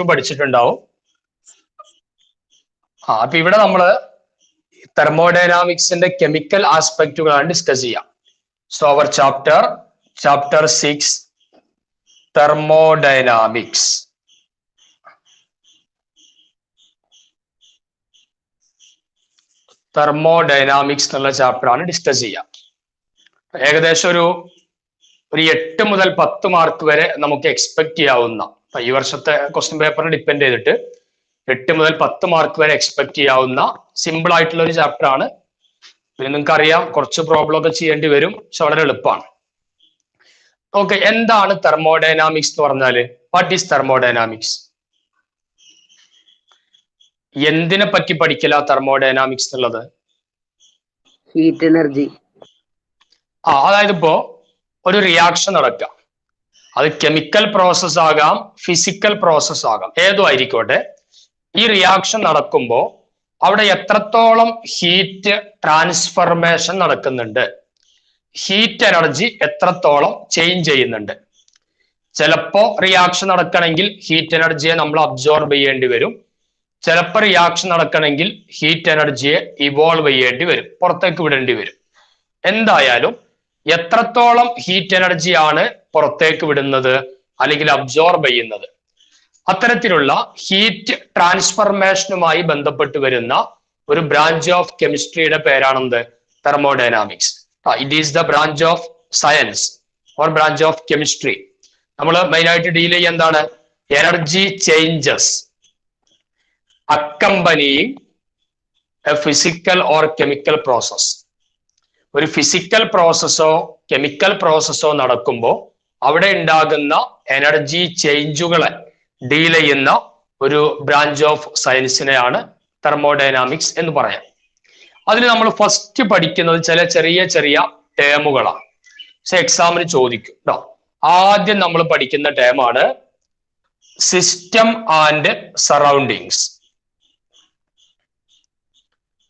പഠിച്ചിട്ടുണ്ടാവും. അപ്പൊ ഇവിടെ നമ്മള് തെർമോഡൈനാമിക്സിന്റെ കെമിക്കൽ ആസ്പെക്റ്റുകളാണ് ഡിസ്കസ് ചെയ്യാം. So our chapter 6 thermodynamics. Thermodynamics എന്നുള്ള ചാപ്റ്റർ ആണ് ഡിസ്കസ് ചെയ്യാം. ഏകദേശം ഒരു 8 മുതൽ 10 മാർക്ക് വരെ നമുക്ക് എക്സ്പെക്ട് ചെയ്യാവുന്ന, ഈ വർഷത്തെ ക്വസ്റ്റ്യൻ പേപ്പറിനെ ഡിപ്പെൻഡ് ചെയ്തിട്ട് 8 മുതൽ 10 മാർക്ക് വരെ എക്സ്പെക്ട് ചെയ്യാവുന്ന സിമ്പിൾ ആയിട്ടുള്ള ഒരു ചാപ്റ്റർ ആണ്. പിന്നെ നിങ്ങൾക്ക് അറിയാം കുറച്ച് പ്രോബ്ലം ഒക്കെ ചെയ്യേണ്ടി വരും, പക്ഷെ വളരെ എളുപ്പമാണ്. ഓക്കെ, എന്താണ് തെർമോഡൈനാമിക്സ് എന്ന് പറഞ്ഞാല്? What is thermodynamics? എന്തിനെ പറ്റി പഠിക്കല തെർമോഡൈനാമിക്സ് എന്നുള്ളത്? Heat energy. അതായത് ഇപ്പോ ഒരു റിയാക്ഷൻ നടക്കുക, അത് കെമിക്കൽ പ്രോസസ് ആകാം, ഫിസിക്കൽ പ്രോസസ് ആകാം, ഏതോ ആയിരിക്കോട്ടെ. ഈ റിയാക്ഷൻ നടക്കുമ്പോൾ അവിടെ എത്രത്തോളം ഹീറ്റ് ട്രാൻസ്ഫർമേഷൻ നടക്കുന്നുണ്ട്, ഹീറ്റ് എനർജി എത്രത്തോളം ചേഞ്ച് ചെയ്യുന്നുണ്ട്. ചിലപ്പോ റിയാക്ഷൻ നടക്കണമെങ്കിൽ ഹീറ്റ് എനർജിയെ നമ്മൾ അബ്സോർബ് ചെയ്യേണ്ടി വരും. ചിലപ്പോൾ റിയാക്ഷൻ നടക്കണമെങ്കിൽ ഹീറ്റ് എനർജിയെ ഇവോൾവ് ചെയ്യേണ്ടി വരും, പുറത്തേക്ക് വിടേണ്ടി വരും. എന്തായാലും എത്രത്തോളം ഹീറ്റ് എനർജിയാണ് പുറത്തേക്ക് വിടുന്നത് അല്ലെങ്കിൽ അബ്സോർബ് ചെയ്യുന്നത്, അത്തരത്തിലുള്ള ഹീറ്റ് ട്രാൻസ്ഫർമേഷനുമായി ബന്ധപ്പെട്ട് വരുന്ന ഒരു ബ്രാഞ്ച് ഓഫ് കെമിസ്ട്രിയുടെ പേരാണെന്ത്? Thermodynamics. It is the branch of science or branch of chemistry. നമ്മൾ മെയിനായിട്ട് ഡീൽ ചെയ്യുക എന്താണ്? Energy changes accompanying a physical or chemical process. ഒരു ഫിസിക്കൽ പ്രോസസ്സോ കെമിക്കൽ പ്രോസസ്സോ നടക്കുമ്പോൾ അവിടെ ഉണ്ടാകുന്ന എനർജി ചേഞ്ചുകളെ ഡീൽ ചെയ്യുന്ന ഒരു ബ്രാഞ്ച് ഓഫ് സയൻസിനെയാണ് തെർമോഡൈനാമിക്സ് എന്ന് പറയാം. അതിൽ നമ്മൾ ഫസ്റ്റ് പഠിക്കുന്നത് ചെറിയ ടേമുകളാണ്. പക്ഷെ എക്സാമിന് ചോദിക്കും കേട്ടോ. ആദ്യം നമ്മൾ പഠിക്കുന്ന ടേമാണ് system and surroundings.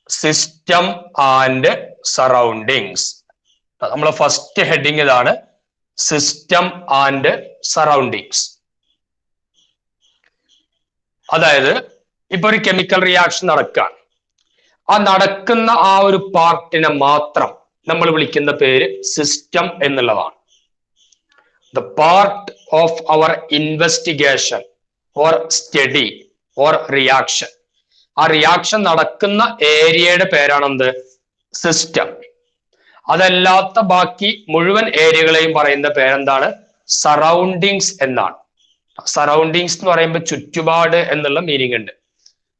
System and surroundings. നമ്മളെ ഫസ്റ്റ് ഹെഡിങ് ഇതാണ്, സിസ്റ്റം ആൻഡ് സറൗണ്ടിങ്സ്. അതായത് ഇപ്പൊ ഒരു കെമിക്കൽ റിയാക്ഷൻ നടക്കുകയാണ്, ആ നടക്കുന്ന ആ ഒരു പാർട്ടിനെ മാത്രം നമ്മൾ വിളിക്കുന്ന പേര് സിസ്റ്റം എന്നുള്ളതാണ്. The part of our investigation or study or reaction. ആ റിയാക്ഷൻ നടക്കുന്ന ഏരിയയുടെ പേരാണെന്ത്? സിസ്റ്റം. അതല്ലാത്ത ബാക്കി മുഴുവൻ ഏരിയകളെയും പറയുന്ന പേരെന്താണ്? സറൗണ്ടിങ്സ് എന്നാണ്. സറൗണ്ടിങ്സ് എന്ന് പറയുമ്പോൾ ചുറ്റുപാട് എന്നുള്ള മീനിങ് ഉണ്ട്.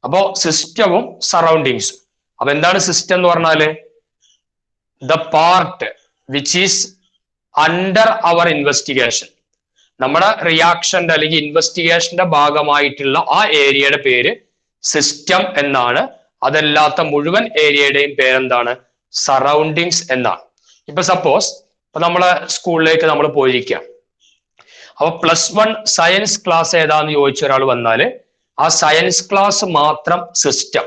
അപ്പോ സിസ്റ്റവും സറൗണ്ടിങ്സും. അപ്പൊ എന്താണ് സിസ്റ്റം എന്ന് പറഞ്ഞാല്? The part which is under our investigation. നമ്മുടെ റിയാക്ഷന്റെ അല്ലെങ്കിൽ ഇൻവെസ്റ്റിഗേഷന്റെ ഭാഗമായിട്ടുള്ള ആ ഏരിയയുടെ പേര് സിസ്റ്റം എന്നാണ്. അതല്ലാത്ത മുഴുവൻ ഏരിയയുടെയും പേരെന്താണ്? സറൗണ്ടിങ്സ് എന്നാണ്. ഇപ്പൊ സപ്പോസ് ഇപ്പൊ നമ്മളെ സ്കൂളിലേക്ക് നമ്മൾ പോയിരിക്കുക, അപ്പൊ +1 സയൻസ് ക്ലാസ് ഏതാന്ന് ചോദിച്ച ഒരാൾ വന്നാല് ആ സയൻസ് ക്ലാസ് മാത്രം സിസ്റ്റം.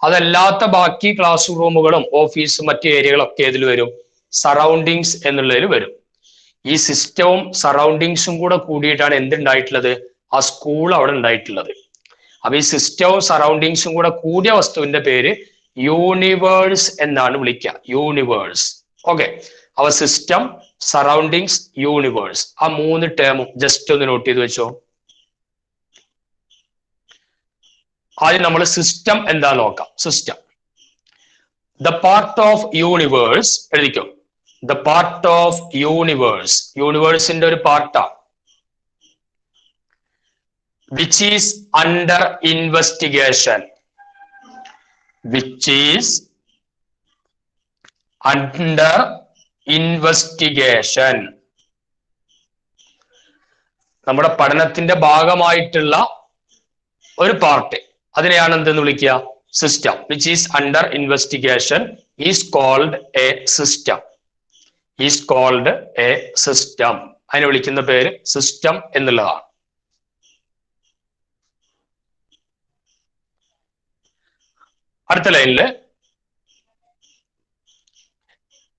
അതല്ലാത്ത ബാക്കി ക്ലാസ് റൂമുകളും ഓഫീസും മറ്റു ഏരിയകളൊക്കെ ഏതിൽ വരും? സറൗണ്ടിങ്സ് എന്നുള്ളതിൽ വരും. ഈ സിസ്റ്റവും സറൗണ്ടിങ്സും കൂടെ കൂടിയിട്ടാണ് എന്തുണ്ടായിട്ടുള്ളത്? ആ സ്കൂൾ അവിടെ ഉണ്ടായിട്ടുള്ളത്. അപ്പൊ ഈ സിസ്റ്റവും സറൗണ്ടിങ്സും കൂടെ കൂടിയ വസ്തുവിന്റെ പേര് യൂണിവേഴ്സ് എന്നാണ് വിളിക്കുക. യൂണിവേഴ്സ്. ഓക്കെ, അവ സിസ്റ്റം, സറൗണ്ടിങ്സ്, യൂണിവേഴ്സ്. ആ 3 ടേമും ജസ്റ്റ് ഒന്ന് നോട്ട് ചെയ്ത് വെച്ചോ. ആദ്യം നമ്മൾ സിസ്റ്റം എന്താ നോക്കാം. System, the part of universe. എഴുതിക്കോ, ദ പാർട്ട് ഓഫ് യൂണിവേഴ്സ്. യൂണിവേഴ്സിന്റെ ഒരു പാർട്ടാണ്. which is under investigation. Which is under investigation. നമ്മുടെ പഠനത്തിന്റെ ഭാഗമായിട്ടുള്ള ഒരു പാർട്ട്, അതിനെയാണ് എന്തെന്ന് വിളിക്കുക? System. which is under investigation is called a system. is called a system. അതിനെ വിളിക്കുന്ന പേര് സിസ്റ്റം എന്നുള്ളതാണ്. അടുത്ത ലൈനില്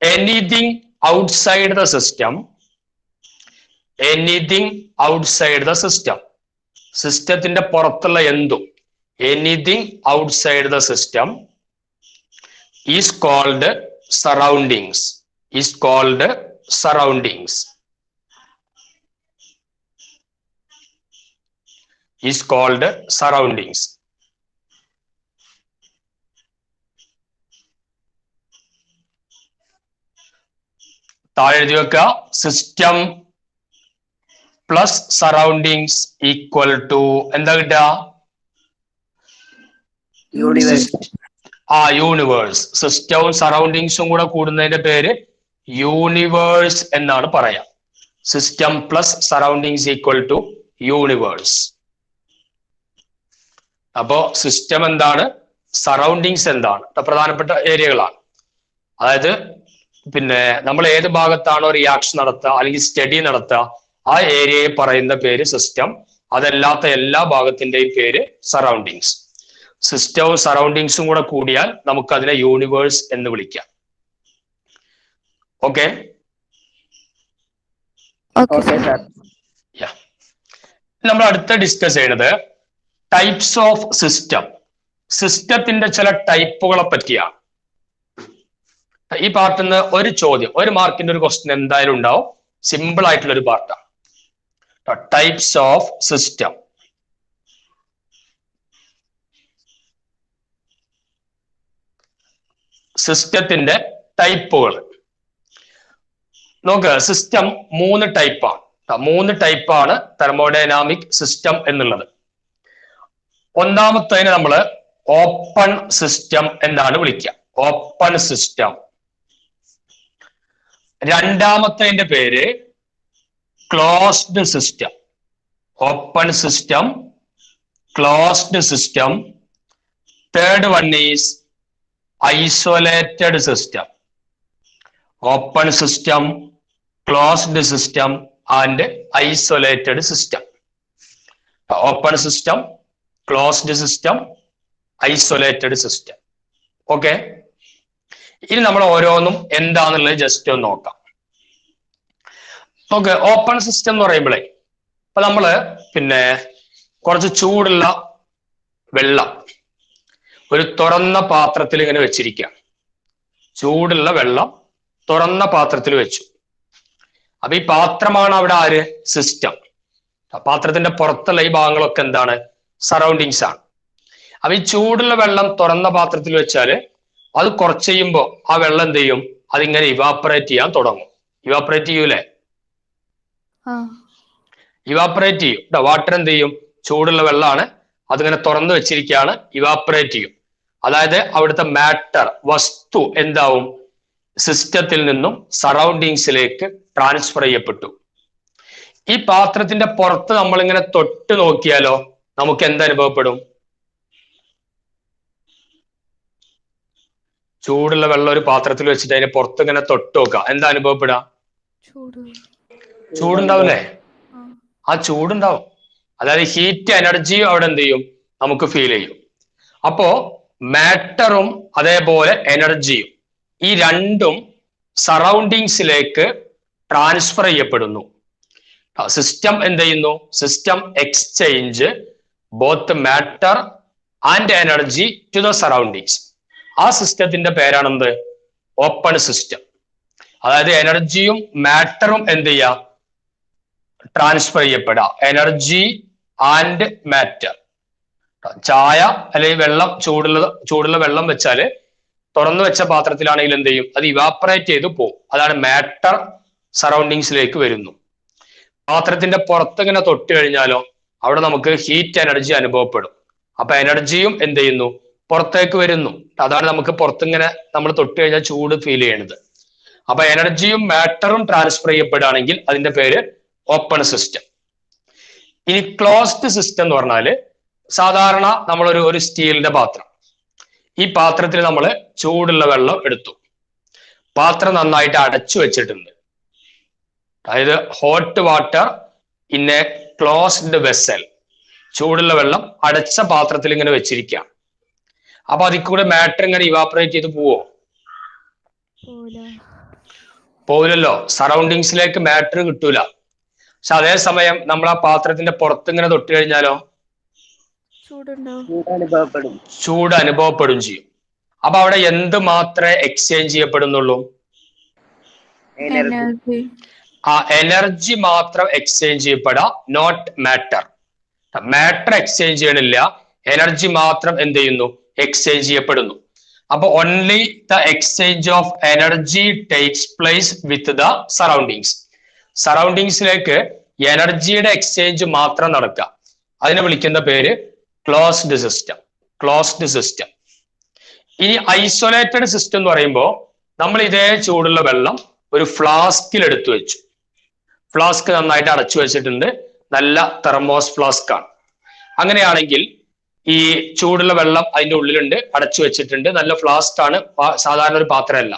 anything outside the system സിസ്റ്റത്തിന്റെ പുറത്തുള്ള എന്തും, anything outside the system is called surroundings. Is called surroundings. Is called surroundings. താഴെ എഴുതി വെക്കുക. System plus surroundings equal to എന്താ കിട്ടുക? യൂണിവേഴ്സ്. സിസ്റ്റവും സറൗണ്ടിങ്സും കൂടെ കൂടുന്നതിന്റെ പേര് യൂണിവേഴ്സ് എന്നാണ് പറയാ. System plus surroundings equal to universe. അപ്പോ സിസ്റ്റം എന്താണ്, സറൗണ്ടിങ്സ് എന്താണ്, പ്രധാനപ്പെട്ട ഏരിയകളാണ്. അതായത് പിന്നെ നമ്മൾ ഏത് ഭാഗത്താണോ റിയാക്ഷൻ നടത്തുക അല്ലെങ്കിൽ സ്റ്റഡി നടത്തുക ആ ഏരിയയെ പറയുന്ന പേര് സിസ്റ്റം. അതല്ലാത്ത എല്ലാ ഭാഗത്തിന്റെയും പേര് സറൗണ്ടിങ്സ്. സിസ്റ്റവും സറൗണ്ടിങ്സും കൂടെ കൂടിയാൽ നമുക്ക് അതിനെ യൂണിവേഴ്സ് എന്ന് വിളിക്കാം. ഓക്കെ. നമ്മൾ അടുത്ത ഡിസ്കസ് ചെയ്യുന്നത് ടൈപ്സ് ഓഫ് സിസ്റ്റം. സിസ്റ്റത്തിന്റെ ചില ടൈപ്പുകളെ പറ്റിയാണ്. ഈ പാർട്ടിൽ നിന്ന് ഒരു ചോദ്യം, ഒരു മാർക്കിന്റെ ഒരു ക്വസ്റ്റ്യൻ എന്തായാലും ഉണ്ടാവും. സിമ്പിൾ ആയിട്ടുള്ള ഒരു പാർട്ടാണ്. Types of system. സിസ്റ്റത്തിന്റെ ടൈപ്പുകൾ നോക്ക്. സിസ്റ്റം 3 ടൈപ്പാണ്. 3 ടൈപ്പാണ് തെർമോഡൈനാമിക് സിസ്റ്റം എന്നുള്ളത്. ഒന്നാമത്തേന് നമ്മൾ ഓപ്പൺ സിസ്റ്റം എന്നാണ് വിളിക്കുക. Open system. രണ്ടാമത്തേന്റെ പേര് closed system. Open system, closed system. Third one is isolated system. Open system, closed system and isolated system. Open system, closed system, isolated system. Okay. ഇനി നമ്മൾ ഓരോന്നും എന്താന്നുള്ളത് ജസ്റ്റ് ഒന്ന് നോക്കാം. നോക്ക്, ഓപ്പൺ സിസ്റ്റം എന്ന് പറയുമ്പോഴേ ഇപ്പൊ നമ്മള് പിന്നെ കുറച്ച് ചൂടുള്ള വെള്ളം ഒരു തുറന്ന പാത്രത്തിൽ ഇങ്ങനെ വെച്ചിരിക്കുക. ചൂടുള്ള വെള്ളം തുറന്ന പാത്രത്തിൽ വെച്ചു. അപ്പൊ ഈ പാത്രമാണ് അവിടെ ആര്? സിസ്റ്റം. പാത്രത്തിന്റെ പുറത്തുള്ള ഈ ഭാഗങ്ങളൊക്കെ എന്താണ്? സറൗണ്ടിങ്സ് ആണ്. അപ്പൊ ഈ ചൂടുള്ള വെള്ളം തുറന്ന പാത്രത്തിൽ വെച്ചാല് അത് കുറച്ച് കഴിയുമ്പോൾ ആ വെള്ളം എന്ത് ചെയ്യും? അതിങ്ങനെ ഇവാപ്പറേറ്റ് ചെയ്യാൻ തുടങ്ങും. ഇവാപ്പറേറ്റ് ചെയ്യൂലേ? ഇവാപ്പറേറ്റ് ചെയ്യും. വാട്ടർ എന്ത് ചെയ്യും? ചൂടുള്ള വെള്ളമാണ്, അതിങ്ങനെ തുറന്നു വെച്ചിരിക്കുകയാണ്, ഇവാപ്പറേറ്റ് ചെയ്യും. അതായത് അവിടുത്തെ മാറ്റർ, വസ്തു എന്താവും? സിസ്റ്റത്തിൽ നിന്നും സറൗണ്ടിങ്സിലേക്ക് ട്രാൻസ്ഫർ ചെയ്യപ്പെട്ടു. ഈ പാത്രത്തിന്റെ പുറത്ത് നമ്മളിങ്ങനെ തൊട്ട് നോക്കിയാലോ നമുക്ക് എന്തനുഭവപ്പെടും? ചൂടുള്ള വെള്ളം ഒരു പാത്രത്തിൽ വെച്ചിട്ട് അതിന്റെ പുറത്ത് ഇങ്ങനെ തൊട്ട് നോക്കുക, എന്താ അനുഭവപ്പെടുക? ചൂടുണ്ടാവില്ലേ? ആ ചൂടുണ്ടാവും. അതായത് ഹീറ്റ് എനർജിയും അവിടെ എന്ത് ചെയ്യും? നമുക്ക് ഫീൽ ചെയ്യും. അപ്പോ മാറ്ററും അതേപോലെ എനർജിയും ഈ രണ്ടും സറൗണ്ടിങ്സിലേക്ക് ട്രാൻസ്ഫർ ചെയ്യപ്പെടുന്നു. സിസ്റ്റം എന്ത് ചെയ്യുന്നു? System exchange both matter and energy to the surroundings. ആ സിസ്റ്റത്തിന്റെ പേരാണെന്ത്? Open system. അതായത് എനർജിയും മാറ്ററും എന്ത് ചെയ്യുക? ട്രാൻസ്ഫർ ചെയ്യപ്പെടുക. Energy and matter. ചായ അല്ലെങ്കിൽ വെള്ളം, ചൂടുള്ള വെള്ളം വെച്ചാല് തുറന്നു വെച്ച പാത്രത്തിലാണെങ്കിൽ എന്ത് ചെയ്യും? അത് ഇവാപ്പറേറ്റ് ചെയ്ത് പോകും. അതാണ് മാറ്റർ സറൗണ്ടിങ്സിലേക്ക് വരുന്നു. പാത്രത്തിന്റെ പുറത്ത് ഇങ്ങനെ തൊട്ട് കഴിഞ്ഞാലോ അവിടെ നമുക്ക് ഹീറ്റ് എനർജി അനുഭവപ്പെടും. അപ്പൊ എനർജിയും എന്ത് ചെയ്യുന്നു? പുറത്തേക്ക് വരുന്നു. അതാണ് നമുക്ക് പുറത്തിങ്ങനെ നമ്മൾ തൊട്ട് കഴിഞ്ഞാൽ ചൂട് ഫീൽ ചെയ്യണത്. അപ്പൊ എനർജിയും മാറ്ററും ട്രാൻസ്ഫർ ചെയ്യപ്പെടുകയാണെങ്കിൽ അതിന്റെ പേര് ഓപ്പൺ സിസ്റ്റം. ഇനി ക്ലോസ്ഡ് സിസ്റ്റം എന്ന് പറഞ്ഞാല് സാധാരണ നമ്മളൊരു സ്റ്റീലിന്റെ പാത്രം, ഈ പാത്രത്തിൽ നമ്മൾ ചൂടുള്ള വെള്ളം എടുത്തു, പാത്രം നന്നായിട്ട് അടച്ചു വെച്ചിട്ടുണ്ട്. അതായത് hot water in A closed vessel. ചൂടുള്ള വെള്ളം അടച്ച പാത്രത്തിൽ ഇങ്ങനെ വെച്ചിരിക്കുക. അപ്പൊ അതിൽ കൂടെ മാറ്റർ ഇങ്ങനെ ഇവാപ്പറേറ്റ് ചെയ്ത് പോവോ? പോവില്ലല്ലോ. സറൗണ്ടിങ്സിലേക്ക് മാറ്റർ കിട്ടൂല. പക്ഷെ അതേസമയം നമ്മൾ ആ പാത്രത്തിന്റെ പുറത്ത് ഇങ്ങനെ തൊട്ട് കഴിഞ്ഞാലോ അനുഭവപ്പെടും. ചൂട് അനുഭവപ്പെടും ചെയ്യും. അപ്പൊ അവിടെ എന്ത് മാത്രമേ എക്സ്ചേഞ്ച് ചെയ്യപ്പെടുന്നുള്ളൂ? ആ എനർജി മാത്രം എക്സ്ചേഞ്ച് ചെയ്യപ്പെടാം, നോട്ട് മാറ്റർ. മാറ്റർ എക്സ്ചേഞ്ച് ചെയ്യണില്ല, എനർജി മാത്രം എന്ത് ചെയ്യുന്നു? എക്സ്ചേഞ്ച് ചെയ്യപ്പെടുന്നു. അപ്പൊ only the exchange of energy takes place with the surroundings. സറൗണ്ടിങ്സിലേക്ക് എനർജിയുടെ എക്സ്ചേഞ്ച് മാത്രം നടക്കുക. അതിനെ വിളിക്കുന്ന പേര് ക്ലോസ്ഡ് സിസ്റ്റം. Closed system. ഇനി ഐസൊലേറ്റഡ് സിസ്റ്റം എന്ന് പറയുമ്പോൾ നമ്മൾ ഇതേ ചൂടുള്ള വെള്ളം ഒരു ഫ്ലാസ്കിൽ എടുത്തു വെച്ചു. ഫ്ലാസ്ക് നന്നായിട്ട് അടച്ചു വെച്ചിട്ടുണ്ട്, നല്ല തെർമോസ് ഫ്ലാസ്ക് ആണ്. അങ്ങനെയാണെങ്കിൽ ഈ ചൂടുള്ള വെള്ളം അതിന്റെ ഉള്ളിലുണ്ട്, അടച്ചു വെച്ചിട്ടുണ്ട്, നല്ല ഫ്ലാസ്ക് ആണ്, സാധാരണ ഒരു പാത്രമല്ല.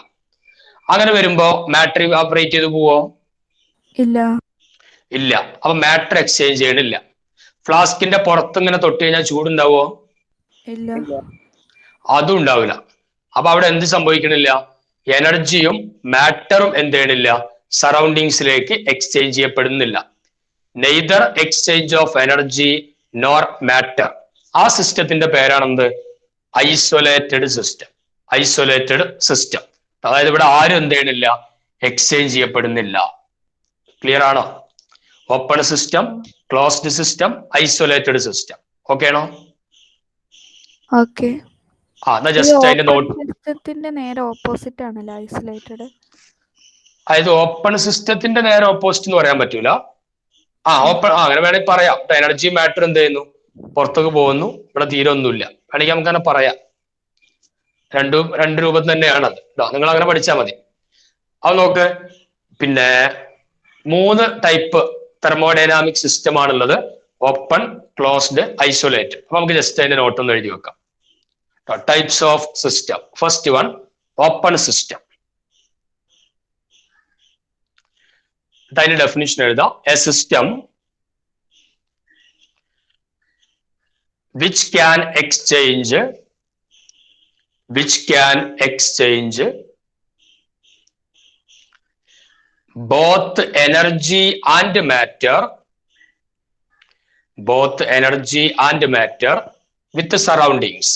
അങ്ങനെ വരുമ്പോ മാറ്റർ ഇവാപറേറ്റ് ചെയ്ത് പോവോ? ഇല്ല. അപ്പൊ മാറ്റർ എക്സ്ചേഞ്ച് ചെയ്യണില്ല. ഫ്ലാസ്കിന്റെ പുറത്ത് ഇങ്ങനെ തൊട്ട് കഴിഞ്ഞാൽ ചൂടുണ്ടാവോ? അതും ഉണ്ടാവില്ല. അപ്പൊ അവിടെ എന്ത് സംഭവിക്കണില്ല? എനർജിയും മാറ്ററും എന്ത് ചെയ്യണില്ല? സറൗണ്ടിങ്സിലേക്ക് എക്സ്ചേഞ്ച് ചെയ്യപ്പെടുന്നില്ല. Neither exchange of energy nor matter. ആ സിസ്റ്റത്തിന്റെ പേരാണെന്ത്? Isolated system. Isolated system. അതായത് ഇവിടെ ആരും എന്ത് ചെയ്യണില്ല? എക്സ്ചേഞ്ച് ചെയ്യപ്പെടുന്നില്ല. ക്ലിയർ ആണോ? Open system, closed system, isolated system. Okay ആണോ? ജസ്റ്റ് അതിന്റെ നോട്ട്. സിസ്റ്റത്തിന്റെ നേരെ ഓപ്പോസിറ്റ് ആണല്ലോ ഐസൊലേറ്റഡ്. അതായത് ഓപ്പൺ സിസ്റ്റത്തിന്റെ നേരെ ഓപ്പോസിറ്റ് എന്ന് പറയാൻ പറ്റൂല. ഓപ്പൺ അങ്ങനെ വേണമെങ്കിൽ പറയാം. എനർജി മാറ്റർ എന്ത് ചെയ്യുന്നു? പുറത്തേക്ക് പോകുന്നു. ഇവിടെ തീരെ ഒന്നുമില്ല. വേണമെങ്കിൽ നമുക്ക് അങ്ങനെ പറയാം. രണ്ട് രൂപം തന്നെയാണ് അത്. നിങ്ങൾ അങ്ങനെ പഠിച്ചാൽ മതി. അത് നോക്ക്. പിന്നെ 3 ടൈപ്പ് തെർമോഡൈനാമിക് സിസ്റ്റം ആണുള്ളത്: ഓപ്പൺ, ക്ലോസ്ഡ്, ഐസൊലേറ്റഡ്. അപ്പൊ നമുക്ക് ജസ്റ്റ് അതിന്റെ നോട്ട് ഒന്ന് എഴുതി വെക്കാം. Types of system. First one, open system. അതിന്റെ ഡെഫിനിഷൻ എഴുതാം. A system which can exchange both energy and matter with the surroundings.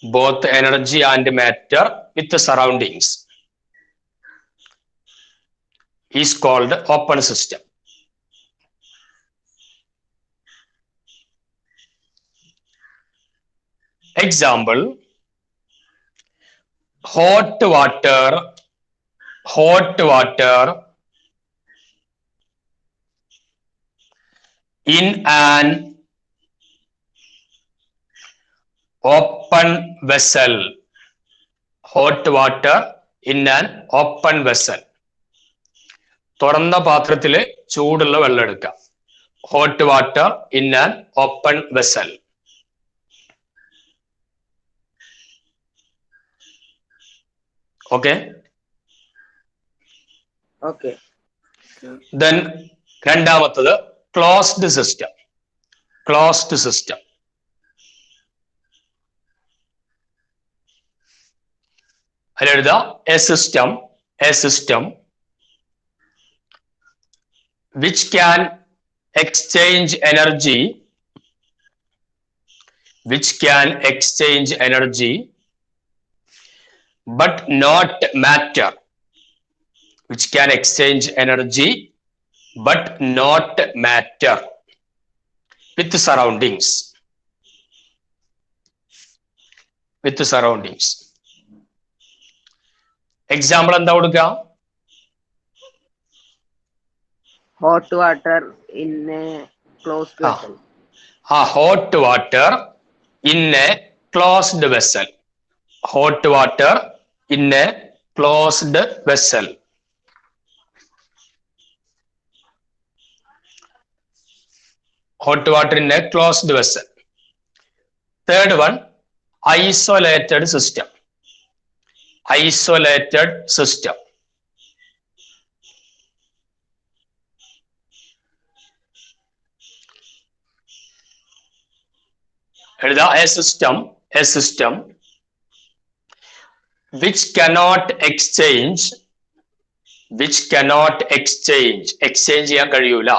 Both energy and matter with the surroundings is called open system. Example: hot water in an open vessel. Hot water in an open vessel. തുറന്ന പാത്രത്തില് ചൂടുള്ള വെള്ളം എടുക്കാം. Hot water in an open vessel. Okay. Then രണ്ടാമത്തത് closed system. അതിലെഴുതാം a system which can exchange energy but not matter. Which can exchange energy but not matter with surroundings. Example എന്താ കൊടുക്കുക? hot water in a closed vessel. Hot water in a closed vessel. Hot water in a closed vessel. Hot water in a closed vessel. Third one, isolated system. A system which cannot exchange which cannot exchange ചെയ്യാൻ കഴിയൂല,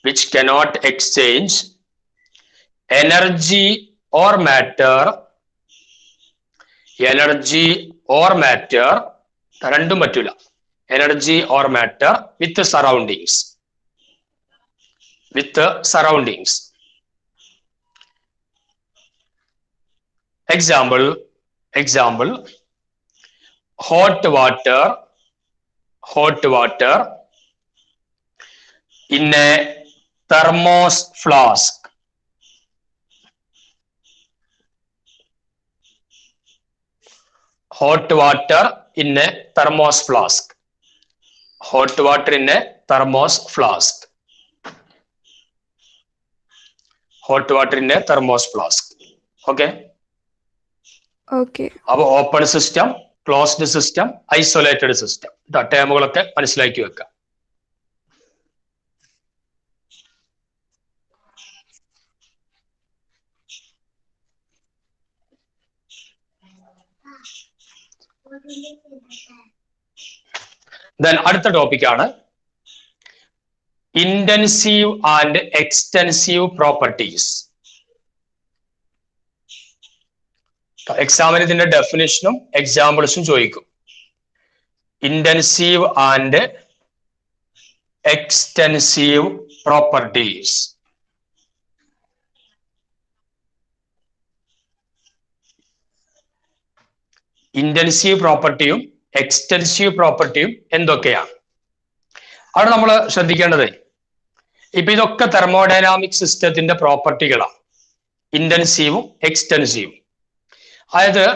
which cannot exchange energy or matter, energy or matter രണ്ടും പറ്റൂല, energy or matter with surroundings, with surroundings. Example, hot water in a thermos flask. Hot water in a thermos flask. Hot water in a thermos flask. Hot water in a thermos flask. Okay. Okay. അപ്പോൾ open system, closed system, isolated system, ടേമുകളൊക്കെ മനസ്സിലാക്കി വെക്കാം. Then അടുത്ത ടോപ്പിക്കാണ് intensive and extensive properties. എക്സാമിന് ഇതിന്റെ ഡെഫിനിഷനും എക്സാമ്പിൾസും ചോദിക്കും. Intensive and extensive properties. Intensive പ്രോപ്പർട്ടിയും എക്സ്റ്റൻസീവ് പ്രോപ്പർട്ടിയും എന്തൊക്കെയാണ്? അവിടെ നമ്മൾ ശ്രദ്ധിക്കേണ്ടത്, ഇപ്പൊ ഇതൊക്കെ തെർമോഡൈനാമിക് സിസ്റ്റത്തിന്റെ പ്രോപ്പർട്ടികളാണ്, ഇന്റൻസീവും എക്സ്റ്റൻസീവും. അതായത്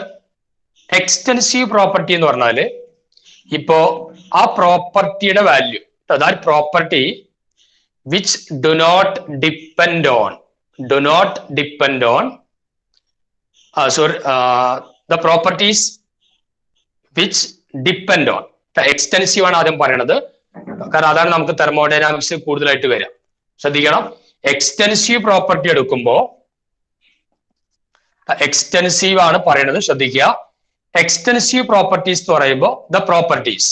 എക്സ്റ്റൻസീവ് പ്രോപ്പർട്ടി എന്ന് പറഞ്ഞാല് ഇപ്പോ ആ പ്രോപ്പർട്ടിയുടെ value, that property which do not depend on the properties which depend on. Extensive ആണ് ആദ്യം പറയണത്, കാരണം അതാണ് നമുക്ക് തെർമോഡൈനാമിക്സ് കൂടുതലായിട്ട് വരിക. ശ്രദ്ധിക്കണം, എക്സ്റ്റൻസീവ് പ്രോപ്പർട്ടി എടുക്കുമ്പോ എക്സ്റ്റൻസീവ് ആണ് പറയുന്നത്, ശ്രദ്ധിക്കുക. എക്സ്റ്റൻസീവ് പ്രോപ്പർട്ടീസ് എന്ന് പറയുമ്പോൾ the properties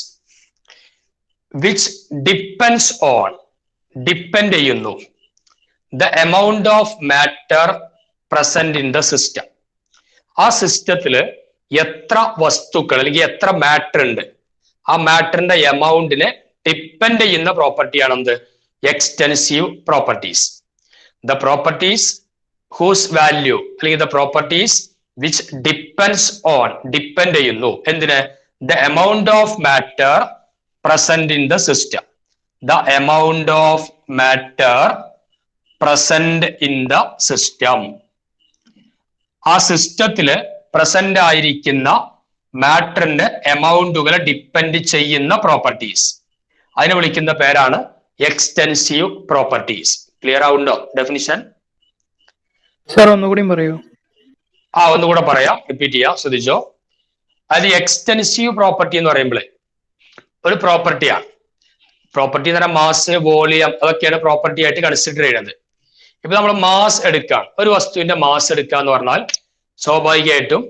which depends on, depend ചെയ്യുന്നു, the amount of matter present in the system. ആ സിസ്റ്റത്തില് എത്ര വസ്തുക്കൾ അല്ലെങ്കിൽ എത്ര മാറ്റർ ഉണ്ട്, ആ മാറ്ററിന്റെ എമൗണ്ടിനെ ഡിപ്പെൻഡ് ചെയ്യുന്ന പ്രോപ്പർട്ടിയാണ് എന്ത്? Extensive properties. The properties whose value അല്ലെങ്കിൽ the properties which depends on, depend ചെയ്യുന്നു എന്തിന്? the amount of matter present in the system, the amount of matter present in the system. ആ സിസ്റ്റത്തില് പ്രസന്റ് ആയിരിക്കുന്ന മാറ്ററിന്റെ എമൗണ്ടുകളെ ഡിപ്പെൻഡ് ചെയ്യുന്ന properties, അതിനെ വിളിക്കുന്ന പേരാണ് extensive properties. Clear ആവുണ്ടോ ഡെഫിനിഷൻ? സാർ ഒന്നുകൂടി പറയൂ. ഒന്നുകൂടെ പറയാം, റിപ്പീറ്റ് ചെയ്യാം, ശ്രദ്ധിച്ചോ. അത് എക്സ്റ്റൻസീവ് പ്രോപ്പർട്ടി എന്ന് പറയുമ്പോൾ ഒരു പ്രോപ്പർട്ടിയാണ്. പ്രോപ്പർട്ടി എന്ന് പറഞ്ഞാൽ മാസ്, വോളിയം, അതൊക്കെയാണ് പ്രോപ്പർട്ടി ആയിട്ട് കൺസിഡർ ചെയ്യുന്നത്. ഇപ്പൊ നമ്മൾ മാസ് എടുക്കാം, ഒരു വസ്തുവിന്റെ മാസ് എടുക്കുക എന്ന് പറഞ്ഞാൽ സ്വാഭാവികമായിട്ടും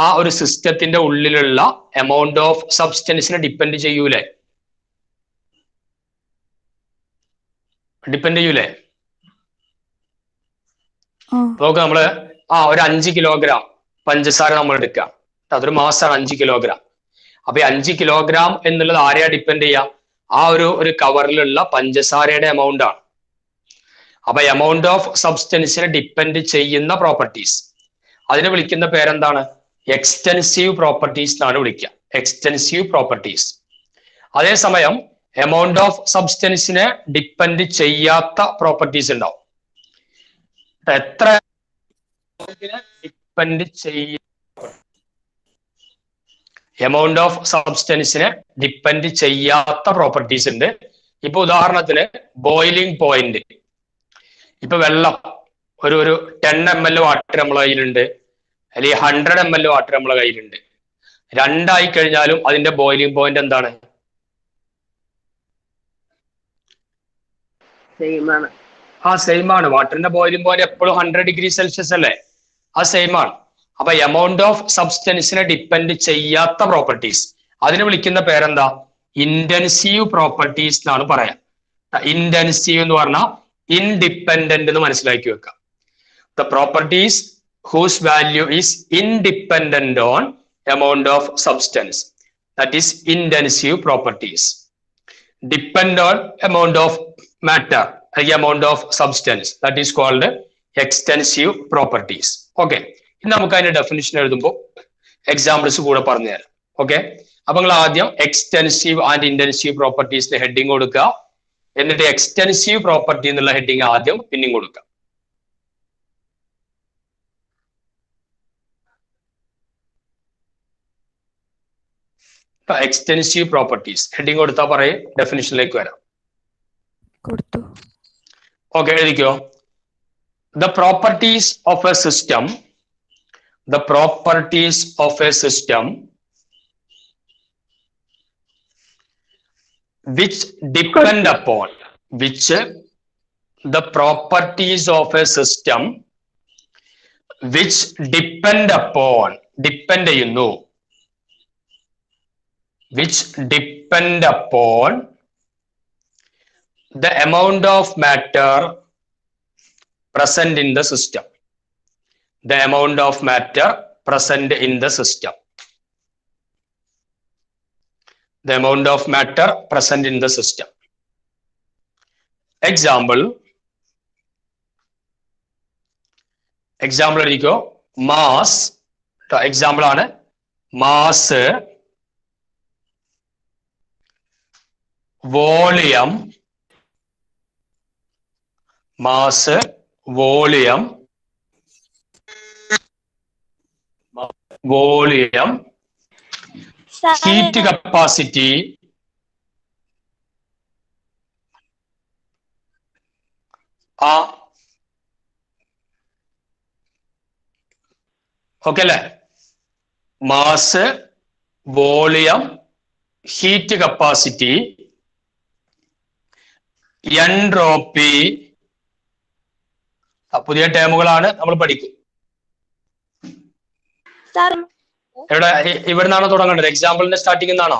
ആ ഒരു സിസ്റ്റത്തിന്റെ ഉള്ളിലുള്ള എമൗണ്ട് ഓഫ് സബ്സ്റ്റൻസിനെ ഡിപ്പെൻഡ് ചെയ്യൂലേ? ഡിപ്പെൻഡ് ചെയ്യൂലേ? നോക്ക്, നമ്മള് ഒരു 5 കിലോഗ്രാം പഞ്ചസാര നമ്മൾ എടുക്കാം, അതൊരു മാസമാണ് 5 കിലോഗ്രാം. അപ്പൊ ഈ 5 കിലോഗ്രാം എന്നുള്ളത് ആരെയാ ഡിപ്പെൻഡ് ചെയ്യാം? ആ ഒരു കവറിലുള്ള പഞ്ചസാരയുടെ എമൗണ്ട് ആണ്. അപ്പൊ എമൗണ്ട് ഓഫ് സബ്സ്റ്റൻസിനെ ഡിപ്പെൻഡ് ചെയ്യുന്ന പ്രോപ്പർട്ടീസ്, അതിനെ വിളിക്കുന്ന പേരെന്താണ്? എക്സ്റ്റൻസീവ് പ്രോപ്പർട്ടീസ് എന്നാണ് വിളിക്കുക, എക്സ്റ്റൻസീവ് പ്രോപ്പർട്ടീസ്. അതേസമയം എമൗണ്ട് ഓഫ് സബ്സ്റ്റൻസിനെ ഡിപ്പെൻഡ് ചെയ്യാത്ത പ്രോപ്പർട്ടീസ് ഉണ്ടാവും. എത്ര ഡിപ്പെൻഡ് ചെയ്യ എമൗണ്ട് ഓഫ് സബ്സ്റ്റൻസിനെ ഡിപ്പെൻഡ് ചെയ്യാത്ത പ്രോപ്പർട്ടീസ് ഉണ്ട്. ഇപ്പൊ ഉദാഹരണത്തിന് ബോയിലിംഗ് പോയിന്റ്, ഇപ്പൊ വെള്ളം ഒരു 10 ml വാട്ടർ നമ്മളെ കയ്യിലുണ്ട്, അല്ലെങ്കിൽ 100 ml വാട്ടർ നമ്മളെ കയ്യിലുണ്ട്. രണ്ടായി കഴിഞ്ഞാലും അതിന്റെ ബോയിലിംഗ് പോയിന്റ് എന്താണ്? സെയിം ആണ്. വാട്ടറിന്റെ ബോയിലിംഗ് പോയിന്റ് എപ്പോഴും 100 ഡിഗ്രി സെൽഷ്യസ് അല്ലേ? സെയിം ആണ്. അപ്പൊ എമൗണ്ട് ഓഫ് സബ്സ്റ്റൻസിനെ ഡിപ്പെൻഡ് ചെയ്യാത്ത പ്രോപ്പർട്ടീസ്, അതിനെ വിളിക്കുന്ന പേരെന്താ? ഇന്റൻസീവ് പ്രോപ്പർട്ടീസ് എന്നാണ് പറയാം. ഇന്റൻസീവ് എന്ന് പറഞ്ഞാൽ ഇൻഡിപെൻഡന്റ് എന്ന് മനസ്സിലാക്കി വെക്കാം. The properties whose value is independent on amount of substance, that is intensive properties. Depend on amount of matter, amount of substance, that is called extensive properties. Okay, ഇനി നമുക്ക് അതിന്റെ ഡെഫിനിഷൻ എഴുതുമ്പോൾ examples കൂടെ പറഞ്ഞുതരാം. Okay, അപ്പൊ നിങ്ങൾ ആദ്യം extensive and intensive പ്രോപ്പർട്ടീസിന് heading കൊടുക്കുക, എന്നിട്ട് എക്സ്റ്റെൻസീവ് പ്രോപ്പർട്ടി എന്നുള്ള ഹെഡിങ് ആദ്യം പിന്നെയും കൊടുക്കുക. എക്സ്റ്റെൻസീവ് പ്രോപ്പർട്ടീസ് ഹെഡിങ് കൊടുത്താൽ പറയും, ഡെഫിനിഷനിലേക്ക് വരാം. കൊടുത്തു. ഓക്കെ, എഴുതിക്കോ. The properties of a system, the properties of a system which depend upon, which the properties of a system which depend upon, depend ചെയ്യുന്നു, which depend upon the amount of matter present in the system, the amount of matter present in the system, the amount of matter present in the system. Example എഴുതിക്കോ. Mass, example ആണ്. Mass, volume, mass, volume, volume, heat capacity, okay അല്ലേ? Mass, volume, heat capacity, entropy, പുതിയ ടേമുകളാണ്, നമ്മൾ പഠിക്കും. എവിടെ, ഇവിടെ നിന്നാണോ തുടങ്ങേണ്ടത്? എക്സാമ്പിളിന്റെ സ്റ്റാർട്ടിംഗ് എന്നാണോ?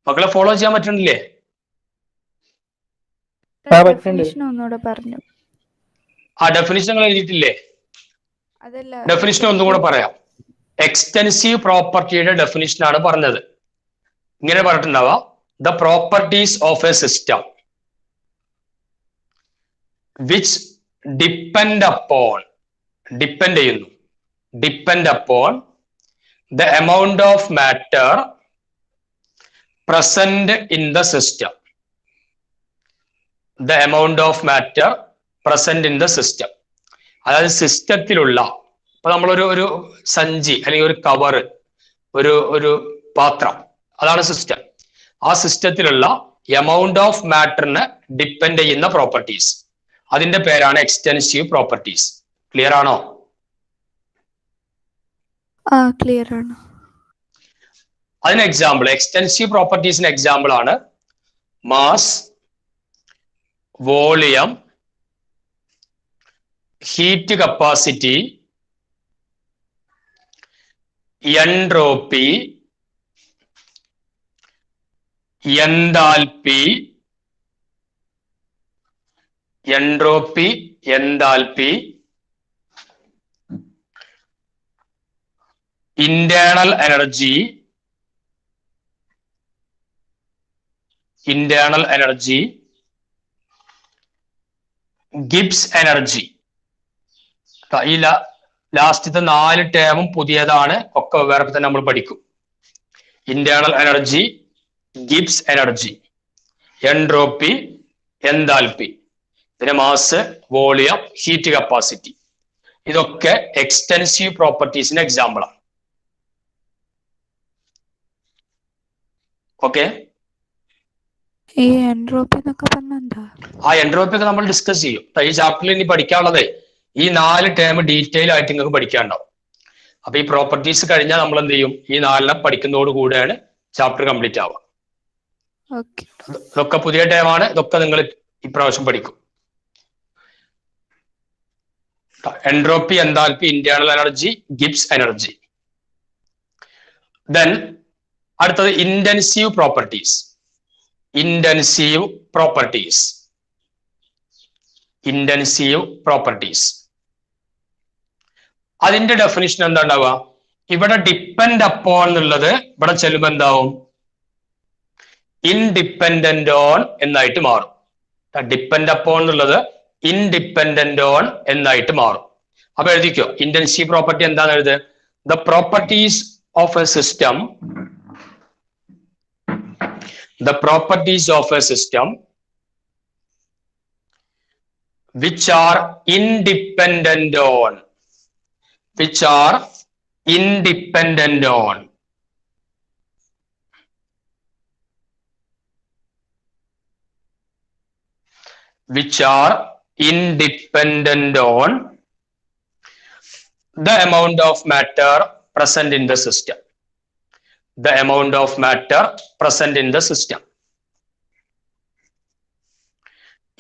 മക്കളെ ഫോളോ ചെയ്യാൻ പറ്റണില്ലേ? ഒന്നുകൂടെ പറഞ്ഞു. ആ ഡെഫിനിഷൻ നിങ്ങൾ എഴുതിയിട്ടില്ലേ? ഡെഫിനിഷൻ ഒന്നും കൂടെ പറയാം. എക്സ്റ്റെൻസീവ് പ്രോപ്പർട്ടിയുടെ ഡെഫിനിഷൻ ആണ് പറഞ്ഞത്. ഇങ്ങനെ പറഞ്ഞിട്ടുണ്ടാവാം, the properties of a system which depend upon, depend ചെയ്യുന്നു, depend upon the amount of matter present in the system, the amount of matter present in the system. അതായത് സിസ്റ്റത്തിലുള്ള, ഇപ്പൊ നമ്മളൊരു സഞ്ചി അല്ലെങ്കിൽ ഒരു കവറ്, ഒരു പാത്രം, അതാണ് സിസ്റ്റം. ആ സിസ്റ്റത്തിലുള്ള എമൗണ്ട് ഓഫ് മാറ്ററിനെ ഡിപ്പെൻഡ് ചെയ്യുന്ന പ്രോപ്പർട്ടീസ്, അതിന്റെ പേരാണ് എക്സ്റ്റെൻസീവ് പ്രോപ്പർട്ടീസ്. ക്ലിയർ ആണോ? ക്ലിയർ ആണ്. അതിന് എക്സാമ്പിൾ, എക്സ്റ്റെൻസീവ് പ്രോപ്പർട്ടീസിന് എക്സാമ്പിൾ ആണ് mass, volume, heat capacity, entropy, enthalpy, entropy, enthalpy, internal energy, internal energy, Gibbs energy. ഈ ലാസ്റ്റത്തെ 4 ടേമും പുതിയതാണ്, ഒക്കെ വേറെ തന്നെ നമ്മൾ പഠിക്കും. Internal energy, Gibbs energy, entropy, enthalpy, പിന്നെ മാസ്, വോളിയം, ഹീറ്റ് കപ്പാസിറ്റി, ഇതൊക്കെ എക്സ്റ്റെൻസീവ് പ്രോപ്പർട്ടീസിന് എക്സാമ്പിൾ ആണ്. ഓക്കെ, ഈ എൻട്രോപ്പി എന്നൊക്കെ പറഞ്ഞാൽ എന്താ? ആ എൻട്രോപ്പി ഒക്കെ നമ്മൾ ഡിസ്കസ് ചെയ്യും. ഈ ചാപ്റ്ററിൽ ഇനി പഠിക്കാനുള്ളത് ഈ 4 ടേം ഡീറ്റെയിൽ ആയിട്ട് നിങ്ങൾക്ക് പഠിക്കാനുണ്ടാവും. അപ്പൊ ഈ പ്രോപ്പർട്ടീസ് കഴിഞ്ഞാൽ നമ്മൾ എന്ത് ചെയ്യും? ഈ 4 പഠിക്കുന്നതോട് കൂടെയാണ് ചാപ്റ്റർ കംപ്ലീറ്റ് ആവുക. ഇതൊക്കെ പുതിയ ടേമാണ്, ഇതൊക്കെ നിങ്ങൾ ഇപ്രാവശ്യം പഠിക്കും. Entropy, enthalpy, internal energy, Gibbs energy, then അടുത്തത് intensive properties. Intensive properties. Intensive properties അതിന്റെ ഡെഫിനിഷൻ എന്താ ഉണ്ടാവുക? ഇവിടെ ഡിപ്പെൻഡ് അപ്പോൺ എന്നുള്ളത് ഇവിടെ ചെല്ലുമ്പോ എന്താവും? ഇൻഡിപെൻഡന്റ് ഓൺ എന്നായിട്ട് മാറും. ഡിപ്പെൻഡ് അപ്പോൺ എന്നുള്ളത് ഇൻഡിപെൻഡന്റ് ഓൺ എന്നായിട്ട് മാറും. അപ്പൊ എഴുതിക്കോ, ഇന്റൻസീവ് പ്രോപ്പർട്ടി എന്താന്ന് എഴുത്? The properties of a system, the properties of a system which are independent on, which are independent on, which are independent on the amount of matter present in the system. The amount of matter present in the system.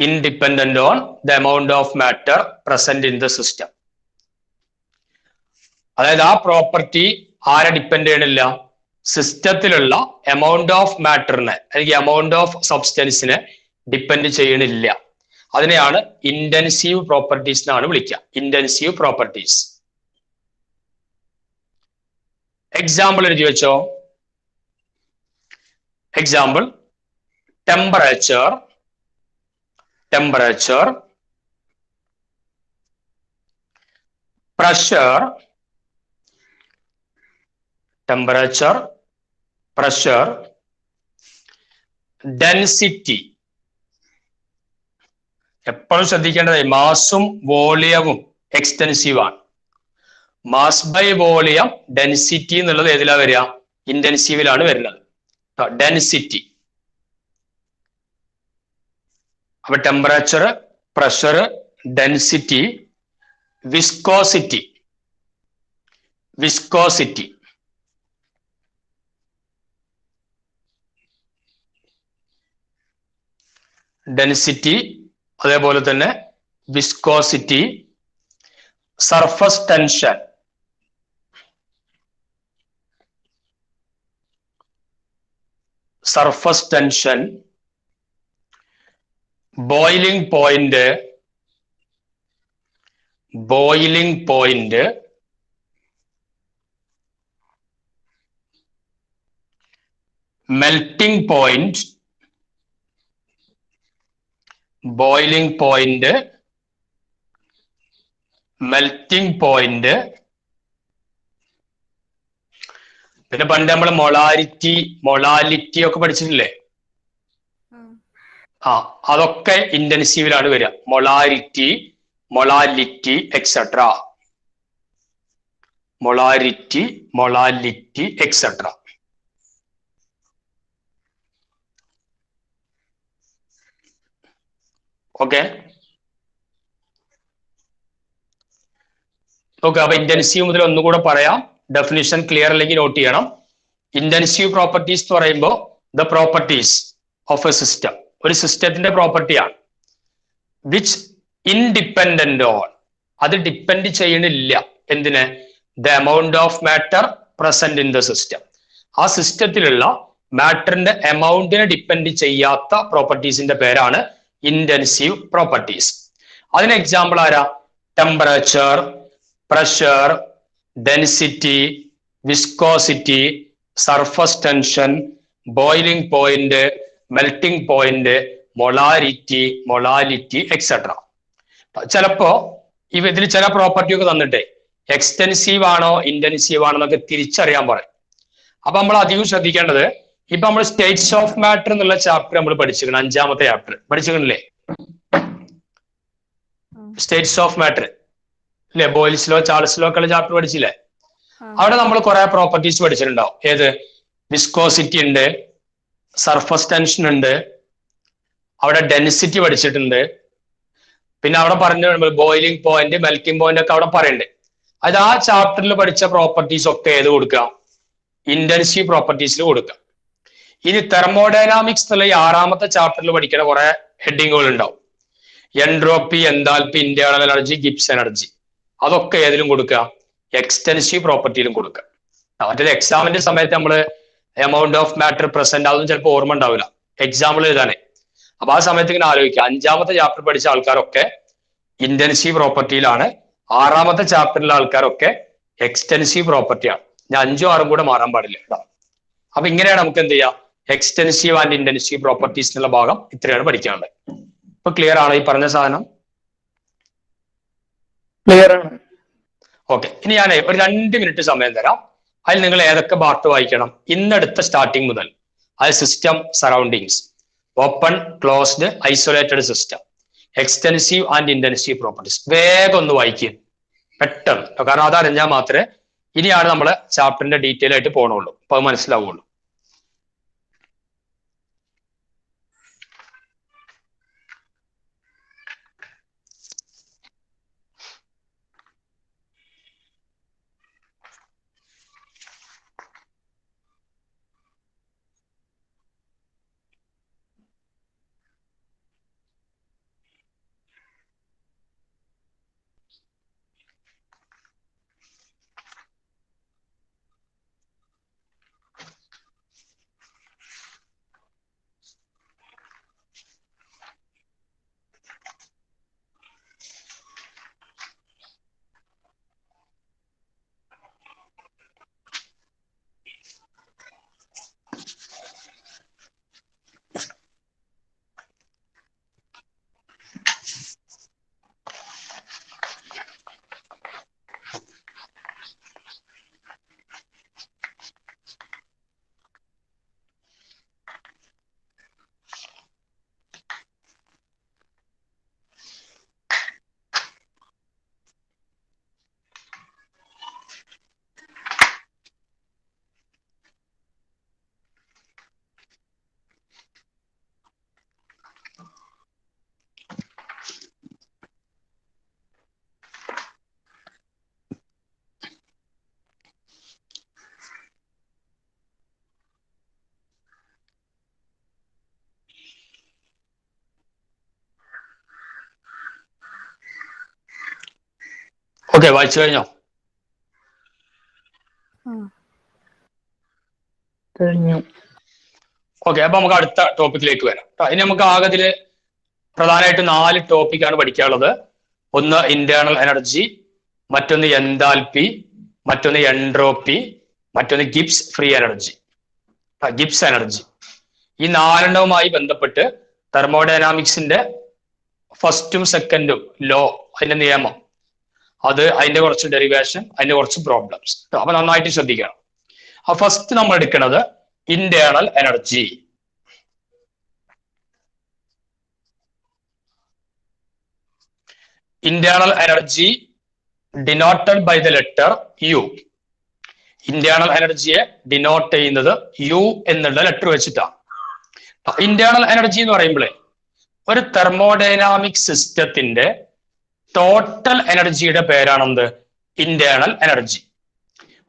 Independent on the amount of matter present in the system. അതായത് ആ property ആരെ depend ചെയ്യണില്ല? സിസ്റ്റത്തിലുള്ള amount of മാറ്ററിനെ അല്ലെങ്കിൽ amount of സബ്സ്റ്റൻസിനെ depend ചെയ്യണില്ല. അതിനെയാണ് intensive properties എന്നാണ് വിളിക്കുക. Intensive properties. Example എഴുതി വെച്ചോ. Example, temperature, temperature, pressure, temperature, pressure, density. എപ്പോഴും ശ്രദ്ധിക്കേണ്ടത് മാസും വോളിയവും എക്സ്റ്റൻസീവ് ആണ്. മാസ് ബൈ വോളിയം ഡെൻസിറ്റി എന്നുള്ളത് ഏതിലാ വരിക? ഇന്റൻസീവിലാണ് വരുന്നത്. ഡെൻസിറ്റി. അപ്പൊ temperature, pressure, density, viscosity. Viscosity density അതേപോലെ തന്നെ viscosity, surface tension, surface tension, boiling point, boiling point, melting point, boiling point, melting point. പിന്നെ പണ്ട് നമ്മൾ മൊളാലിറ്റി ഒക്കെ പഠിച്ചിട്ടില്ലേ? അതൊക്കെ ഇന്റൻസീവിലാണ് വരിക. Molality etcetera. Molality etcetera. Okay. Okay, അപ്പൊ ഇന്റൻസീവ് മുതൽ ഒന്നുകൂടെ പറയാം. ഡെഫിനിഷൻ ക്ലിയർ അല്ലെങ്കിൽ നോട്ട് ചെയ്യണം. ഇന്റൻസീവ് പ്രോപ്പർട്ടീസ് എന്ന് പറയുമ്പോൾ the properties of a system, ഒരു സിസ്റ്റത്തിന്റെ പ്രോപ്പർട്ടിയാണ്. വിച്ച് ഇൻഡിപെൻഡന്റ് ഓൺ, അത് ഡിപ്പെൻഡ് ചെയ്യണില്ല എന്തിന്? The amount of matter present in the system. ആ സിസ്റ്റത്തിലുള്ള മാറ്ററിന്റെ എമൗണ്ടിനെ ഡിപ്പെൻഡ് ചെയ്യാത്ത പ്രോപ്പർട്ടീസിന്റെ പേരാണ് ഇന്റൻസീവ് പ്രോപ്പർട്ടീസ്. അതിന് എക്സാമ്പിൾ ആരാ? Temperature, pressure, density, viscosity, surface tension, boiling point, melting point, molality etcetera. ചിലപ്പോ ഇതിൽ ചില പ്രോപ്പർട്ടി ഒക്കെ തന്നിട്ടേ എക്സ്റ്റൻസീവ് ആണോ ഇന്റൻസീവ് ആണോ എന്നൊക്കെ തിരിച്ചറിയാൻ പറയും. അപ്പൊ നമ്മൾ അധികം ശ്രദ്ധിക്കേണ്ടത്, ഇപ്പൊ നമ്മൾ സ്റ്റേറ്റ്സ് ഓഫ് മാറ്റർ എന്നുള്ള ചാപ്റ്റർ നമ്മൾ പഠിച്ചിരിക്കണം. 5ാമത്തെ ചാപ്റ്റർ പഠിച്ചിട്ടില്ലേ? സ്റ്റേറ്റ്സ് ഓഫ് മാറ്റർ അല്ലെ? ബോയിൽസ് ലോ, ചാൾസ് ലോ ഒക്കെ ചാപ്റ്റർ പഠിച്ചില്ലേ? അവിടെ നമ്മൾ കുറെ പ്രോപ്പർട്ടീസ് പഠിച്ചിട്ടുണ്ടാവും. ഏത്? വിസ്കോസിറ്റി ഉണ്ട്, സർഫസ് ടെൻഷൻ ഉണ്ട്, അവിടെ ഡെൻസിറ്റി പഠിച്ചിട്ടുണ്ട്. പിന്നെ അവിടെ പറഞ്ഞ ബോയിലിംഗ് പോയിന്റ്, മെൽറ്റിംഗ് പോയിന്റ് ഒക്കെ അവിടെ പറയുന്നുണ്ട്. അത് ആ ചാപ്റ്ററിൽ പഠിച്ച പ്രോപ്പർട്ടീസ് ഒക്കെ ഏത് കൊടുക്കുക? ഇന്റൻസീവ് പ്രോപ്പർട്ടീസിൽ കൊടുക്കുക. ഇനി തെർമോഡൈനാമിക്സ് എന്നുള്ള 6ാമത്തെ ചാപ്റ്ററിൽ പഠിക്കുന്ന കുറെ ഹെഡിങ്ങുകൾ ഉണ്ടാവും. Entropy, enthalpy, internal energy, Gibbs energy, അതൊക്കെ ഏതിലും കൊടുക്കുക? എക്സ്റ്റൻസീവ് പ്രോപ്പർട്ടിയിലും കൊടുക്കുക. മറ്റേത് എക്സാമിന്റെ സമയത്ത് നമ്മള് എമൗണ്ട് ഓഫ് മാറ്റർ പ്രസന്റ് ആവുന്ന ചിലപ്പോൾ ഓർമ്മ ഉണ്ടാവില്ല, എക്സാമ്പിൾ എഴുതാനേ. അപ്പൊ ആ സമയത്ത് ഇങ്ങനെ ആലോചിക്കുക, 5ാമത്തെ ചാപ്റ്റർ പഠിച്ച ആൾക്കാരൊക്കെ ഇന്റൻസീവ് പ്രോപ്പർട്ടിയിലാണ്, 6ാമത്തെ ചാപ്റ്ററിലെ ആൾക്കാരൊക്കെ എക്സ്റ്റൻസീവ് പ്രോപ്പർട്ടിയാണ്. ഞാൻ 5ഉം 6ഉം കൂടെ മാറാൻ പാടില്ല കേട്ടോ. അപ്പൊ ഇങ്ങനെയാണ് നമുക്ക് എന്ത് ചെയ്യാം, എക്സ്റ്റൻസീവ് ആൻഡ് ഇന്റൻസീവ് പ്രോപ്പർട്ടീസ് എന്നുള്ള ഭാഗം ഇത്രയാണ് പഠിക്കാനുള്ളത്. ഇപ്പൊ ക്ലിയർ ആണോ ഈ പറഞ്ഞ സാധനം? ക്ലിയർ ആണ്. ഓക്കെ, ഇനി ഞാൻ ഒരു 2 മിനിറ്റ് സമയം തരാം. അതിൽ നിങ്ങൾ ഏതൊക്കെ പാർട്ട് വായിക്കണം ഇന്നെടുത്ത സ്റ്റാർട്ടിങ് മുതൽ. അത് system surroundings, open closed isolated system, extensive and intensive properties. വേഗം ഒന്ന് വായിക്കുക പെട്ടെന്ന്, കാരണം അതറിഞ്ഞാൽ മാത്രമേ ഇനിയാണ് നമ്മൾ ചാപ്റ്ററിന്റെ ഡീറ്റെയിൽ ആയിട്ട് പോകണുള്ളൂ, അപ്പൊ അത് മനസ്സിലാവുള്ളൂ. ഓക്കെ, വായിച്ചു കഴിഞ്ഞോ? കഴിഞ്ഞു. ഓക്കെ, അപ്പൊ നമുക്ക് അടുത്ത ടോപ്പിക്കിലേക്ക് വരാം. ഇനി നമുക്ക് ആകെ പ്രധാനമായിട്ട് 4 ടോപ്പിക്കാണ് പഠിക്കാനുള്ളത്. ഒന്ന് ഇന്റേണൽ എനർജി, മറ്റൊന്ന് എൻതാൽപി, മറ്റൊന്ന് എൻട്രോപ്പി, മറ്റൊന്ന് Gibbs free energy, Gibbs energy. ഈ 4 ബന്ധപ്പെട്ട് തെർമോഡൈനാമിക്സിന്റെ ഫസ്റ്റും സെക്കൻഡും ലോ, അതിന്റെ നിയമം, അതിന്റെ കുറച്ച് ഡെറിവേഷൻ, അതിന്റെ കുറച്ച് പ്രോബ്ലംസ്. അപ്പൊ നന്നായിട്ട് ശ്രദ്ധിക്കണം. അപ്പൊ ഫസ്റ്റ് നമ്മൾ എടുക്കുന്നത് internal energy. Internal energy denoted by the letter U. Internal എനർജിയെ ഡിനോട്ട് ചെയ്യുന്നത് യു എന്നുള്ള ലെറ്റർ വെച്ചിട്ടാണ്. ഇന്റേണൽ എനർജി എന്ന് പറയുമ്പോഴേ ഒരു തെർമോഡൈനാമിക് സിസ്റ്റത്തിന്റെ ടോട്ടൽ എനർജിയുടെ പേരാണെന്ത്? ഇന്റേണൽ എനർജി.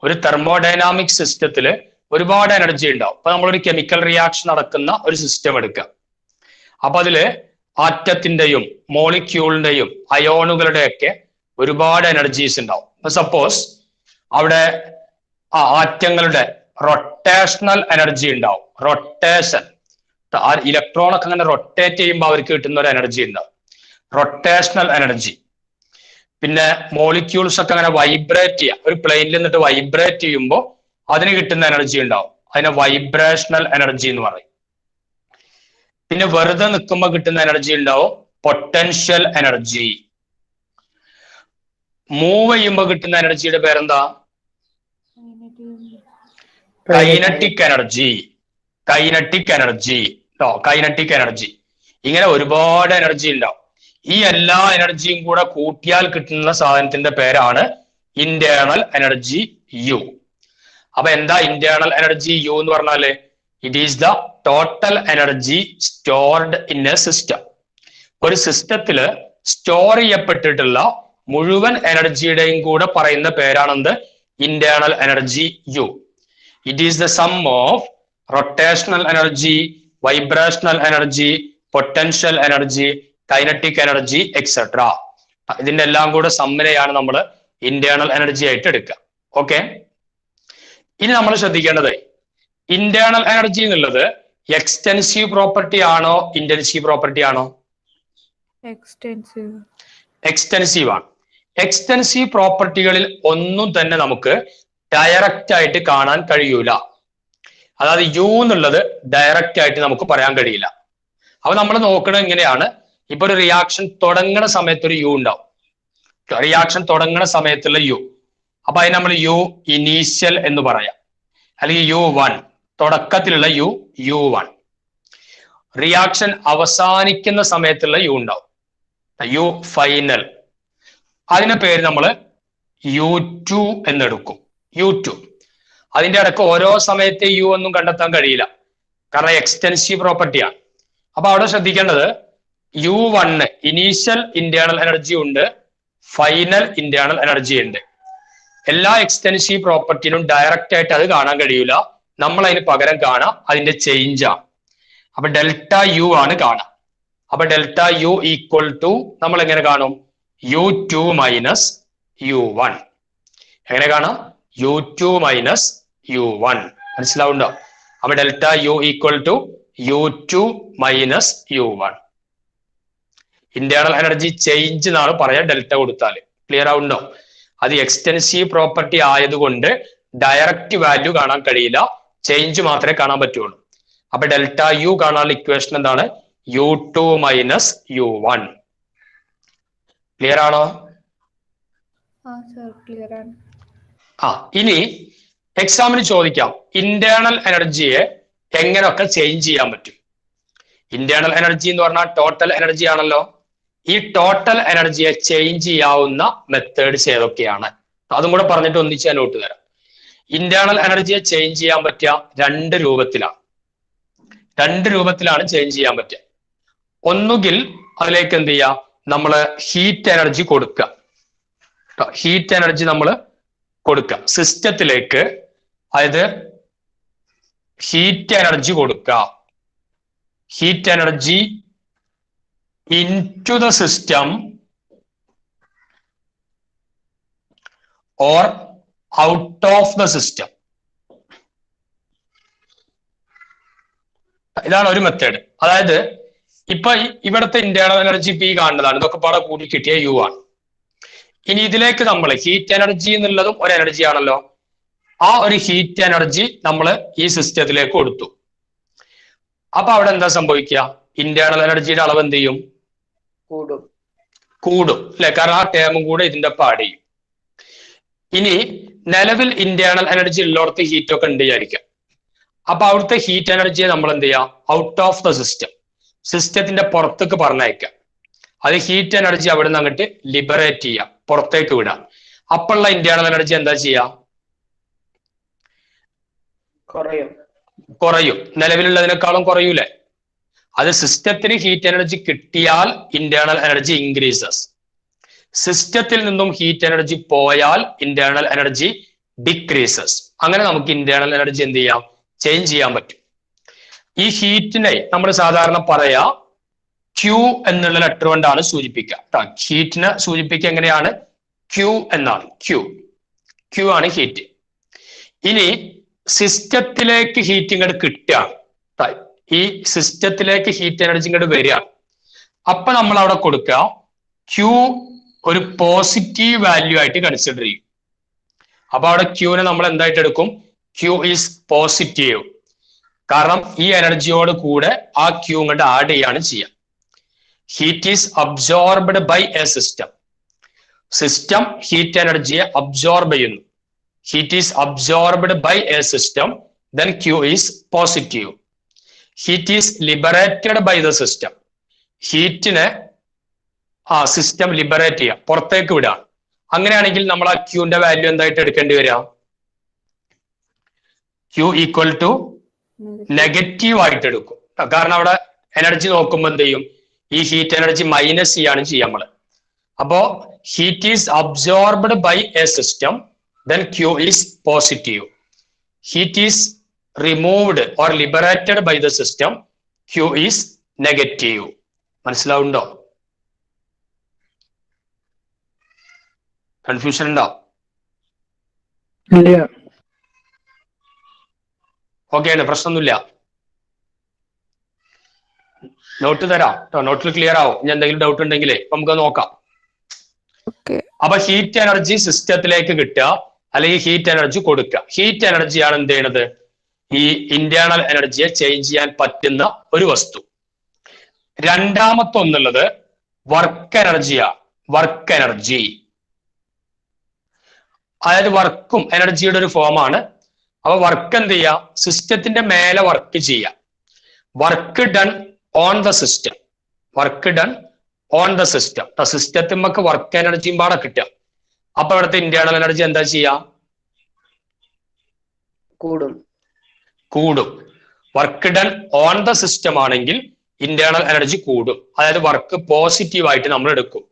ഒരു തെർമോഡൈനാമിക് സിസ്റ്റത്തിൽ ഒരുപാട് എനർജി ഉണ്ടാവും. അപ്പൊ നമ്മളൊരു കെമിക്കൽ റിയാക്ഷൻ നടക്കുന്ന ഒരു സിസ്റ്റം എടുക്കുക. അപ്പൊ അതില് ആറ്റത്തിന്റെയും മോളിക്യൂളിന്റെയും അയോണുകളുടെയൊക്കെ ഒരുപാട് എനർജീസ് ഉണ്ടാവും. സപ്പോസ് അവിടെ ആറ്റങ്ങളുടെ റൊട്ടേഷണൽ എനർജി ഉണ്ടാവും. റൊട്ടേഷൻ, ആ ഇലക്ട്രോണൊക്കെ അങ്ങനെ റൊട്ടേറ്റ് ചെയ്യുമ്പോൾ അവർക്ക് കിട്ടുന്ന ഒരു എനർജി ഉണ്ടാവും, റൊട്ടേഷണൽ എനർജി. പിന്നെ മോളിക്യൂൾസ് ഒക്കെ അങ്ങനെ വൈബ്രേറ്റ് ചെയ്യുക, ഒരു പ്ലെയിനിൽ നിന്നിട്ട് വൈബ്രേറ്റ് ചെയ്യുമ്പോൾ അതിന് കിട്ടുന്ന എനർജി ഉണ്ടാവും, അതിനെ വൈബ്രേഷണൽ എനർജി എന്ന് പറയും. പിന്നെ വെറുതെ നിൽക്കുമ്പോൾ കിട്ടുന്ന എനർജി ഉണ്ടാവും പൊട്ടൻഷ്യൽ എനർജി. മൂവ് ചെയ്യുമ്പോൾ കിട്ടുന്ന എനർജിയുടെ പേരെന്താ? Kinetic energy. കൈനറ്റിക് എനർജി കേട്ടോ, കൈനറ്റിക് എനർജി. ഇങ്ങനെ ഒരുപാട് എനർജി ഉണ്ടാവും. ഈ എല്ലാ എനർജിയും കൂടെ കൂട്ടിയാൽ കിട്ടുന്ന സാധനത്തിന്റെ പേരാണ് ഇന്റേണൽ എനർജി യു. അപ്പൊ എന്താ ഇന്റേണൽ എനർജി യു എന്ന് പറഞ്ഞാല്? It is the total energy stored in a system. ഒരു സിസ്റ്റത്തില് സ്റ്റോർ ചെയ്യപ്പെട്ടിട്ടുള്ള മുഴുവൻ എനർജിയുടെയും കൂടെ പറയുന്ന പേരാണെന്ത്? Internal energy U. It is the sum of rotational energy, vibrational energy, potential energy, kinetic energy etcetera. ഇതിന്റെ എല്ലാം കൂടെ സമ്മിനെയാണ് നമ്മൾ ഇന്റേണൽ എനർജി ആയിട്ട് എടുക്കുക. ഓക്കെ, ഇനി നമ്മൾ ശ്രദ്ധിക്കേണ്ടത് ഇന്റേണൽ എനർജി എന്നുള്ളത് എക്സ്റ്റെൻസീവ് പ്രോപ്പർട്ടി ആണോ ഇന്റൻസീവ് പ്രോപ്പർട്ടി ആണോ? എക്സ്റ്റെൻസീവ്. എക്സ്റ്റെൻസീവ് ആണ്. എക്സ്റ്റെൻസീവ് പ്രോപ്പർട്ടികളിൽ ഒന്നും തന്നെ നമുക്ക് ഡയറക്റ്റ് ആയിട്ട് കാണാൻ കഴിയൂല. അതായത് യു എന്നുള്ളത് ഡയറക്റ്റ് ആയിട്ട് നമുക്ക് പറയാൻ കഴിയില്ല. അപ്പൊ നമ്മൾ നോക്കുന്നത് എങ്ങനെയാണ്? ഇപ്പൊ ഒരു റിയാക്ഷൻ തുടങ്ങുന്ന സമയത്ത് ഒരു യു ഉണ്ടാവും. റിയാക്ഷൻ തുടങ്ങുന്ന സമയത്തുള്ള യു, അപ്പൊ അതിന് നമ്മൾ യു ഇനീഷ്യൽ എന്ന് പറയാം, അല്ലെങ്കിൽ U1 തുടക്കത്തിലുള്ള U1. റിയാക്ഷൻ അവസാനിക്കുന്ന സമയത്തുള്ള യു ഉണ്ടാവും, യു ഫൈനൽ. അതിന്റെ പേര് നമ്മൾ U2 എന്നെടുക്കും. U2. അതിന്റെ ഇടയ്ക്ക് ഓരോ സമയത്തെ യു ഒന്നും കണ്ടെത്താൻ കഴിയില്ല, കാരണം എക്സ്റ്റെൻസീവ് പ്രോപ്പർട്ടിയാണ്. അപ്പൊ അവിടെ ശ്രദ്ധിക്കേണ്ടത് U1 ഇനീഷ്യൽ ഇന്റേണൽ എനർജി ഉണ്ട്, ഫൈനൽ ഇന്റേണൽ എനർജി ഉണ്ട്. എല്ലാ എക്സ്റ്റെൻസീവ് പ്രോപ്പർട്ടിനും ഡയറക്റ്റ് ആയിട്ട് അത് കാണാൻ കഴിയൂല. നമ്മൾ അതിന് പകരം കാണാം അതിന്റെ ചേഞ്ചാണ്. അപ്പൊ ഡെൽറ്റ യു ആണ് കാണാം. അപ്പൊ ഡെൽറ്റ യു ഈക്വൽ ടു നമ്മൾ എങ്ങനെ കാണും? U2 minus U1. എങ്ങനെ കാണാം? U2 minus U1. മനസ്സിലാവുണ്ടോ? അപ്പൊ delta U equal to U2 minus U1. Internal energy change എന്നാണ് പറയാ ഡെൽറ്റ കൊടുത്താൽ. ക്ലിയർ ആവുണ്ടോ? അത് എക്സ്റ്റെൻസീവ് പ്രോപ്പർട്ടി ആയതുകൊണ്ട് ഡയറക്റ്റ് വാല്യൂ കാണാൻ കഴിയില്ല, ചേഞ്ച് മാത്രമേ കാണാൻ പറ്റുള്ളൂ. അപ്പൊ ഡെൽറ്റ യു കാണാനുള്ള ഇക്വേഷൻ എന്താണ്? U2 minus U1. ക്ലിയർ ആണോ? ക്ലിയർ ആണ്. ഇനി എക്സാമിന് ചോദിക്കാം, ഇന്റേണൽ എനർജിയെ എങ്ങനെയൊക്കെ ചേഞ്ച് ചെയ്യാൻ പറ്റും? ഇന്റേണൽ എനർജി എന്ന് പറഞ്ഞാൽ ടോട്ടൽ എനർജി ആണല്ലോ. ഈ ടോട്ടൽ എനർജിയെ ചേഞ്ച് ചെയ്യാവുന്ന മെത്തേഡ്സ് ഏതൊക്കെയാണ്? അതും കൂടെ പറഞ്ഞിട്ട് ഒന്നിച്ച് ഞാൻ നോട്ട് തരാം. ഇന്റേണൽ എനർജിയെ ചേഞ്ച് ചെയ്യാൻ പറ്റുക രണ്ട് രൂപത്തിലാണ് ചേഞ്ച് ചെയ്യാൻ പറ്റുക. ഒന്നുകിൽ അതിലേക്ക് എന്ത് ചെയ്യുക, നമ്മള് ഹീറ്റ് എനർജി കൊടുക്കുക. ഹീറ്റ് എനർജി നമ്മൾ കൊടുക്കുക സിസ്റ്റത്തിലേക്ക്, അതായത് ഹീറ്റ് എനർജി കൊടുക്കുക. Heat energy into the system or out of the system. ഇതാണ് ഒരു മെത്തേഡ്. അതായത് ഇപ്പൊ ഇവിടുത്തെ ഇന്റേണൽ എനർജി പി കാണുന്നതാണ്, ഇതൊക്കെ പാടെ കൂടി കിട്ടിയ യു ആണ്. ഇനി ഇതിലേക്ക് നമ്മൾ ഹീറ്റ് എനർജി എന്നുള്ളതും ഒരു എനർജി ആണല്ലോ. ആ ഒരു ഹീറ്റ് എനർജി നമ്മൾ ഈ സിസ്റ്റത്തിലേക്ക് കൊടുത്തു. അപ്പൊ അവിടെ എന്താ സംഭവിക്കുക? ഇന്റേണൽ എനർജിയുടെ അളവ് എന്ത് ചെയ്യും? കൂടും അല്ലെ? കാരണം ആ ടേമും കൂടെ ഇതിന്റെ ഒപ്പം ആഡ് ചെയ്യും. ഇനി നിലവിൽ ഇന്റേണൽ എനർജി ഉള്ളിടത്ത് ഹീറ്റ് ഒക്കെ ഉണ്ട് വിചാരിക്കാം. അപ്പൊ അവിടുത്തെ ഹീറ്റ് എനർജിയെ നമ്മൾ എന്ത് ചെയ്യാം? ഔട്ട് ഓഫ് ദ സിസ്റ്റം, സിസ്റ്റത്തിന്റെ പുറത്തേക്ക് പറഞ്ഞയക്കാം. അത് ഹീറ്റ് എനർജി അവിടെ നിന്ന് അങ്ങോട്ട് ലിബറേറ്റ് ചെയ്യാം, പുറത്തേക്ക് വിടാം. അപ്പോഴുള്ള ഇന്റേണൽ എനർജി എന്താ ചെയ്യാ? കുറയും. നിലവിലുള്ളതിനേക്കാളും കുറയൂലേ? അത് സിസ്റ്റത്തിന് ഹീറ്റ് എനർജി കിട്ടിയാൽ ഇന്റേണൽ എനർജി ഇൻക്രീസസ്. സിസ്റ്റത്തിൽ നിന്നും ഹീറ്റ് എനർജി പോയാൽ ഇന്റേണൽ എനർജി ഡിക്രീസസ്. അങ്ങനെ നമുക്ക് ഇന്റേണൽ എനർജി എന്ത് ചെയ്യാം? ചേഞ്ച് ചെയ്യാൻ പറ്റും. ഈ ഹീറ്റിനെ നമ്മൾ സാധാരണ പറയാ Q എന്നുള്ള ലെറ്റർ കൊണ്ടാണ് സൂചിപ്പിക്കുക. ഹീറ്റിനെ സൂചിപ്പിക്കുക എങ്ങനെയാണ്? Q എന്നാണ്. Q ആണ് ഹീറ്റ്. ഇനി സിസ്റ്റത്തിലേക്ക് ഹീറ്റ് ഇങ്ങോട്ട് കിട്ടുകയാണ്, ഈ സിസ്റ്റത്തിലേക്ക് ഹീറ്റ് എനർജി ഇങ്ങോട്ട് വരിക. അപ്പൊ നമ്മൾ അവിടെ കൊടുക്കുക Q ഒരു പോസിറ്റീവ് വാല്യൂ ആയിട്ട് കൺസിഡർ ചെയ്യും. അപ്പൊ അവിടെ Qനെ നമ്മൾ എന്തായിട്ട് എടുക്കും? Q is positive. കാരണം ഈ എനർജിയോട് കൂടെ ആ Q ഇങ്ങോട്ട് ആഡ് ചെയ്യാണ് ചെയ്യുക. Heat is absorbed by a system. System heat എനർജിയെ അബ്സോർബ് ചെയ്യുന്നു. Heat is absorbed by a system, then Q is positive. Heat is liberated by the system. ഹീറ്റിനെ സിസ്റ്റം ലിബറേറ്റ് ചെയ്യുക, പുറത്തേക്ക് വിടുക. അങ്ങനെയാണെങ്കിൽ നമ്മൾ ആ Qന്റെ വാല്യൂ എന്തായിട്ട് എടുക്കേണ്ടി വരിക? Q ഈക്വൽ ടു നെഗറ്റീവ് ആയിട്ട് എടുക്കും. കാരണം അവിടെ എനർജി നോക്കുമ്പോൾ എന്ത് ചെയ്യും? ഈ ഹീറ്റ് എനർജി മൈനസ് ചെയ്യാണ് ചെയ്യുക നമ്മള്. അപ്പോ heat is absorbed by a system, then Q is positive. Heat is removed or liberated by the system, Q is negative. മനസ്സിലാവുണ്ടോ? കൺഫ്യൂഷൻ ഉണ്ടോ? ഓക്കെ ആണ്, പ്രശ്നമൊന്നുമില്ല. നോട്ട് തരാം കേട്ടോ, നോട്ടിൽ ക്ലിയർ ആവും. ഇനി എന്തെങ്കിലും ഡൗട്ട് ഉണ്ടെങ്കിലേ നമുക്ക് നോക്കാം. Okay. അപ്പൊ ഹീറ്റ് എനർജി സിസ്റ്റത്തിലേക്ക് കിട്ടുക അല്ലെങ്കിൽ ഹീറ്റ് എനർജി കൊടുക്കുക. ഹീറ്റ് എനർജിയാണ് എന്ത് ചെയ്യണത്? ഈ ഇന്റേണൽ എനർജിയെ ചേഞ്ച് ചെയ്യാൻ പറ്റുന്ന ഒരു വസ്തു. രണ്ടാമത്തെ ഒന്നുള്ളത് വർക്ക് എനർജിയാണ്. വർക്ക് എനർജി അതായത് വർക്കും എനർജിയുടെ ഒരു ഫോമാണ്. അപ്പൊ വർക്ക് എന്ത് ചെയ്യുക? സിസ്റ്റത്തിന്റെ മേലെ വർക്ക് ചെയ്യുക. Work done on the system. Work done on the system. സിസ്റ്റത്തിമ്മക്ക് വർക്ക് എനർജിയും പാടെ കിട്ടുക. അപ്പൊ ഇവിടുത്തെ ഇന്റേണൽ എനർജി എന്താ ചെയ്യാ? കൂടും. Work done on the system ആണെങ്കിൽ ഇന്റേണൽ എനർജി കൂടും. അതായത് വർക്ക് പോസിറ്റീവ് ആയിട്ട് നമ്മൾ എടുക്കും.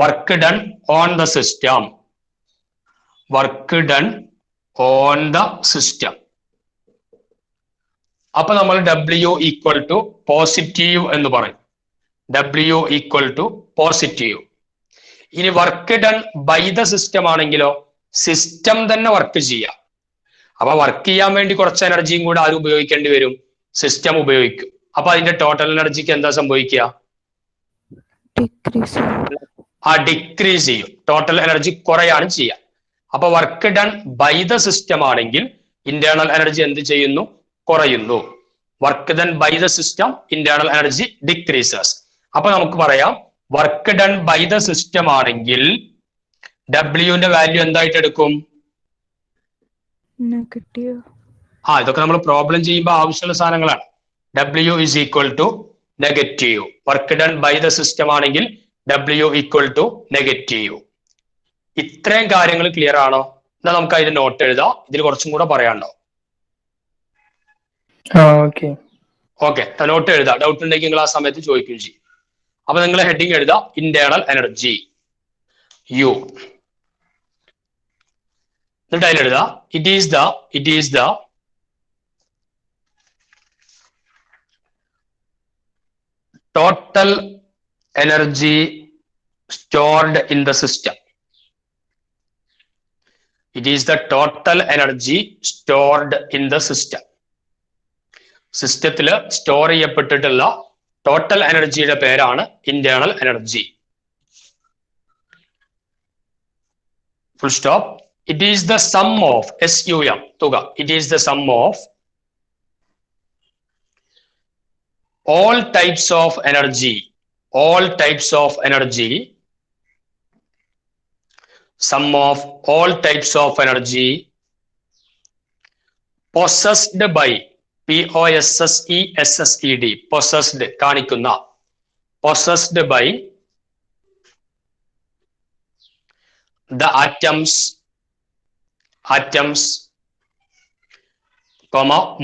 Work done on the system. Work done on the system. അപ്പൊ നമ്മൾ W ഈക്വൽ ടു പോസിറ്റീവ് എന്ന് പറയും. W equal to positive. ഇനി work done by the system ആണെങ്കിലോ സിസ്റ്റം തന്നെ വർക്ക് ചെയ്യാം. അപ്പൊ വർക്ക് ചെയ്യാൻ വേണ്ടി കുറച്ച് എനർജിയും കൂടെ ആരും ഉപയോഗിക്കേണ്ടി വരും? സിസ്റ്റം ഉപയോഗിക്കും. അപ്പൊ അതിന്റെ ടോട്ടൽ എനർജിക്ക് എന്താ സംഭവിക്കുക? ഡിക്രീസ് ചെയ്യും. ടോട്ടൽ എനർജി കുറയാണ് ചെയ്യുക. അപ്പൊ work done by the system ആണെങ്കിൽ ഇന്റേണൽ എനർജി എന്ത് ചെയ്യുന്നു? കുറയുന്നു. Work done by the system internal energy decreases. അപ്പൊ നമുക്ക് പറയാം work done by the system ആണെങ്കിൽ ഡബ്ല്യുവിന്റെ വാല്യൂ എന്തായിട്ട് എടുക്കും? നെഗറ്റീവ്. ഇതൊക്കെ നമ്മൾ പ്രോബ്ലം ചെയ്യുമ്പോൾ ആവശ്യമുള്ള സാധനങ്ങളാണ്. W is equal to negative. Work done by the system ആണെങ്കിൽ W ഈക്വൽ ടു നെഗറ്റീവ്. ഇത്രയും കാര്യങ്ങൾ ക്ലിയർ ആണോ? എന്നാൽ നമുക്ക് അതിന്റെ നോട്ട് എഴുതാം. ഇതിൽ കുറച്ചും കൂടെ പറയാനുണ്ടോ? ഓക്കെ, നോട്ട് എഴുതാം. ഡൗട്ട് ഉണ്ടെങ്കിൽ നിങ്ങൾ ആ സമയത്ത് ചോദിക്കുകയും ചെയ്യും. അപ്പൊ നിങ്ങൾ ഹെഡിങ് എഴുതാം ഇന്റേണൽ എനർജി U. എന്നിട്ട് അതിൽ എഴുതാം it is the total energy stored in the system. It is the total energy stored in the system. സിസ്റ്റത്തില് സ്റ്റോർ ചെയ്യപ്പെട്ടിട്ടുള്ള ടോട്ടൽ എനർജിയുടെ പേരാണ് internal energy. Full stop. It is the sum of SUM തുക. It is the sum of all types of energy. All types of energy. Sum of all types of energy possessed by POSSESSED. Possessed കാണിക്കുന്ന. Possessed by the atoms,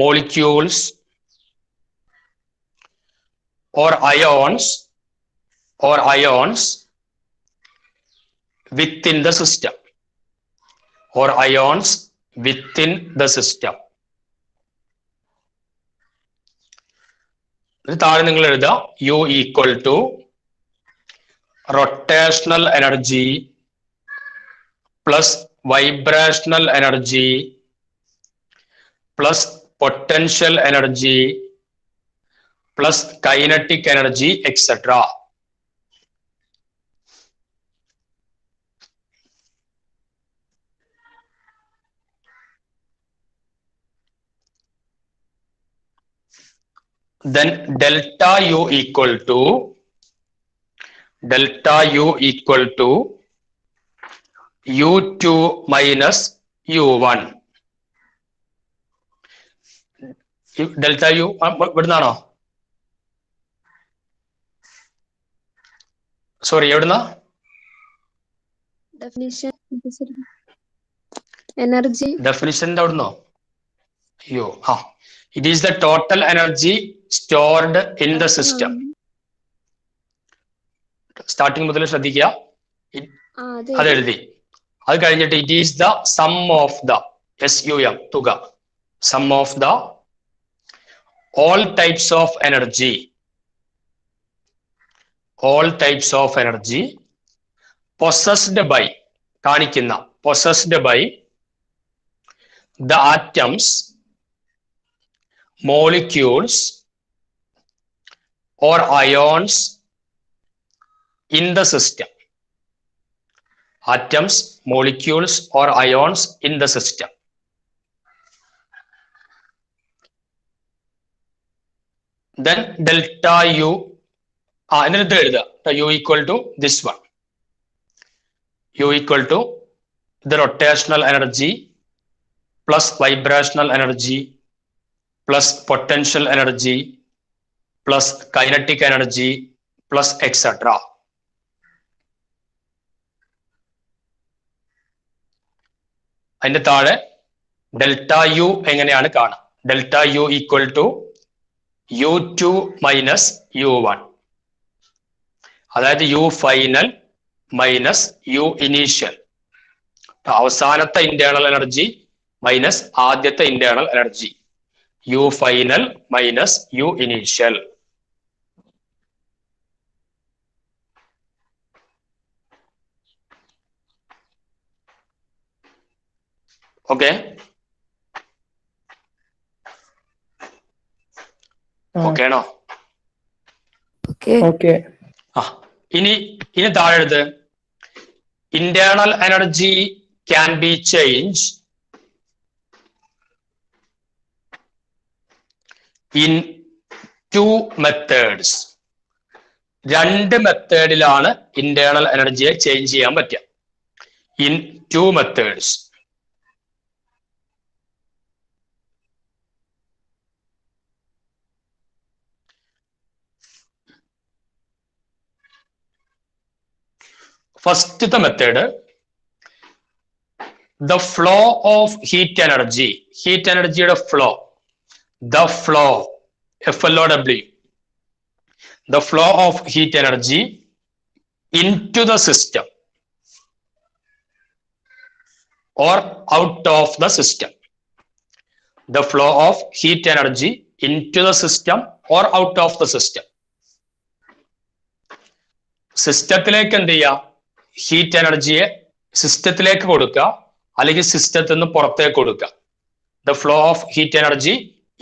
molecules or ions within the system. Or ions within the system. താഴെ നിങ്ങൾ എഴുതുക U equal to rotational energy plus vibrational energy plus potential energy plus kinetic energy etc. Then delta U equal to U2 minus U1. Delta U എവിടുന്നാണോ? Sorry, എവിടുന്നാ? ഡെഫിനിഷന്റെ അവിടുന്നോ? അയ്യോ, it is the total energy stored in the system. Starting മുതൽ ശ്രദ്ധിക്കുക. അതെഴുതി. അത് കഴിഞ്ഞിട്ട് it is the sum of the SUM തുക. Sum of the all types of energy. All types of energy possessed by കാണിക്കുന്ന. Possessed by the atoms molecules or ions in the system. Atoms, molecules or ions in the system. Then delta U, എന്നിട്ട് എഴുതുക U equal to this one. U equal to the rotational energy plus vibrational energy plus potential energy plus kinetic energy plus etc. അതിന്റെ താഴെ delta U എങ്ങനെയാണ് കാണാം? Delta U equal to U2 minus U1, അതായത് U final minus U initial. അവസാനത്തെ internal energy minus ആദ്യത്തെ internal energy. U final minus U initial. Okay, okay ആണോ? Okay. Okay. ഇനി താഴെ എഴുത്. Internal energy can be change in 2 methods. 2 മെത്തേഡിലാണ് internal എനർജിയെ change ചെയ്യാൻ പറ്റുക. In 2 methods. ഫസ്റ്റത്തെ method, the flow of heat energy, heat എനർജിയുടെ flow, the flow, FLOW, the flow of heat energy into the system or out of the system. The flow of heat energy into the system or out of the system. സിസ്റ്റത്തിലേക്ക് എന്ത് ചെയ്യുക? Heat എനർജിയെ സിസ്റ്റത്തിലേക്ക് കൊടുക്കുക, അല്ലെങ്കിൽ സിസ്റ്റത്തിൽ നിന്ന് പുറത്തേക്ക് കൊടുക്കുക. The flow of heat energy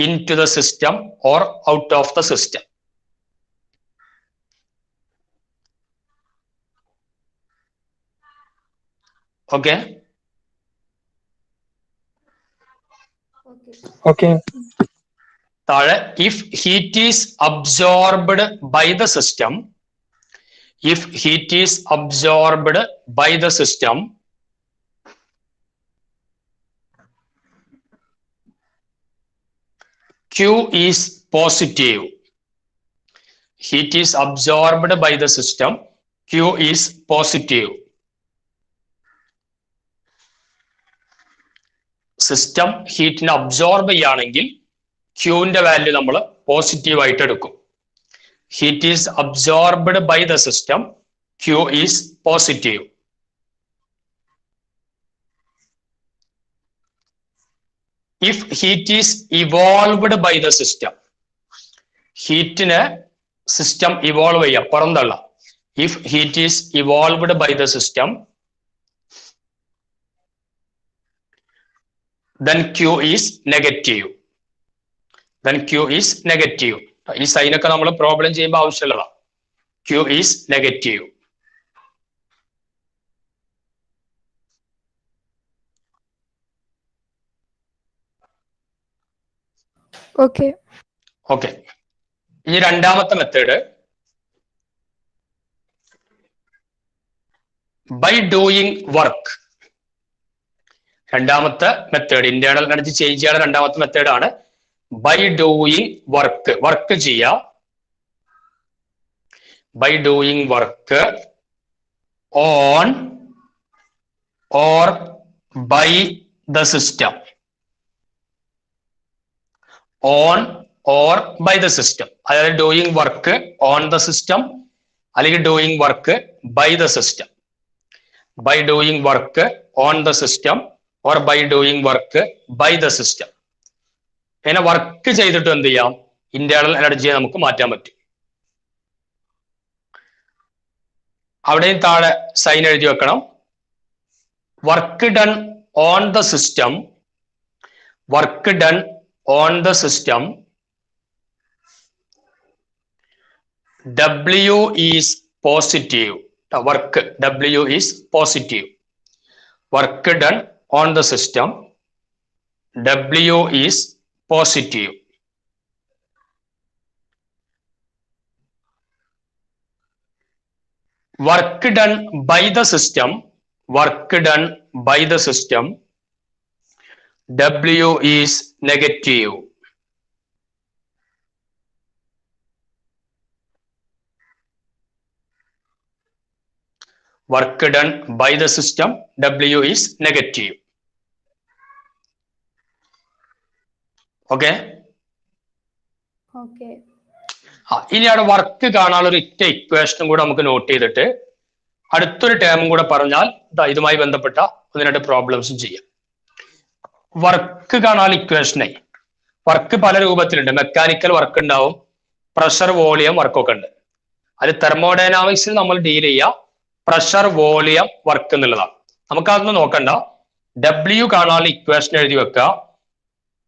into the system or out of the system. Okay, okay. താഴെ if heat is absorbed by the system, if heat is absorbed by the system, Q is positive. Heat is absorbed by the system, Q is positive. System ഹീറ്റിനെ absorb ചെയ്യുകയാണെങ്കിൽ ക്യൂവിന്റെ value നമ്മൾ positive ആയിട്ട് എടുക്കും. Heat is absorbed by the system, Q is positive. If heat is evolved by the system, ഹീറ്റിന് സിസ്റ്റം evolve ചെയ്യുക, പുറന്തള്ള. If heat is evolved by the system, then Q is negative. Then Q is negative. ഈ സൈനൊക്കെ നമ്മൾ problem ചെയ്യുമ്പോൾ ആവശ്യമുള്ളതാണ്. Q is negative. Okay. Okay, ഇനി രണ്ടാമത്തെ മെത്തേഡ്, ബൈ ഡൂയിങ് വർക്ക്. രണ്ടാമത്തെ മെത്തേഡ്, ഇന്റേണൽ എനർജി ചേഞ്ച് ചെയ്യാനുള്ള രണ്ടാമത്തെ മെത്തേഡാണ് ബൈ ഡൂയിങ് വർക്ക്. വർക്ക് ചെയ്യുക, by doing work on or by the system. On or by the system, അതായത് doing work on the system അല്ലെങ്കിൽ doing work by the system. By doing work on the system or by doing work by the system. ഇങ്ങനെ work ചെയ്തിട്ട് എന്ത് ചെയ്യാം? Internal എനർജിയെ നമുക്ക് മാറ്റാൻ പറ്റും. അവിടെയും താഴെ സൈൻ എഴുതി വെക്കണം. Work done on the system, work done on the system W is positive. Work W is positive. Work done on the system W is positive. Work done by the system, work done by the system W is negative. Work done by the system W is negative. Okay. Okay. ഇനി അവിടെ work കാണാനുള്ള ഒരു ഒറ്റ ഇക്വേഷനും കൂടെ നമുക്ക് not ചെയ്തിട്ട് അടുത്തൊരു ടേമും കൂടെ പറഞ്ഞാൽ ഇതുമായി ബന്ധപ്പെട്ട ഒന്ന് രണ്ട് പ്രോബ്ലംസും ചെയ്യാം. വർക്ക് കാണാൻ ഇക്വേഷനെ വർക്ക് പല രൂപത്തിലുണ്ട്. മെക്കാനിക്കൽ വർക്ക് ഉണ്ടാവും, പ്രഷർ വോളിയം വർക്കൊക്കെ ഉണ്ട്. അത് തെർമോഡൈനാമിക്സിൽ നമ്മൾ ഡീൽ ചെയ്യുക പ്രഷർ വോളിയം വർക്ക് എന്നുള്ളതാണ്. നമുക്കതൊന്നും നോക്കണ്ട. W കാണാനുള്ള ഇക്വേഷൻ എഴുതി വെക്കുക.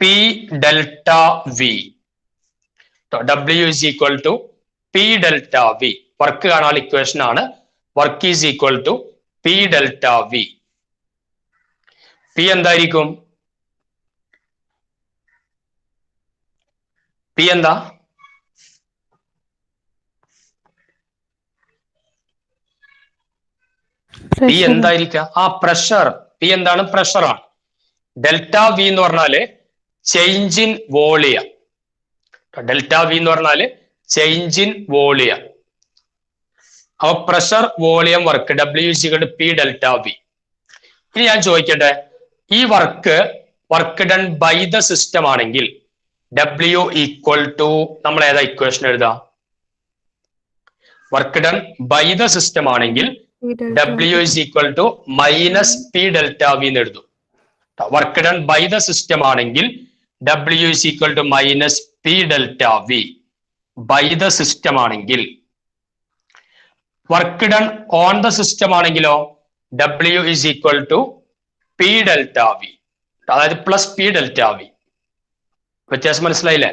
P delta V. W is equal to P delta V. Work കാണാനുള്ള ഇക്വേഷൻ ആണ്. Work is equal to P delta V. P എന്തായിരിക്കും? P എന്താ? P എന്തായിരിക്കാം? പ്രഷർ. P എന്താണ്? പ്രഷറാണ്. ഡെൽറ്റ V എന്ന് പറഞ്ഞാല് change in volume. Delta V എന്ന് പറഞ്ഞാല് ചേഞ്ച് ഇൻ വോളിയം. അപ്പൊ pressure volume work W is equal to P delta V. ഇനി ഞാൻ ചോദിക്കട്ടെ, ഈ work done by the system ആണെങ്കിൽ W ഈക്വൽ ടു നമ്മൾ ഏതാ ഇക്വേഷൻ എഴുതാം? Work done by the system ആണെങ്കിൽ W is equal to minus P delta V എന്ന് എഴുതും. Work done by the system ആണെങ്കിൽ W is equal to minus P delta V. By the system ആണെങ്കിൽ. Work done on the system ആണെങ്കിലോ W is equal to P delta V. അതായത് plus P delta V. വ്യത്യാസം മനസ്സിലായില്ലേ?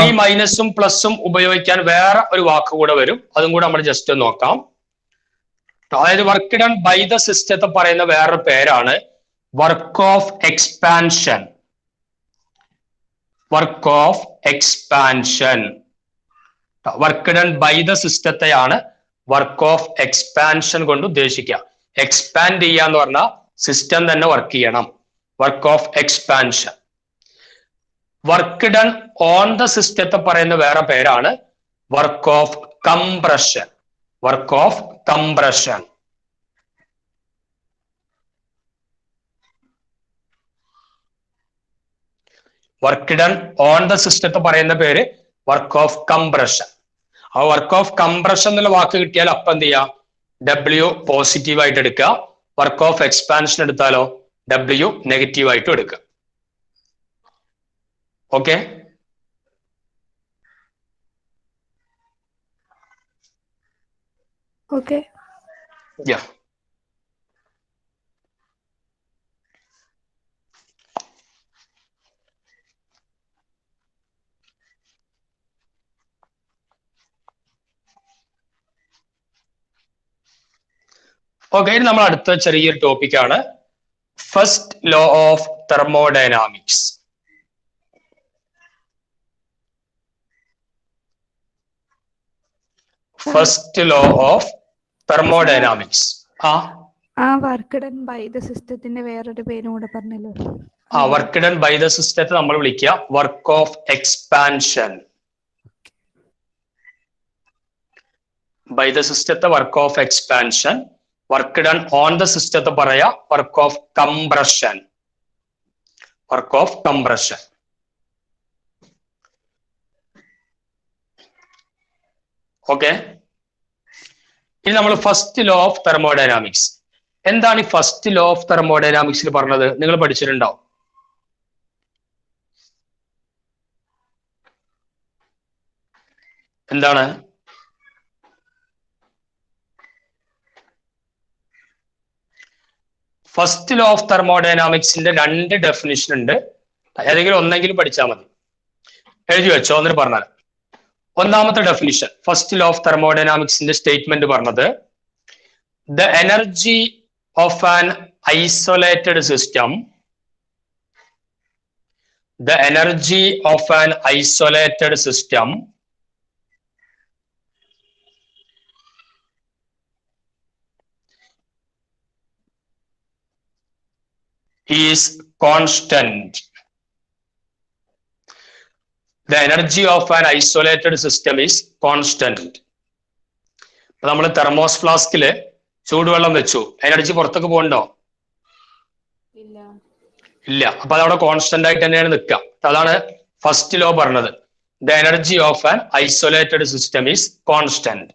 ഈ മൈനസും പ്ലസും ഉപയോഗിക്കാൻ വേറെ ഒരു വാക്ക് കൂടെ വരും. അതും കൂടെ നമ്മൾ ജസ്റ്റ് നോക്കാം. അതായത് വർക്ക് ഡൺ ബൈ ദ സിസ്റ്റത്തെ പറയുന്ന വേറൊരു പേരാണ് work of expansion. Work of expansion. Work done by the സിസ്റ്റത്തെയാണ് വർക്ക് ഓഫ് എക്സ്പാൻഷൻ കൊണ്ട് ഉദ്ദേശിക്കുക. എക്സ്പാൻഡ് ചെയ്യാന്ന് പറഞ്ഞാൽ സിസ്റ്റം തന്നെ വർക്ക് ചെയ്യണം. Work of expansion. Work done on the സിസ്റ്റത്തെ പറയുന്ന വേറെ പേരാണ് work of compression. Work of compression. Work done on the സിസ്റ്റത്തെ പറയുന്ന പേര് വർക്ക് ഓഫ് കംപ്രഷൻ. ആ വർക്ക് ഓഫ് കംപ്രഷൻ എന്നുള്ള വാക്ക് കിട്ടിയാൽ അപ്പം എന്ത് ചെയ്യാം? W പോസിറ്റീവ് ആയിട്ട് എടുക്കുക. വർക്ക് ഓഫ് എക്സ്പാൻഷൻ എടുത്താലോ W നെഗറ്റീവ് ആയിട്ടും എടുക്കുക. ഓക്കെ. Okay. Yeah. ഓക്കെ, ഇനി നമ്മൾ അടുത്ത ചെറിയൊരു ടോപ്പിക്കാണ് first law of thermodynamics. First law of thermodynamics. Work done by the സിസ്റ്റത്തിന്റെ വേറൊരു പേരും കൂടെ പറഞ്ഞല്ലോ. വർക്ക് ഡൺ ബൈ ദ സിസ്റ്റത്തെ നമ്മൾ വിളിക്കുക work of expansion. By the സിസ്റ്റത്തെ work of expansion. Work done on the സിസ്റ്റത്തെ പറയാ work of compression. Work of compression. Okay. ഇനി നമ്മൾ ഫസ്റ്റ് ലോ ഓഫ് തെർമോഡൈനാമിക്സ്. എന്താണ് ഈ ഫസ്റ്റ് ലോ ഓഫ് തെർമോഡൈനാമിക്സിൽ പറഞ്ഞത്? നിങ്ങൾ പഠിച്ചിട്ടുണ്ടാവും. എന്താണ്? ഫസ്റ്റ് ലോ ഓഫ് തെർമോഡൈനാമിക്സിന്റെ രണ്ട് ഡെഫിനിഷൻ ഉണ്ട്. ഏതെങ്കിലും ഒന്നെങ്കിലും പഠിച്ചാൽ മതി. എഴുതി വെച്ചോ എന്നിട്ട് പറഞ്ഞാൽ. ഒന്നാമത്തെ ഡെഫിനിഷൻ, ഫസ്റ്റ് ലോ ഓഫ് തെർമോഡൈനാമിക്സിന്റെ സ്റ്റേറ്റ്മെന്റ് പറഞ്ഞത്, the energy of an isolated system, the energy of an isolated system is constant. The energy of an isolated system is constant. ഇപ്പൊ നമ്മൾ തെർമോസ് ഫ്ലാസ്കില് ചൂടുവെള്ളം വെച്ചു, എനർജി പുറത്തേക്ക് പോകണ്ടോ? ഇല്ല. അപ്പൊ അതവിടെ കോൺസ്റ്റന്റ് ആയിട്ട് തന്നെയാണ് നിൽക്കുക. അതാണ് ഫസ്റ്റ് ലോ പറഞ്ഞത്, the energy of an isolated system is constant.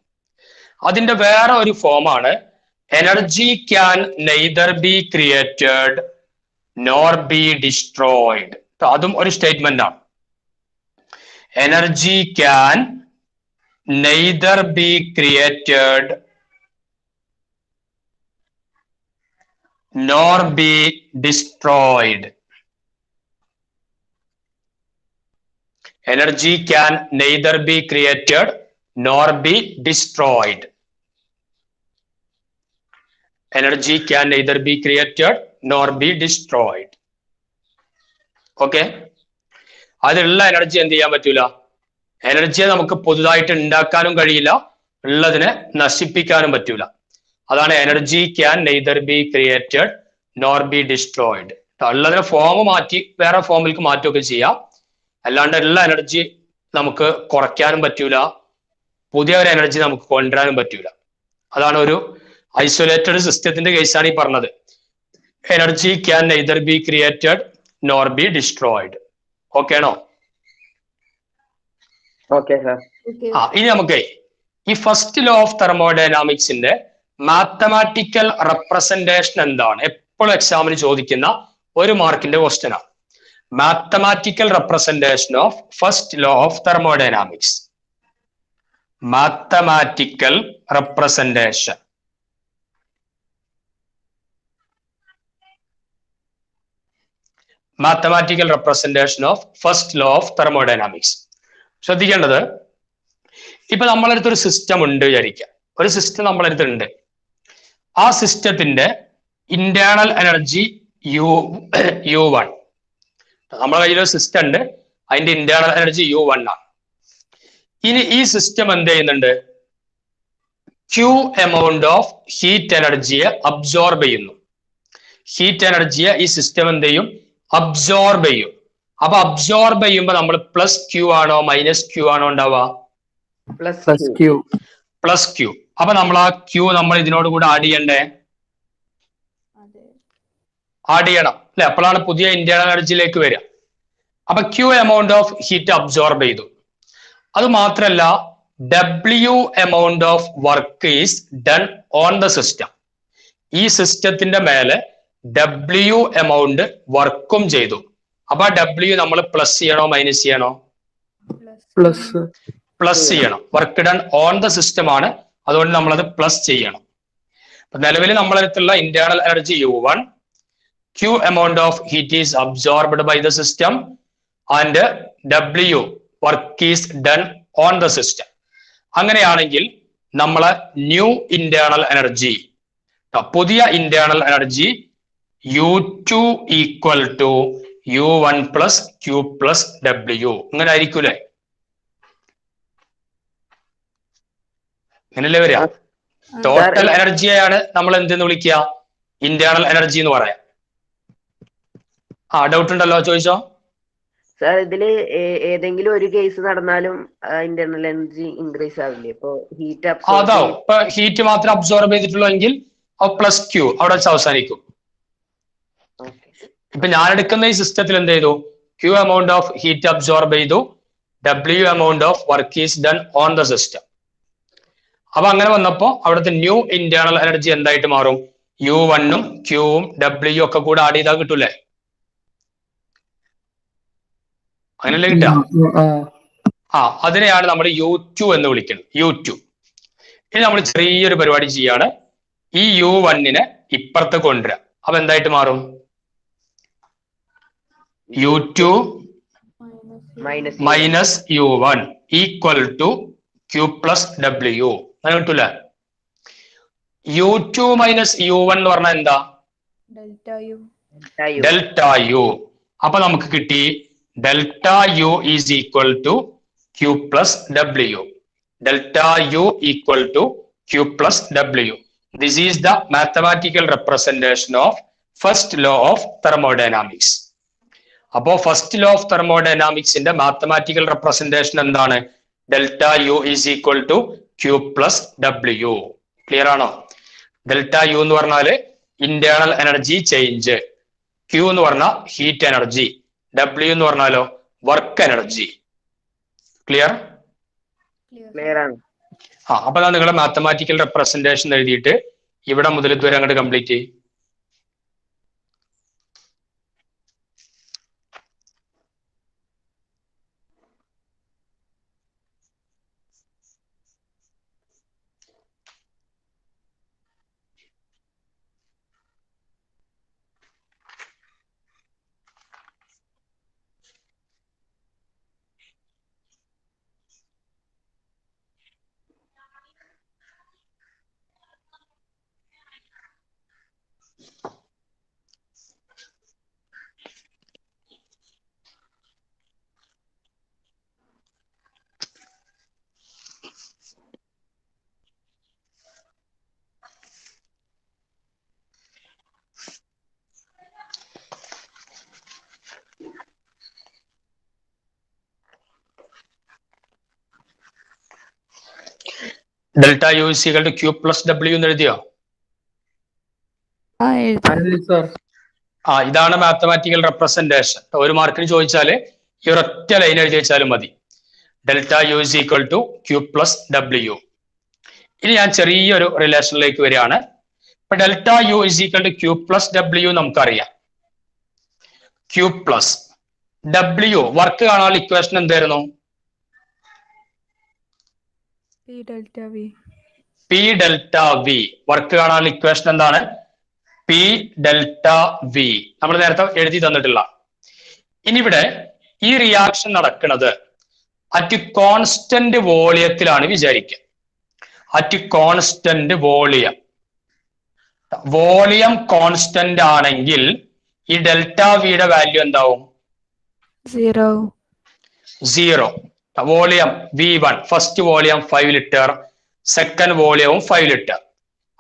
അതിന്റെ വേറെ ഒരു ഫോമാണ് energy can neither be created nor be destroyed. അതും ഒരു സ്റ്റേറ്റ്മെന്റ് ആണ്. Energy can neither be created nor be destroyed. Energy can neither be created nor be destroyed. Energy can neither be created nor be destroyed. Okay? അതിലുള്ള energy എന്ത് ചെയ്യാൻ പറ്റൂല? എനർജിയെ നമുക്ക് പുതുതായിട്ട് ഉണ്ടാക്കാനും കഴിയില്ല, ഉള്ളതിനെ നശിപ്പിക്കാനും പറ്റൂല. അതാണ് energy can neither be created nor be destroyed. ഉള്ളതിനെ ഫോം മാറ്റി വേറെ ഫോമിലേക്ക് മാറ്റുകയൊക്കെ ചെയ്യാം, അല്ലാണ്ട് ഉള്ള എനർജി നമുക്ക് കുറയ്ക്കാനും പറ്റൂല, പുതിയ ഒരു എനർജി നമുക്ക് കൊണ്ടുവരാനും പറ്റൂല. അതാണ് ഒരു ഐസൊലേറ്റഡ് സിസ്റ്റത്തിന്റെ കേസാണ് ഈ പറഞ്ഞത്, energy can neither be created nor be destroyed. Okay ആണോ? Okay sir. ഇനി നമുക്ക് ഈ ഫസ്റ്റ് ലോ ഓഫ് തെർമോഡൈനാമിക്സിന്റെ മാത്തമാറ്റിക്കൽ റെപ്രസെന്റേഷൻ എന്താണ്? എപ്പോഴും എക്സാമിന് ചോദിക്കുന്ന ഒരു മാർക്കിന്റെ ക്വസ്റ്റ്യൻ ആണ്. Mathematical representation of first law of thermodynamics. Mathematical representation. Mathematical representation of first law of thermodynamics. ശ്രദ്ധിക്കേണ്ടത്, ഇപ്പൊ നമ്മളടുത്തൊരു സിസ്റ്റം ഉണ്ട് വിചാരിക്കുക. ഒരു സിസ്റ്റം നമ്മളടുത്തുണ്ട്. ആ സിസ്റ്റത്തിന്റെ ഇന്റേണൽ എനർജി U1. നമ്മുടെ കയ്യിലൊരു സിസ്റ്റം ഉണ്ട്, അതിന്റെ ഇന്റേണൽ എനർജി U1 ആണ്. ഇനി ഈ സിസ്റ്റം എന്ത് ചെയ്യുന്നുണ്ട്? Q എമൗണ്ട് ഓഫ് ഹീറ്റ് എനർജിയെ അബ്സോർബ് ചെയ്യുന്നു. ഹീറ്റ് എനർജിയെ ഈ സിസ്റ്റം എന്ത് ചെയ്യും? അബ്സോർബ് ചെയ്യും. അപ്പൊ അബ്സോർബ് ചെയ്യുമ്പോ നമ്മൾ പ്ലസ് Q ആണോ മൈനസ് Q ആണോ ഉണ്ടാവുക? Plus Q. അപ്പൊ നമ്മൾ ആ Q നമ്മൾ ഇതിനോട് കൂടെ ആഡ് ചെയ്യണ്ടേ? ആഡ് ചെയ്യണം അല്ലെ? അപ്പോഴാണ് പുതിയ ഇന്റേണൽ എനർജിയിലേക്ക് വരിക. അപ്പൊ Q amount of heat absorb ചെയ്തു. അത് മാത്രല്ല W amount of work is done on the system. ഈ സിസ്റ്റത്തിന്റെ മേലെ W എമൗണ്ട് വർക്കും ചെയ്തു. അപ്പൊ W നമ്മൾ പ്ലസ് ചെയ്യണോ മൈനസ് ചെയ്യണോ? പ്ലസ് ചെയ്യണം. Work done on the system ആണ്, അതുകൊണ്ട് നമ്മളത് പ്ലസ് ചെയ്യണം. നിലവിൽ നമ്മളടുത്തുള്ള internal energy U1, Q amount of heat is absorbed by the system and W work is done on the system. അങ്ങനെയാണെങ്കിൽ നമ്മളെ ന്യൂ ഇന്റേണൽ എനർജി, പുതിയ internal energy U2 equal to U1 plus Q plus W. ഇങ്ങനെ ആയിരിക്കൂലേ? ഇങ്ങനല്ലേ വരിക? Total എനർജിയെയാണ് നമ്മൾ എന്തെന്ന് വിളിക്കുക? Internal energy എന്ന് പറയാം. ഡൗട്ട് ഉണ്ടല്ലോ, ചോദിച്ചോ. സാർ ഇതില് ഏതെങ്കിലും ഒരു കേസ് നടന്നാലും ഇന്റർണൽ എനർജി ഇൻക്രീസ് ആവില്ലേ? ഇപ്പൊ ഹീറ്റ് അതാവും. ഇപ്പൊ ഹീറ്റ് മാത്രം അബ്സോർബ് ചെയ്തിട്ടുള്ളൂ എങ്കിൽ പ്ലസ് Q അവിടെ വെച്ച് അവസാനിക്കും. ഇപ്പൊ ഞാൻ എടുക്കുന്ന ഈ സിസ്റ്റത്തിൽ എന്ത് ചെയ്തു? Q amount of heat absorb ചെയ്തു, W amount of work is done on the system. അപ്പൊ അങ്ങനെ വന്നപ്പോ അവിടുത്തെ ന്യൂ ഇന്റേണൽ എനർജി എന്തായിട്ട് മാറും? U1ഉം Qവും W ഒക്കെ കൂടെ ആഡ് ചെയ്താൽ കിട്ടൂലേ? അങ്ങനല്ലേ കിട്ടുക? അതിനെയാണ് നമ്മൾ U2 എന്ന് വിളിക്കുന്നത്. U2. ഇനി നമ്മൾ ചെറിയൊരു പരിപാടി ചെയ്യാണ്. ഈ U1നെ ഇപ്പുറത്ത് കൊണ്ടുവരാം. അപ്പൊ എന്തായിട്ട് മാറും? U2 minus u1 equal to q plus w. അങ്ങനെ കിട്ടൂല. u2 മൈനസ് u1 എന്ന് പറഞ്ഞാൽ എന്താ? Delta U. Delta U. അപ്പൊ നമുക്ക് കിട്ടി delta U is equal to q plus w. Delta U equal to q plus w. This is the mathematical representation of first law of thermodynamics. അപ്പോ first law of തെർമോഡൈനാമിക്സിന്റെ mathematical representation എന്താണ്? Delta U is equal to q plus w. Clear ആണോ? Delta U എന്ന് പറഞ്ഞാല് internal energy change, q എന്ന് പറഞ്ഞാൽ heat energy, w എന്ന് പറഞ്ഞാലോ വർക്ക് എനർജി. ക്ലിയർ? ക്ലിയർ ആണ്. അപ്പൊ നിങ്ങളെ മാത്തമാറ്റിക്കൽ റെപ്രസെന്റേഷൻ എഴുതിയിട്ട് ഇവിടെ മുതൽ ഇതുവരെ അങ്ങോട്ട് കംപ്ലീറ്റ് ചെയ്യും. Delta U is equal to q plus w എന്ന് എഴുതിയോ? സാർ ഇതാണ് മാത്തമാറ്റിക്കൽ റെപ്രസെന്റേഷൻ. ഒരു മാർക്കിന് ചോദിച്ചാല് ഈ ഒരൊറ്റ ലൈൻ എഴുതി വെച്ചാലും മതി. Delta U is equal to q plus w. ഇനി ഞാൻ ചെറിയൊരു റിലേഷനിലേക്ക് വരികയാണ്. ഇപ്പൊ delta U is equal to q plus w നമുക്കറിയാം. q പ്ലസ് w വർക്ക് കാണാനുള്ള ഇക്വേഷൻ എന്തായിരുന്നു? P delta V. P delta V. Work കാണാനുള്ള ഇക്വേഷൻ എന്താണ്? P delta V. നമ്മൾ നേരത്തെ എഴുതി തന്നിട്ടില്ല. ഇനി ഇവിടെ ഈ റിയാക്ഷൻ നടക്കുന്നത് അറ്റ് കോൺസ്റ്റന്റ് വോളിയത്തിലാണ് വിചാരിക്കുക. At constant volume. Volume constant ആണെങ്കിൽ ഈ ഡെൽറ്റ വിയുടെ വാല്യൂ എന്താവും? 0. 0. Volume V1 first volume 5 litre, second വോളിയവും 5 ലിറ്റർ.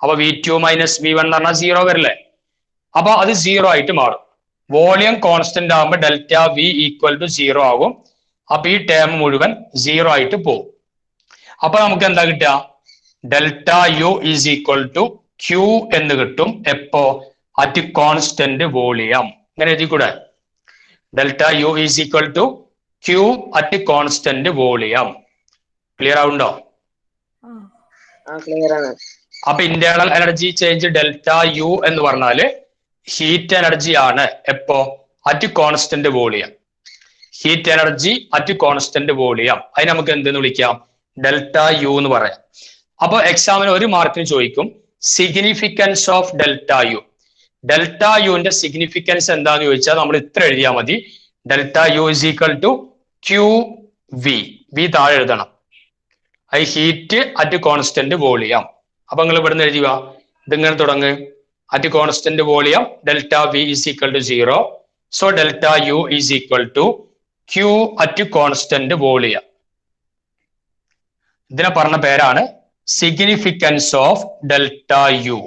അപ്പൊ V2 മൈനസ് V1 എന്ന് പറഞ്ഞാൽ 0 വരില്ലേ? അപ്പൊ അത് 0 ആയിട്ട് മാറും. വോളിയം കോൺസ്റ്റന്റ് ആകുമ്പോൾ ഡെൽറ്റ വി ഈക്വൽ ടു 0 ആകും. അപ്പൊ ഈ ടേം മുഴുവൻ 0 ആയിട്ട് പോകും. അപ്പൊ നമുക്ക് എന്താ കിട്ടുക? Delta U is equal to Q എന്ന് കിട്ടും. എപ്പോ? At constant volume. ഇങ്ങനെ എഴുതിക്കൂടെ? Delta U is equal to Q at constant volume. Clear ആവുണ്ടോ? ക്ലിയർ ആണ്. അപ്പൊ internal energy change delta U എന്ന് പറഞ്ഞാല് ഹീറ്റ് എനർജി ആണ്. എപ്പോ? At constant volume. Heat energy at constant volume. അതിന് നമുക്ക് എന്തെന്ന് വിളിക്കാം? ഡെൽറ്റ യു എന്ന് പറയാം. അപ്പൊ എക്സാമിന് ഒരു മാർക്കിന് ചോദിക്കും significance of delta U. Delta യുവിന്റെ സിഗ്നിഫിക്കൻസ് എന്താന്ന് ചോദിച്ചാൽ നമ്മൾ ഇത്ര എഴുതിയാൽ മതി. Delta U is equal to Q V. V താഴെ എഴുതണം. അത് ഹീറ്റ് അറ്റ് കോൺസ്റ്റന്റ് വോളിയം. അപ്പൊ നിങ്ങൾ ഇവിടുന്ന് എഴുതുക. ഇതിങ്ങനെ തുടങ്ങ്. At constant volume delta V is equal to 0. So delta U is equal to Q at constant volume. ഇതിനെ പറഞ്ഞ പേരാണ് സിഗ്നിഫിക്കൻസ് ഓഫ് ഡെൽറ്റ യു.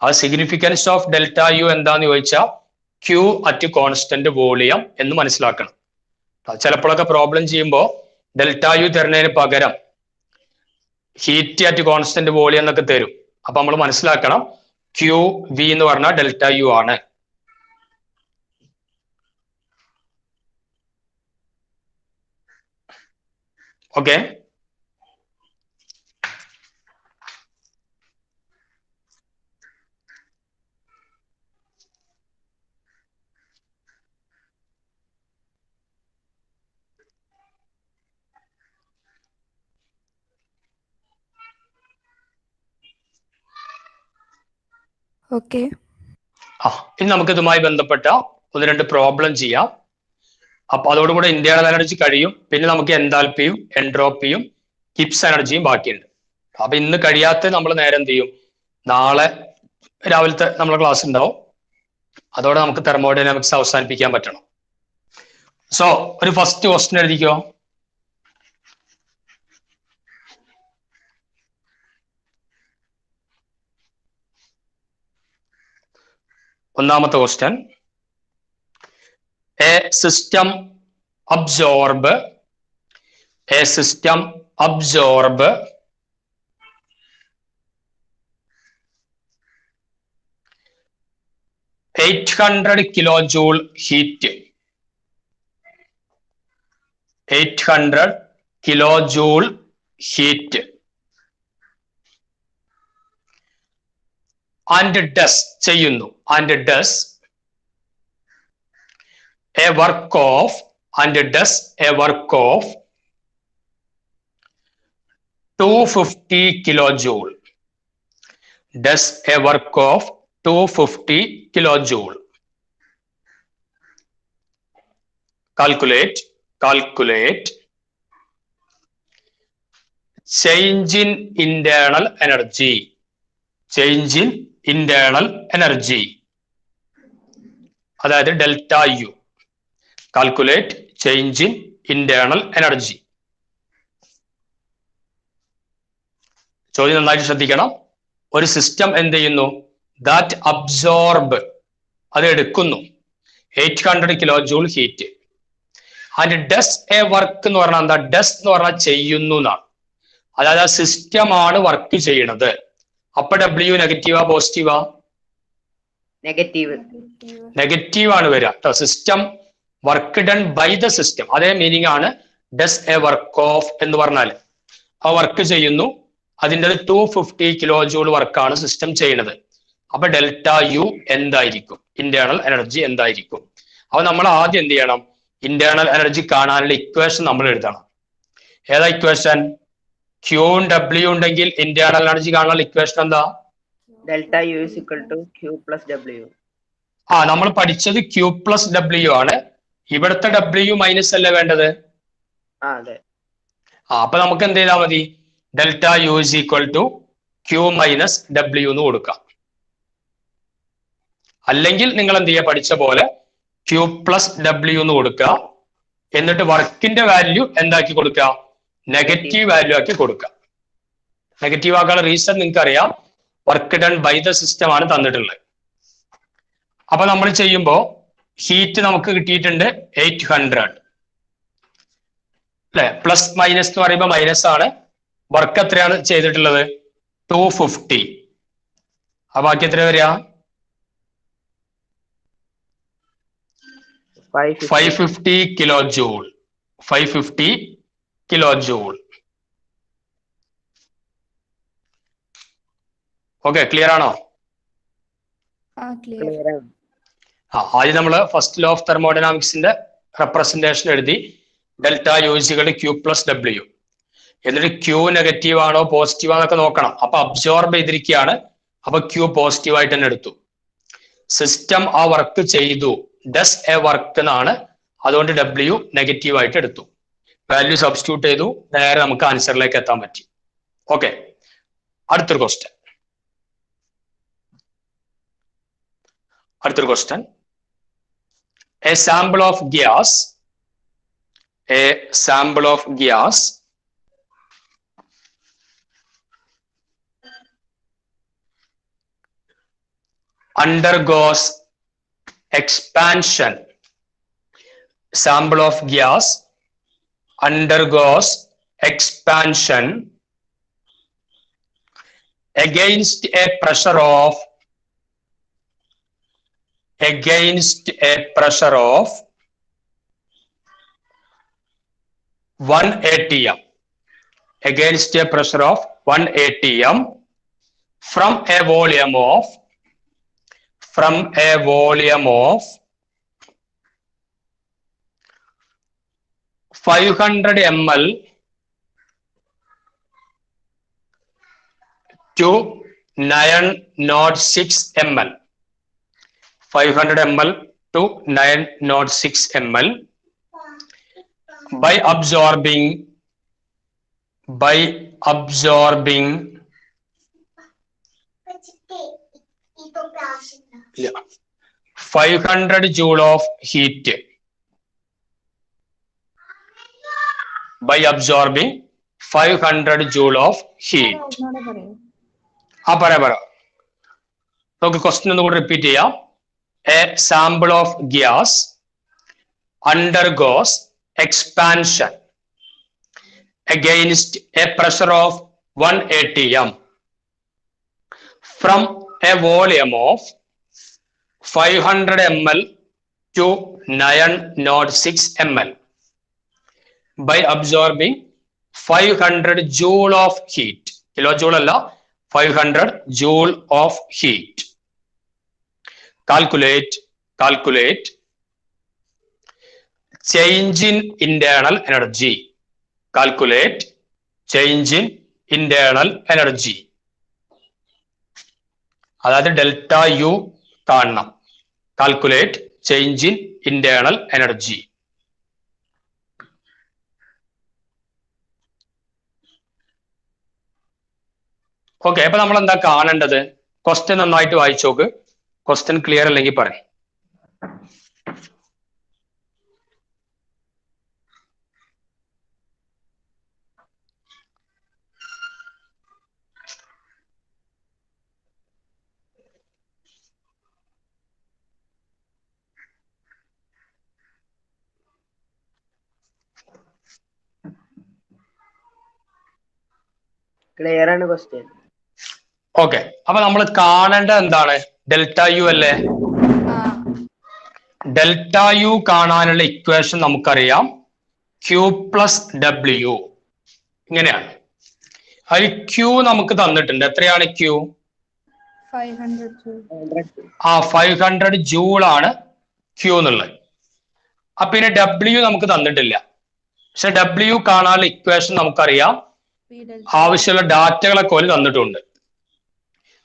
ആ സിഗ്നിഫിക്കൻസ് ഓഫ് ഡെൽറ്റ യു എന്താന്ന് ചോദിച്ചാൽ ക്യൂ അറ്റ് കോൺസ്റ്റന്റ് വോളിയം എന്ന് മനസ്സിലാക്കണം. ചിലപ്പോഴൊക്കെ പ്രോബ്ലം ചെയ്യുമ്പോൾ ഡെൽറ്റ യു തരുന്നതിന് പകരം ഹീറ്റ് അറ്റ് കോൺസ്റ്റന്റ് വോളിയം എന്നൊക്കെ തരും. അപ്പൊ നമ്മൾ മനസ്സിലാക്കണം ക്യൂ വി എന്ന് പറഞ്ഞാൽ ഡെൽറ്റ യു ആണ്. ഓക്കെ. ഓക്കെ. ഇനി നമുക്ക് ഇതുമായി ബന്ധപ്പെട്ട ഒന്ന് രണ്ട് പ്രോബ്ലം ചെയ്യാം. അപ്പൊ അതോടുകൂടെ ഇന്റേണൽ എനർജി കഴിയും. പിന്നെ നമുക്ക് എൻതാൽപ്പിയും എൻട്രോപ്പിയും കിപ്സ് എനർജിയും ബാക്കിയുണ്ട്. അപ്പൊ ഇന്ന് കഴിയാത്ത നമ്മൾ നേരെ എന്ത് ചെയ്യും, നാളെ രാവിലത്തെ നമ്മളെ ക്ലാസ് ഉണ്ടാവും. അതോടെ നമുക്ക് തെർമോഡൈനാമിക്സ് അവസാനിപ്പിക്കാൻ പറ്റണം. സോ ഒരു ഫസ്റ്റ് ക്വസ്റ്റ്യൻ എഴുതിക്കോ. ഒന്നാമത്തെ question, a system absorb 800 kilojoule heat. 800 kilojoule heat and does ചെയ്യുന്നു and does a work of 250 kilojoule. Does a work of 250 kilojoule. Calculate change in internal energy. അതായത് delta U. Calculate change in internal energy. ചോദ്യം നന്നായിട്ട് ശ്രദ്ധിക്കണം. ഒരു system എന്ത് ചെയ്യുന്നു, that absorb, അത് എടുക്കുന്നു 800 കിലോജൂൾ heat. And does a work എന്ന് പറഞ്ഞാൽ എന്താ, ഡസ് എന്ന് പറഞ്ഞാൽ ചെയ്യുന്നു എന്നാണ്. അതായത് ആ സിസ്റ്റം ആണ് വർക്ക് ചെയ്യണത്. അപ്പൊ ഡബ്ല്യു നെഗറ്റീവാ പോസിറ്റീവാ? നെഗറ്റീവ് ആണ് വരിക കേട്ടോ. System work done by the system, അതേ മീനിങ് ആണ് ഡസ് എ വർക്ക് ഓഫ് എന്ന് പറഞ്ഞാൽ. ആ വർക്ക് ചെയ്യുന്നു, അതിൻ്റെ 250 കിലോജൂൾ വർക്കാണ് സിസ്റ്റം ചെയ്യുന്നത്. അപ്പൊ ഡെൽറ്റ യു എന്തായിരിക്കും, ഇന്റേണൽ എനർജി എന്തായിരിക്കും? അപ്പൊ നമ്മൾ ആദ്യം എന്ത് ചെയ്യണം, ഇന്റേണൽ എനർജി കാണാനുള്ള ഇക്വേഷൻ നമ്മൾ എഴുതണം. ഏതാ ഇക്വേഷൻ? ക്യൂവും ഡബ്ല്യു ഉണ്ടെങ്കിൽ ഇന്റേണൽ എനർജി കാണാനുള്ള ഇക്വേഷൻ എന്താ? Delta U is equal to Q plus W. നമ്മൾ പഠിച്ചത് ക്യൂ പ്ലസ് ഡബ്ല്യു ആണ്. ഇവിടുത്തെ ഡബ്ല്യു മൈനസ് അല്ലേ വേണ്ടത്? അപ്പൊ നമുക്ക് എന്ത് ചെയ്താൽ മതി, delta U is equal to Q minus W എന്ന് കൊടുക്കാം. അല്ലെങ്കിൽ നിങ്ങൾ എന്ത് ചെയ്യുക, പഠിച്ച പോലെ ക്യൂ പ്ലസ് ഡബ്ല്യു എന്ന് കൊടുക്കുക. എന്നിട്ട് വർക്കിന്റെ വാല്യൂ എന്താക്കി കൊടുക്കുക, നെഗറ്റീവ് വാല്യൂ ആക്കി കൊടുക്കുക. നെഗറ്റീവ് ആക്കാനുള്ള റീസൺ നിങ്ങൾക്ക് അറിയാം, work done by the system ആണ് തന്നിട്ടുള്ളത്. അപ്പൊ നമ്മൾ ചെയ്യുമ്പോ ഹീറ്റ് നമുക്ക് കിട്ടിയിട്ടുണ്ട് 800 അല്ലെ. പ്ലസ് മൈനസ് എന്ന് പറയുമ്പോൾ മൈനസ് ആണ്. വർക്ക് എത്രയാണ് ചെയ്തിട്ടുള്ളത്? 250. ആ ബാക്കി എത്ര വരിക? 550 കിലോജൂൾ. 550 കിലോജൂൾ. ഓക്കെ, ക്ലിയർ ആണോ? ആദ്യം നമ്മൾ ഫസ്റ്റ് ലോ ഓഫ് തെർമോഡൈനാമിക്സിന്റെ റെപ്രസെന്റേഷൻ എഴുതി. Delta U equal to Q plus W. എന്നിട്ട് ക്യൂ നെഗറ്റീവ് ആണോ പോസിറ്റീവ് ആണൊക്കെ നോക്കണം. അപ്പൊ അബ്സോർബ് ചെയ്തിരിക്കുകയാണ്, അപ്പൊ ക്യൂ പോസിറ്റീവ് ആയിട്ട് തന്നെ എടുത്തു. സിസ്റ്റം ആ വർക്ക് ചെയ്തു, ഡസ് എ വർക്ക് എന്നാണ്, അതുകൊണ്ട് ഡബ്ല്യു നെഗറ്റീവ് ആയിട്ട് എടുത്തു. വാല്യൂ സബ്സ്റ്റിറ്റ്യൂട്ട് ചെയ്തു, നേരെ നമുക്ക് ആൻസറിലേക്ക് എത്താൻ പറ്റി. ഓക്കെ, അടുത്തൊരു question. A sample of gas undergoes expansion. Sample of gas undergoes expansion against a pressure of 1 atm. Against a pressure of 1 atm from a volume of 500 ml to 906 ml. 500 ml to 906 ml by absorbing 500 joule of heat by absorbing 500 joule of heat. പറയാം നമുക്ക് question ഒന്നുകൂടി repeat ചെയ്യാം. A sample of gas undergoes expansion against a pressure of 1 atm from a volume of 500 ml to 906 ml by absorbing 500 joule of heat. Kilojoule alla, 500 joule of heat. Calculate change in internal energy. Calculate change in internal energy. അതായത് delta U കാണണം. Calculate change in internal energy. Okay, അപ്പൊ നമ്മൾ എന്താ കാണേണ്ടത്? Question നന്നായിട്ട് വായിച്ചു നോക്ക്. Question clear അല്ലെങ്കിൽ പറയും. ക്ലിയർ ആണ് ക്വസ്റ്റ്യൻ. ഓക്കെ, അപ്പൊ നമ്മൾ കാണേണ്ടത് എന്താണ്? ഡെൽറ്റ യു അല്ലേ? ഡെൽറ്റ യു കാണാനുള്ള ഇക്വേഷൻ നമുക്കറിയാം. ക്യൂ പ്ലസ് ഡബ്ല്യു ഇങ്ങനെയാണ്. അതിൽ ക്യൂ നമുക്ക് തന്നിട്ടുണ്ട്. എത്രയാണ് ക്യൂ? 500 ജൂൾ ആണ് ക്യൂ എന്നുള്ളത്. അപ്പൊ പിന്നെ ഡബ്ല്യു നമുക്ക് തന്നിട്ടില്ല. പക്ഷെ ഡബ്ല്യു കാണാനുള്ള ഇക്വേഷൻ നമുക്കറിയാം. ആവശ്യമുള്ള ഡാറ്റകളൊക്കെ പോലെ തന്നിട്ടുണ്ട്.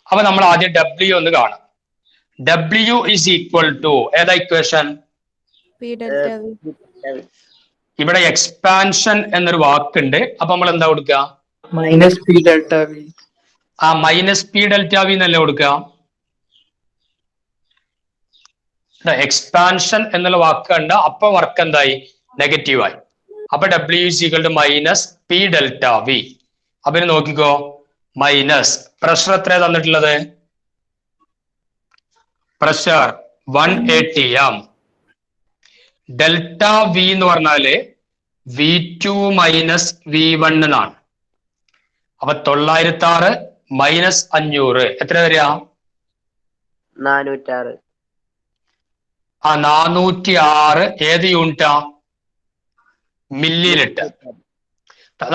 അപ്പൊ നമ്മൾ ആദ്യം ഡബ്ല്യു ഒന്ന് കാണാം. ഡബ്ല്യു ഇസ് ഈക്വൽ ടു ഏതാ ഇക്വേഷൻ? ഇവിടെ എക്സ്പാൻഷൻ എന്നൊരു വാക്കുണ്ട്. അപ്പൊ നമ്മൾ എന്താ കൊടുക്കുക? Minus P delta V. ആ മൈനസ് പി ഡെൽറ്റ വി എന്നല്ലേ കൊടുക്കുക? എക്സ്പാൻഷൻ എന്നുള്ള വാക്ക് കണ്ട അപ്പൊ വർക്ക് എന്തായി? നെഗറ്റീവായി. അപ്പൊ W is equal to minus P delta V. അപ്പൊ ഇനി നോക്കിക്കോ, മൈനസ് പ്രഷർ എത്രയാ തന്നിട്ടുള്ളത്? പ്രഷർ 180 ഡെൽറ്റ വി എന്ന് പറഞ്ഞാല് V2 മൈനസ് V1 എന്നാണ്. അപ്പൊ 906 മൈനസ് 500 എത്ര വരിക? 406. ആ 406 ഏത് യൂണിറ്റാ? Milli litre.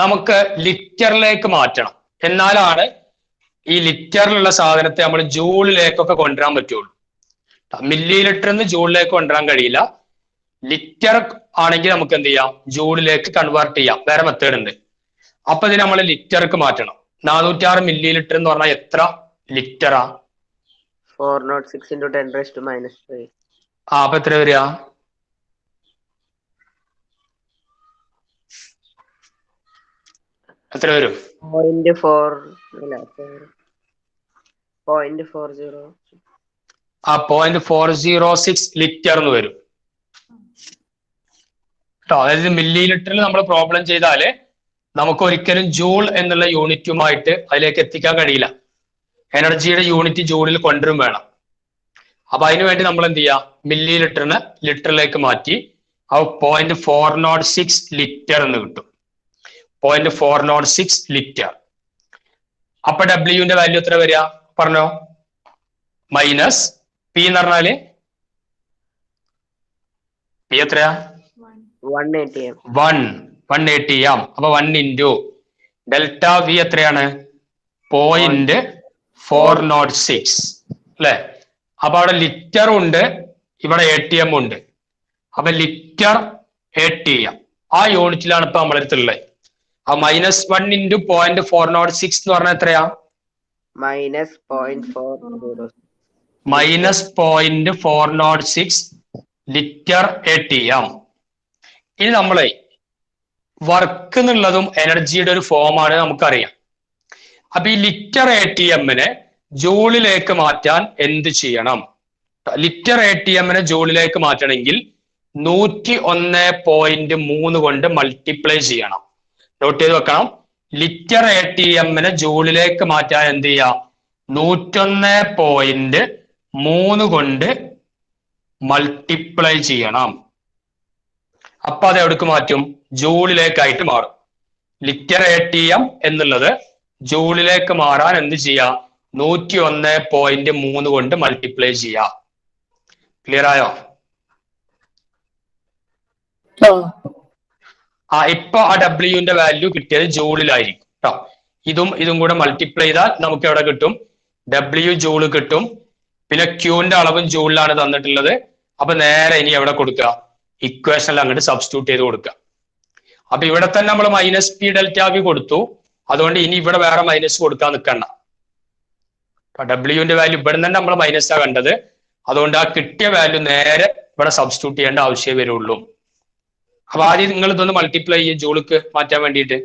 നമുക്ക് ലിറ്ററിലേക്ക് മാറ്റണം. എന്നാലാണ് ഈ ലിറ്ററിലുള്ള സാധനത്തെ നമ്മൾ ജൂളിലേക്കൊക്കെ കൊണ്ടുവരാൻ പറ്റുള്ളൂ. മില്ലി ലിറ്ററിന്ന് ജൂളിലേക്ക് കൊണ്ടുവരാൻ കഴിയില്ല. ലിറ്റർ ആണെങ്കിൽ നമുക്ക് എന്ത് ചെയ്യാം? ജൂളിലേക്ക് കൺവേർട്ട് ചെയ്യാം. വേറെ മെത്തേഡ് ഉണ്ട്. അപ്പൊ ഇതിന് നമ്മൾ ലിറ്റർക്ക് മാറ്റണം. 406 മില്ലി ലിറ്റർ എന്ന് പറഞ്ഞാൽ എത്ര ലിറ്ററാ? 406 into 10⁻⁻3. ആ അപ്പൊ എത്ര വരിക? എത്ര വരും? 0.40. ആ 0.406 ലിറ്റർ എന്ന് വരും കേട്ടോ. അതായത് മില്ലി ലിറ്ററിൽ നമ്മൾ പ്രോബ്ലം ചെയ്താല് നമുക്ക് ഒരിക്കലും ജൂൾ എന്നുള്ള യൂണിറ്റുമായിട്ട് അതിലേക്ക് എത്തിക്കാൻ കഴിയില്ല. എനർജിയുടെ യൂണിറ്റ് ജൂളിൽ കൊണ്ടുവരും വേണം. അപ്പൊ അതിനു വേണ്ടി നമ്മൾ എന്ത് ചെയ്യാം? മില്ലി ലിറ്ററിന് ലിറ്ററിലേക്ക് മാറ്റി ആ 0.406 ലിറ്റർ എന്ന് കിട്ടും. 0.406 ലിറ്റർ. അപ്പൊ ഡബ്ല്യുവിന്റെ വാല്യൂ എത്ര വരിക പറഞ്ഞോ? മൈനസ് പി എന്ന് പറഞ്ഞാല് പി എത്രയാ? 180 അപ്പൊ 1 ഇൻറ്റു ഡെൽറ്റ വി എത്രയാണ്? 0.406 അല്ലെ? അപ്പൊ അവിടെ ലിറ്ററും ഉണ്ട്, ഇവിടെ ATM ഉണ്ട്. അപ്പൊ ലിറ്റർ ATM ആ യൂണിറ്റിലാണ് ഇപ്പൊ നമ്മളടുത്തുള്ളത്. ആ -1 ഇൻറ്റു 0.406 എന്ന് പറഞ്ഞാൽ എത്രയാ? -0.40. -0.406 ലിറ്റർ ATM. ഇനി നമ്മളെ വർക്ക് എന്നുള്ളതും എനർജിയുടെ ഒരു ഫോമാണ് നമുക്കറിയാം. അപ്പൊ ഈ ലിറ്റർ ATM-നെ ജൂളിലേക്ക് മാറ്റാൻ എന്ത് ചെയ്യണം? ലിറ്റർ ATM-നെ ജൂളിലേക്ക് മാറ്റണമെങ്കിൽ 101.3 കൊണ്ട് മൾട്ടിപ്ലൈ ചെയ്യണം. നോട്ട് ചെയ്ത് വെക്കണം. ലിറ്റർ ATM-നെ ജൂളിലേക്ക് മാറ്റാൻ എന്ത് ചെയ്യാം? 101.3 കൊണ്ട് മൾട്ടിപ്ലൈ ചെയ്യണം. അപ്പൊ അത് എവിടേക്ക് മാറ്റും? ജൂളിലേക്കായിട്ട് മാറും. ലിറ്റർ ATM എന്നുള്ളത് ജൂളിലേക്ക് മാറാൻ എന്ത് ചെയ്യാം? 101.3 കൊണ്ട് മൾട്ടിപ്ലൈ ചെയ്യാം. ക്ലിയർ ആയോ? ഇപ്പൊ ആ ഡബ്ല്യുവിന്റെ വാല്യൂ കിട്ടിയത് ജൂളിലായിരിക്കും കേട്ടോ. ഇതും കൂടെ മൾട്ടിപ്ലൈ ചെയ്താൽ നമുക്ക് എവിടെ കിട്ടും? W ജൂള് കിട്ടും. പിന്നെ ക്യൂന്റെ അളവും ജൂളിലാണ് തന്നിട്ടുള്ളത്. അപ്പൊ നേരെ ഇനി എവിടെ കൊടുക്കുക? ഇക്വേഷനിൽ അങ്ങോട്ട് സബ്സ്റ്റിറ്റ്യൂട്ട് ചെയ്ത് കൊടുക്കുക. അപ്പൊ ഇവിടെ തന്നെ നമ്മൾ -P ΔV കൊടുത്തു. അതുകൊണ്ട് ഇനി ഇവിടെ വേറെ മൈനസ് കൊടുക്കാൻ നിൽക്കണ്ട. ഡബ്ല്യുവിന്റെ വാല്യൂ ഇവിടെ തന്നെ നമ്മൾ മൈനസാ കണ്ടത്. അതുകൊണ്ട് ആ കിട്ടിയ വാല്യൂ നേരെ ഇവിടെ സബ്സ്റ്റിറ്റ്യൂട്ട് ചെയ്യേണ്ട ആവശ്യമേ വരുള്ളൂ. അപ്പൊ ആദ്യം നിങ്ങൾ ഇതൊന്ന് മൾട്ടിപ്ലൈ ചെയ്യും ജൂൾക്ക് മാറ്റാൻ വേണ്ടിയിട്ട്.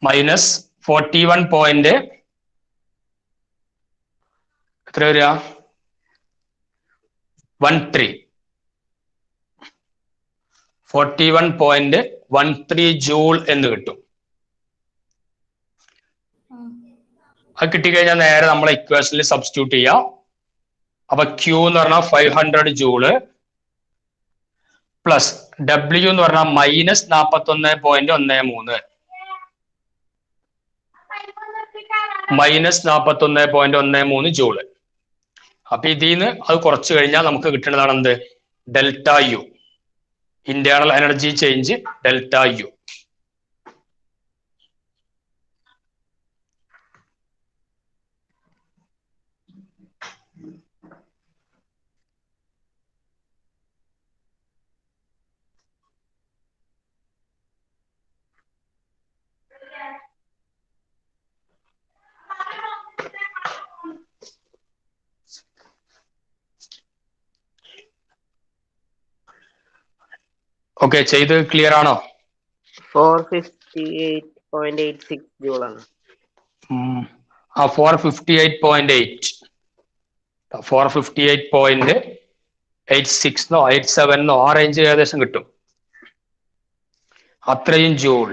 -41. എത്ര വരിക? 13. 41.13 ജൂൾ എന്ന് കിട്ടും. അത് കിട്ടിക്കഴിഞ്ഞാൽ നേരെ നമ്മളെ ഇക്വേഷനിൽ സബ്സ്റ്റിറ്റ്യൂട്ട് ചെയ്യാം. അപ്പൊ Q എന്ന് പറഞ്ഞാൽ 500 ജൂള് പ്ലസ് W എന്ന് പറഞ്ഞാൽ -41.13 -41.13 ജൂള്. അപ്പൊ ഇതിന്ന് അത് കുറച്ച് കഴിഞ്ഞാൽ നമുക്ക് കിട്ടുന്നതാണ് എന്ത്? ΔU, internal energy change ΔU. Okay, ചെയ്ത് ക്ലിയർ ആണോ? 458.86 ജൂളാണ്. 458.8 458.86 87 ആ റേഞ്ച് ഏകദേശം കിട്ടും. അത്രയും ജൂൾ.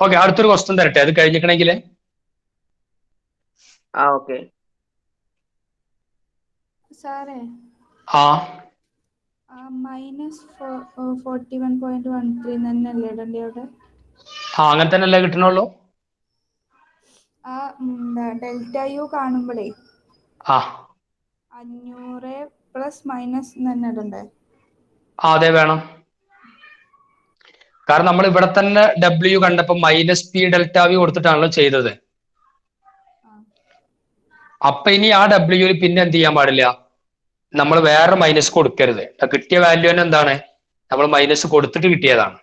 ഓക്കെ, അടുത്തൊരു ക്വസ്റ്റ്യൻ തരട്ടെ, അത് കഴിഞ്ഞിക്കണമെങ്കിൽ. ഓക്കെ സാറേ, -41.13 തന്നെയല്ലേ ഇടണ്ടേ അവിടെ? അങ്ങനെ തന്നെ അല്ലേ കിട്ടണുള്ളൂ. ΔU കാണുമ്പോഴേ 500 +- തന്നെ ഇടണ്ടേ? അതെ, വേണം. കാരണം നമ്മൾ ഇവിടെ തന്നെ W കണ്ടപ്പോ -P ΔV കൊടുത്തിട്ടാണല്ലോ ചെയ്തത്. അപ്പൊ ഇനി ആ W പിന്നെ എന്ത് ചെയ്യാൻ പാടില്ല? നമ്മൾ വേറെ മൈനസ് കൊടുക്കരുത്. കിട്ടിയ വാല്യൂ തന്നെ എന്താണ്? നമ്മൾ മൈനസ് കൊടുത്തിട്ട് കിട്ടിയതാണ്.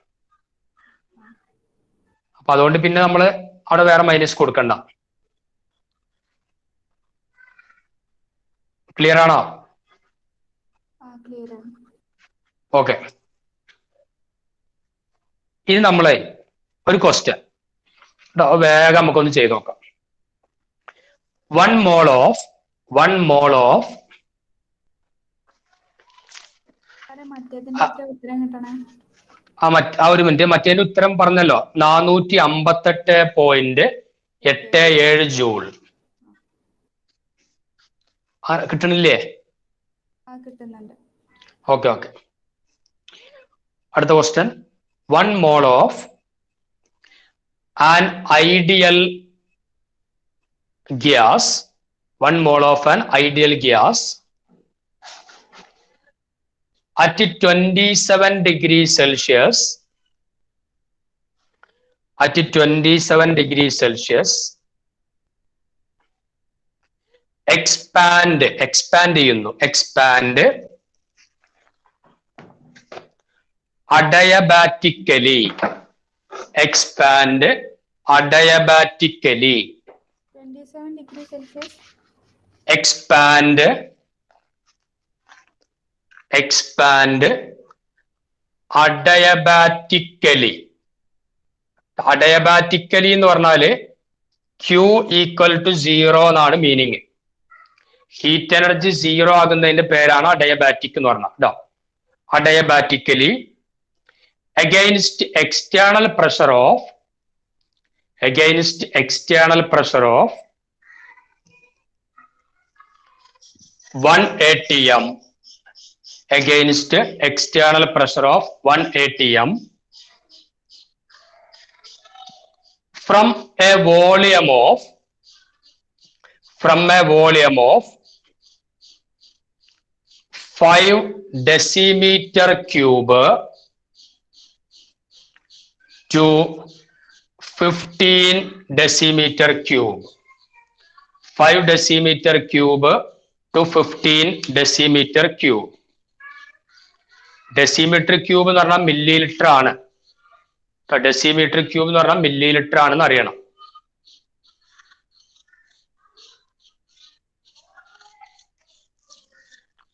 അപ്പൊ അതുകൊണ്ട് പിന്നെ നമ്മൾ അവിടെ വേറെ മൈനസ് കൊടുക്കണ്ട. ക്ലിയർ ആണോ? ഓക്കെ, ഇനി നമ്മളെ ഒരു ക്വസ്റ്റ്യൻ വേഗം നമുക്കൊന്ന് ചെയ്ത് നോക്കാം. 1 mole of ഒരു മിനിറ്റ്, മറ്റേതിന്റെ ഉത്തരം പറഞ്ഞല്ലോ, 458.87 ജൂൾ. കിട്ടണില്ലേ? ഓക്കെ. അടുത്ത question. 1 mole of an ideal gas 1 mole of an ideal gas at 27 degrees Celsius. At 27 degrees Celsius, expand ചെയ്യുന്നു, expand adiabatically, expand adiabatically, 27 degrees Celsius, expand adiabatically. അഡയബാറ്റിക്കലി എന്ന് പറഞ്ഞാല് Q equal to 0 എന്നാണ് meaning. Heat energy 0 ആകുന്നതിന്റെ പേരാണ് adiabatic എന്ന് പറഞ്ഞാൽ കേട്ടോ. Adiabatically against external pressure of 1 atm, against external pressure of 1 atm from a volume of 5 decimeter cube to 15 decimeter cube. 5 decimeter cube to 15 decimeter cube. Decimeter cube എന്ന് പറഞ്ഞാൽ milli litre ആണ്. Decimetre cube എന്ന് പറഞ്ഞാൽ milli litre ആണെന്ന് അറിയണം.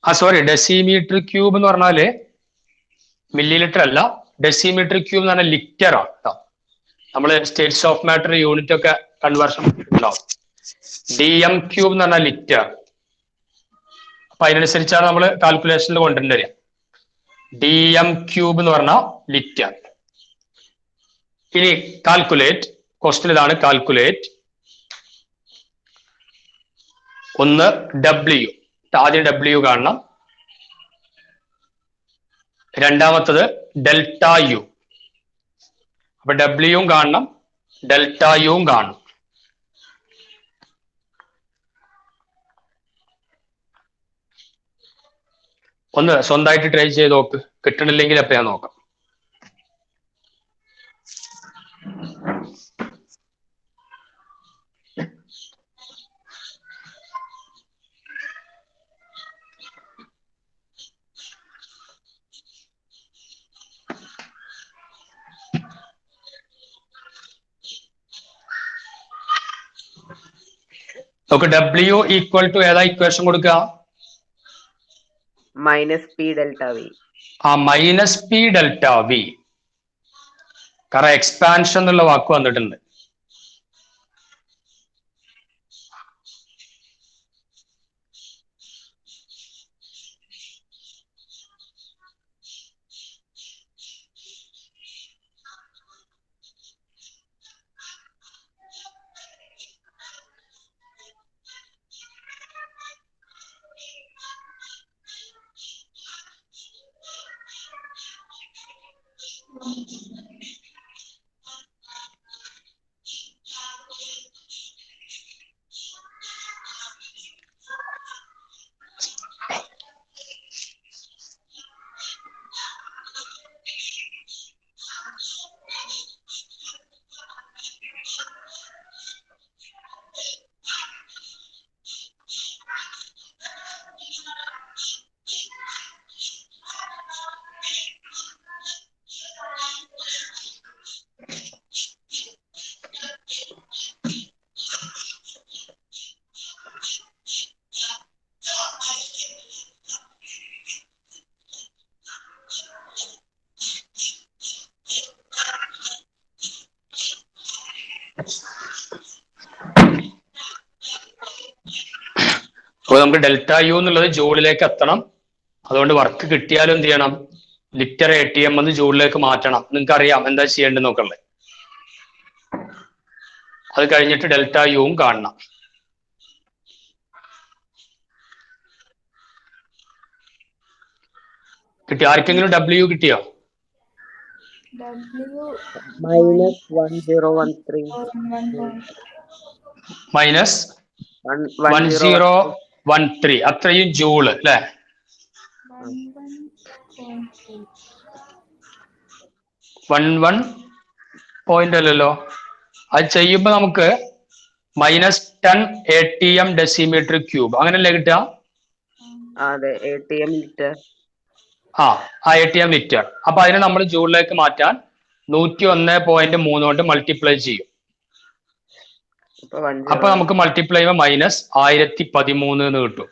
Sorry, decimetre cube എന്ന് പറഞ്ഞാല് milli litre അല്ല, ഡെസിമീറ്റർ ക്യൂബ് എന്ന് പറഞ്ഞാൽ ലിറ്റർ ആണ് കേട്ടോ. നമ്മള് സ്റ്റേറ്റ്സ് ഓഫ് മാറ്റർ യൂണിറ്റ് ഒക്കെ കൺവേർഷൻ ഉണ്ടാവും. DM ക്യൂബ് എന്ന് പറഞ്ഞാൽ ലിറ്റർ. അപ്പൊ അതിനനുസരിച്ചാണ് നമ്മൾ കാൽക്കുലേഷനിൽ കൊണ്ടുവരിക. DM ക്യൂബ് എന്ന് പറഞ്ഞാൽ ലിറ്റർ. ഇനി കാൽക്കുലേറ്റ്, ക്വസ്റ്റ്യൻ ഇതാണ് കാൽക്കുലേറ്റ്. ഒന്ന് W, ആദ്യം W കാണണം. രണ്ടാമത്തത് ഡെൽറ്റ U. അപ്പൊ W കാണണം, ഡെൽറ്റ U കാണണം. ഒന്ന് സ്വന്തമായിട്ട് ട്രൈ ചെയ്ത് നോക്ക്, കിട്ടണില്ലെങ്കിൽ അപ്പൊ ഞാൻ നോക്കാം. നമുക്ക് W ഈക്വൽ ടു ഏതാ ഇക്വേഷൻ കൊടുക്കുക? -P delta V. -P delta V. കാരണം എക്സ്പാൻഷൻ എന്നുള്ള വാക്ക് വന്നിട്ടുണ്ട്. അപ്പൊ നമുക്ക് ഡെൽറ്റ U എന്നുള്ളത് ജൂളിലേക്ക് എത്തണം. അതുകൊണ്ട് വർക്ക് കിട്ടിയാലും എന്ത് ചെയ്യണം? ലിറ്റർ ATM എന്ന് ജൂളിലേക്ക് മാറ്റണം. നിങ്ങൾക്ക് അറിയാം എന്താ ചെയ്യേണ്ടത് നോക്കണ്ടേ. അത് കഴിഞ്ഞിട്ട് ഡെൽറ്റ Uവും കാണണം. കിട്ടി? ആർക്കെങ്കിലും W കിട്ടിയോ? W -1013. മൈനസ് 1013 അത്രയും ജൂള് അല്ലെ? 11 പോയിന്റ് അല്ലല്ലോ. അത് ചെയ്യുമ്പോ നമുക്ക് -10 ATM ഡെസിമീറ്റർ ക്യൂബ് അങ്ങനല്ലേ കിട്ടുക? അതെ, ATM ലിറ്റർ. ആ ATM ലിറ്റർ. അപ്പൊ അതിനെ നമ്മൾ ജൂളിലേക്ക് മാറ്റാൻ 101.3 കൊണ്ട് മൾട്ടിപ്ലൈ ചെയ്യും. അപ്പൊ നമുക്ക് മൾട്ടിപ്ലൈ ചെയ്യുമ്പോൾ -1013 എന്ന് കിട്ടും.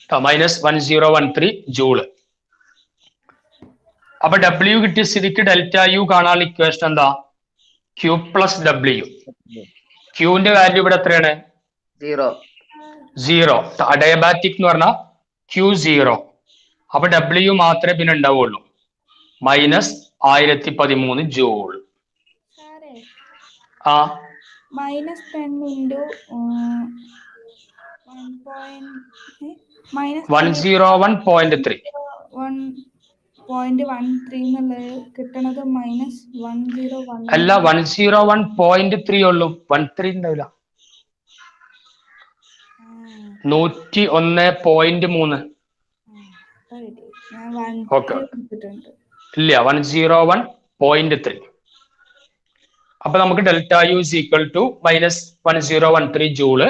-1013 ജൂള്. അപ്പൊ W കിട്ടിയ സ്ഥിതിക്ക് ΔU കാണാനുള്ള ഇക്വേഷൻ എന്താ? Q plus W. ക്യൂവിന്റെ വാല്യൂ ഇവിടെ എത്രയാണ്? 0. അഡയബാറ്റിക് എന്ന് പറഞ്ഞാൽ Q0. അപ്പൊ W മാത്രമേ പിന്നെ ഉണ്ടാവുള്ളൂ. -1013 ജൂൾ. ആ -10 into 101.3 1.13 എന്നുള്ളത് കിട്ടണത് -101 അല്ല, 101.3 ഉള്ളൂ. 13 ഉണ്ടാവില്ല. 101.3. ഓക്കെ, ഇല്ല 101.3. അപ്പൊ നമുക്ക് ΔU is equal to -1013 joule.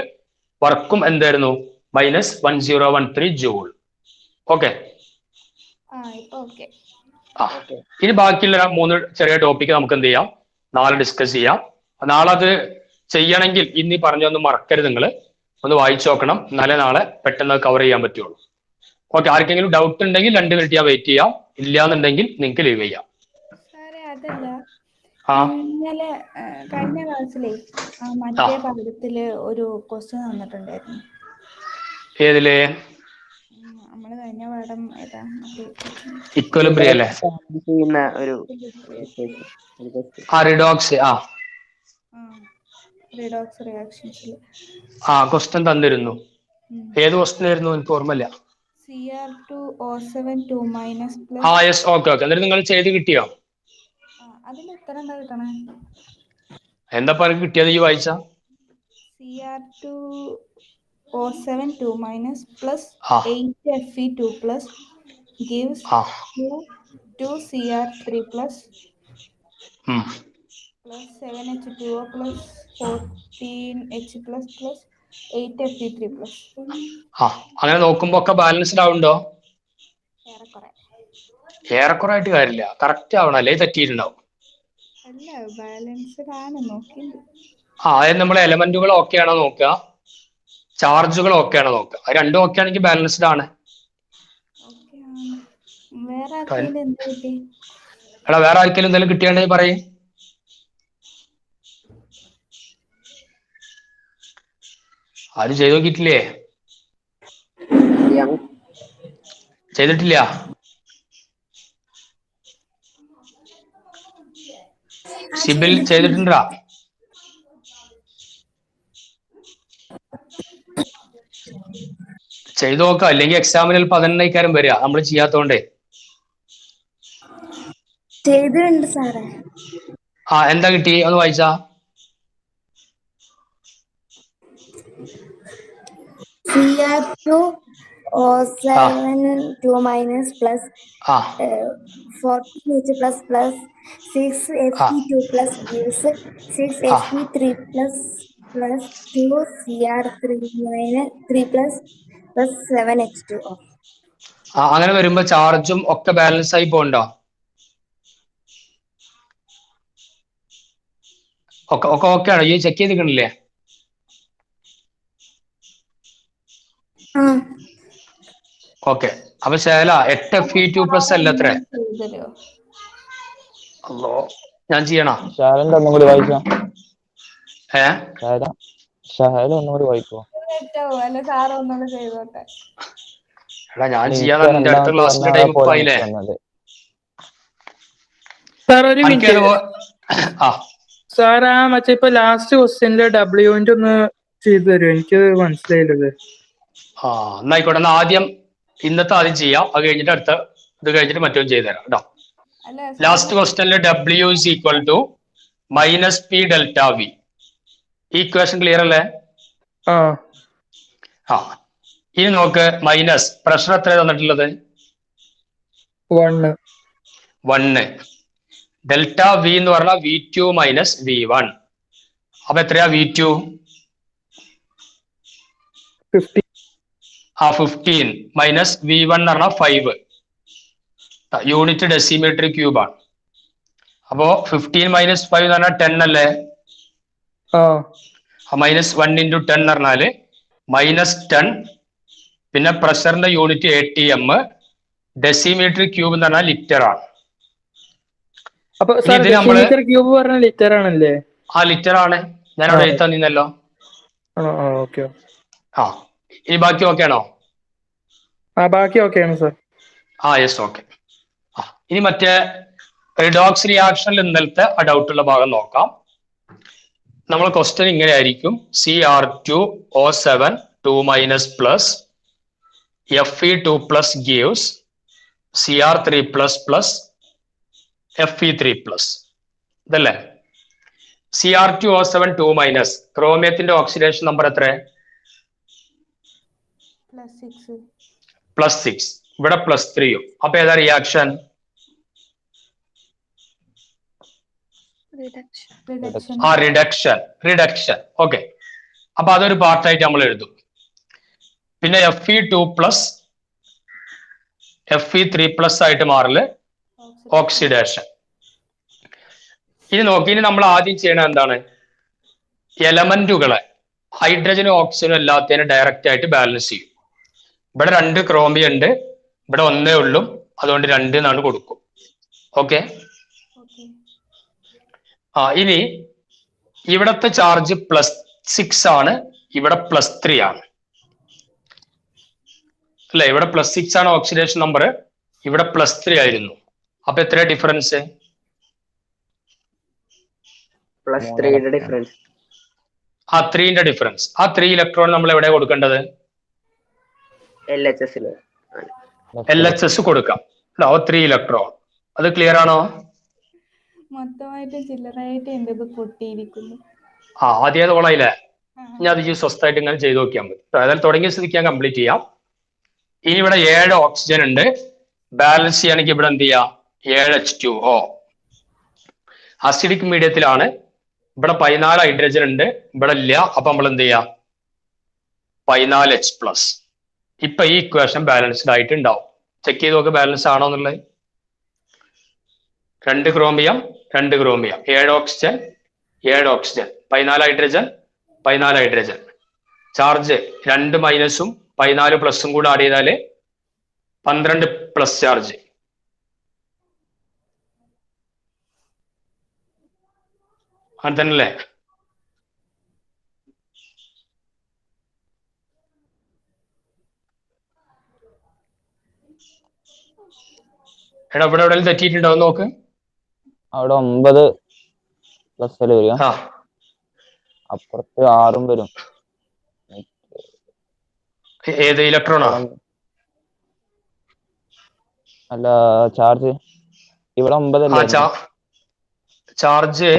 വർക്കും എന്തായിരുന്നു? -1013 ജൂൾ. ഓക്കെ. ഇനി ബാക്കിയുള്ള 3 ചെറിയ ടോപ്പിക്ക് നമുക്ക് എന്ത് ചെയ്യാം? നാളെ ഡിസ്കസ് ചെയ്യാം. നാളെ അത് ചെയ്യണമെങ്കിൽ ഇന്ന് പറഞ്ഞൊന്നും മറക്കരുത്. നിങ്ങൾ ഒന്ന് വായിച്ചു നോക്കണം, എന്നാലേ നാളെ പെട്ടെന്ന് കവർ ചെയ്യാൻ പറ്റുള്ളൂ. ഓക്കെ. ആർക്കെങ്കിലും ഡൗട്ട് ഉണ്ടെങ്കിൽ 2 മിനിറ്റ് ഞാൻ വെയിറ്റ് ചെയ്യാം. ഇല്ലാന്നുണ്ടെങ്കിൽ നിങ്ങൾക്ക് ലീവ് ചെയ്യാം. ഇന്നലെ കഴിഞ്ഞ ക്ലാസ്സിലെ മറ്റേ പാഠത്തില് ഒരു ക്വസ്റ്റ്യൻ തന്നിട്ടുണ്ടായിരുന്നു. ഏതില്? നമ്മള് കഴിഞ്ഞ പാഠം ഏതാ? ഇക്വലിബ്രിയം അല്ലേ? റിഡോക്സ്. റിഡോക്സ് റിയാക്ഷൻസിൽ ക്വസ്റ്റ്യൻ തന്നിരുന്നു. ഏത് ക്വസ്റ്റ്യൻ ആയിരുന്നു? എനിക്ക് ഓർമ്മയില്ല. Cr2O7 2- yes. ഓക്കെ. എന്നിട്ട് നിങ്ങൾ ചെയ്ത് കിട്ടിയോ? അതിന്റെ ഉത്തരം എന്താ കിട്ടണേ? എന്താ പറയുക കിട്ടിയത്? ഈ വായിച്ച Cr2O7 2- plus 8Fe2 plus gives 2Cr3 plus 7H2O plus 14H plus 8Fe3 plus. അങ്ങനെ നോക്കുമ്പോ ഒക്കെ ബാലൻസ്ഡ് ആവുണ്ടോ? ഏറെക്കുറെ ആയിട്ട് കാര്യമില്ല, കറക്റ്റ് ആവണം, അല്ലേ തെറ്റിയിട്ടുണ്ടാവും. അതായത് നമ്മൾ എലമെന്റുകൾ ഓക്കെ ആണോ നോക്കുക, ചാർജുകൾ ഓക്കെ ആണോ നോക്കുക. അത് രണ്ടും ഓക്കെ ആണെങ്കിൽ ബാലൻസ്ഡ് ആണ്. എടാ, വേറെ ആർക്കെങ്കിലും എന്തെങ്കിലും കിട്ടിയാണെങ്കിൽ പറയും. ആരും ചെയ്ത് നോക്കിയിട്ടില്ലേ? ചെയ്തിട്ടില്ല? സിബിൽ ചെയ്തിട്ടുണ്ടാ? ചെയ്തു നോക്കാം, അല്ലെങ്കിൽ എക്സാമിന് ചിലപ്പോൾ അതന്നെ ഇക്കാരം വരിക, നമ്മൾ ചെയ്യാത്തോണ്ടേ. ചെയ്തിട്ടുണ്ട് സാറേ. എന്താ കിട്ടി? ഒന്ന് വായിച്ചാ. Cr2O7 2- plus 14H plus 6Fe2 plus gives 6Fe3 plus 2Cr3 plus 7H2O. അങ്ങനെ വരുമ്പോ ചാർജും ഒക്കെ ബാലൻസ് ആയി പോകണ്ടോ? ഓക്കെ ആണോ? ഈ ചെക്ക് ചെയ്തിട്ടില്ലേ? ഓക്കെ. അപ്പൊ ശേല 8Fe2 plus അല്ല എത്ര? അല്ലോ, ഞാൻ ചെയ്യണോ? ഒന്നും കൂടി വായിച്ചോ. ഒന്നും കൂടി വായിക്കോ. എടാ, ഞാൻ ചെയ്യാതെ അടുത്ത ക്ലാസ്സിന്റെ ടൈം ആയില്ലേ? സാർ ഒരു മിനിറ്റ്. സാർ മറ്റേ ഇപ്പൊ ലാസ്റ്റ് ക്വസ്റ്റ്യനില് ഡബ്ല്യുവിന്റെ ഒന്ന് ചെയ്തു തരുമോ? എനിക്ക് മനസ്സിലായില്ലത്. എന്നായിക്കോട്ടെ. എന്നാ ആദ്യം ഇന്നത്തെ ആദ്യം ചെയ്യാം, അത് കഴിഞ്ഞിട്ട് അടുത്ത ഇത് കഴിഞ്ഞിട്ട് മറ്റൊന്നും ചെയ്തു തരാം കേട്ടോ. ലാസ്റ്റ് ക്വസ്റ്റ്യനിൽ W is equal to -P delta V. ഈ ഇക്വേഷൻ ക്ലിയർ അല്ലേ? ആ ആ ഇനി നോക്ക് മൈനസ് പ്രഷർ എത്ര തന്നിട്ടുള്ളത്? 1. 1. ഡെൽറ്റ വി എന്ന് പറഞ്ഞാൽ V2 മൈനസ് V1. അപ്പൊ എത്രയാ V2? 50. 15 മൈനസ് V1 എന്ന് പറഞ്ഞാൽ 5. യൂണിറ്റ് ഡെസിമീറ്റർ ക്യൂബ് ആണ്. അപ്പോ 15 മൈനസ് 5 എന്ന് പറഞ്ഞാൽ 10 അല്ലേ? ആ മൈനസ് 1 ഇൻറ്റു 10 എന്ന് പറഞ്ഞാല് -10. പിന്നെ പ്രഷറിന്റെ യൂണിറ്റ് ATM, ഡെസിമീറ്റർ ക്യൂബ് എന്ന് പറഞ്ഞാൽ ലിറ്റർ ആണ്. അപ്പൊ ഇനി ഇത് നമ്മള് ഡെസിമീറ്റർ ക്യൂബ് പറഞ്ഞ ലിറ്റർ ആണല്ലേ? ആ ലിറ്റർ ആണ്, ഞാൻ അവിടെ എഴുതി തന്നിരുന്നല്ലോ. ആണോ? ആ ഓക്കെ. ആ ഈ ബാക്കി ഓക്കെ ആണോ? ആ ബാക്കി ഓക്കെയാണ് സാർ. ആ യെസ് ഓക്കെ. ആ ഇനി മറ്റേ റിഡോക്സ് റിയാക്ഷനിൽ ഇന്നലത്തെ ആ ഡൗട്ടുള്ള ഭാഗം നോക്കാം. നമ്മൾ ക്വസ്റ്റ്യൻ ഇങ്ങനെ ആയിരിക്കും: Cr2O7 2 minus plus Fe2 plus gives Cr3 plus plus Fe3 plus. ഇതല്ലേ? Cr2O7 2 minus ക്രോമിയത്തിന്റെ ഓക്സിഡേഷൻ നമ്പർ എത്ര? +6. ഇവിടെ +3. അപ്പൊ ഏതാ റിയാക്ഷൻ? ആ റിഡക്ഷൻ. ഓക്കെ, അപ്പൊ അതൊരു പാർട്ടായിട്ട് നമ്മൾ എഴുതും. പിന്നെ Fe2 പ്ലസ് Fe3 പ്ലസ് ആയിട്ട് മാറല് ഓക്സിഡേഷൻ. ഇനി നോക്കി, ഇനി നമ്മൾ ആദ്യം ചെയ്യണത് എന്താണ്? എലമെന്റുകളെ ഹൈഡ്രജനും ഓക്സിജനും എല്ലാത്തിനും ഡയറക്റ്റ് ആയിട്ട് ബാലൻസ് ചെയ്യും. ഇവിടെ 2 ക്രോമിയം ഉണ്ട്, ഇവിടെ 1 ഉള്ളൂ, അതുകൊണ്ട് 2 എന്നാണ് കൊടുക്കും. ഓക്കെ. ആ ഇനി ഇവിടത്തെ ചാർജ് +6 ആണ്, ഇവിടെ +3 ആണ് അല്ലെ? ഇവിടെ +6 ആണ് ഓക്സിഡേഷൻ നമ്പർ, ഇവിടെ +3 ആയിരുന്നു. അപ്പൊ എത്രയാ ഡിഫറൻസ്? +3 ഡിഫറൻസ്. ആ 3ന്റെ ഡിഫറൻസ്. ആ 3 ഇലക്ട്രോൺ നമ്മൾ എവിടെ കൊടുക്കേണ്ടത്? LHS കൊടുക്കാം. 3 ഇലക്ട്രോൺ. അത് ക്ലിയർ ആണോ? മൊത്തമായിട്ട് ചില്ലറായിട്ട് എന്റെ പൊട്ടിയിരിക്കുന്നു. ആ ആദ്യം ഓളായില്ലേ? ഇനി അത് സ്വസ്ഥമായിട്ട് ഇങ്ങനെ ചെയ്ത് നോക്കിയാൽ മതി. അതായത് തുടങ്ങിയ സ്ഥിതിക്ക് ഞാൻ കംപ്ലീറ്റ് ചെയ്യാം. ഇനി ഇവിടെ 7 ഓക്സിജൻ ഉണ്ട്, ബാലൻസ് ചെയ്യാണെങ്കിൽ ഇവിടെ എന്ത് ചെയ്യാം? 7 H2O. അസിഡിക് മീഡിയത്തിലാണ്. ഇവിടെ 14 ഹൈഡ്രജൻ ഉണ്ട്, ഇവിടെ ഇല്ല. അപ്പൊ നമ്മൾ എന്ത് ചെയ്യാം? 14 H+. ഇപ്പൊ ഈ ഇക്വേഷൻ ബാലൻസ്ഡ് ആയിട്ട് ഉണ്ടാവും. ചെക്ക് ചെയ്ത് നോക്ക് ബാലൻസ് ആണോ എന്നുള്ളത്. 2 chromium 2 chromium, 7 oxygen 7 oxygen, 14 hydrogen 14 hydrogen. Charge 2 മൈനസും 14 പ്ലസും കൂടെ ആഡ് ചെയ്താല് 12 പ്ലസ് ചാർജ്. അങ്ങനെ തന്നെയല്ലേ? എടാ ഇവിടെ എവിടെയെങ്കിലും തെറ്റിയിട്ടുണ്ടോ നോക്ക്. അവിടെ 9 പ്ലസ് വരിക, ആ അപ്പുറത്ത് 6 വരും. ഏത് ഇലക്ട്രോണാ? അല്ല ചാർജ് ഇവിടെ 9 ആ ചാർജ്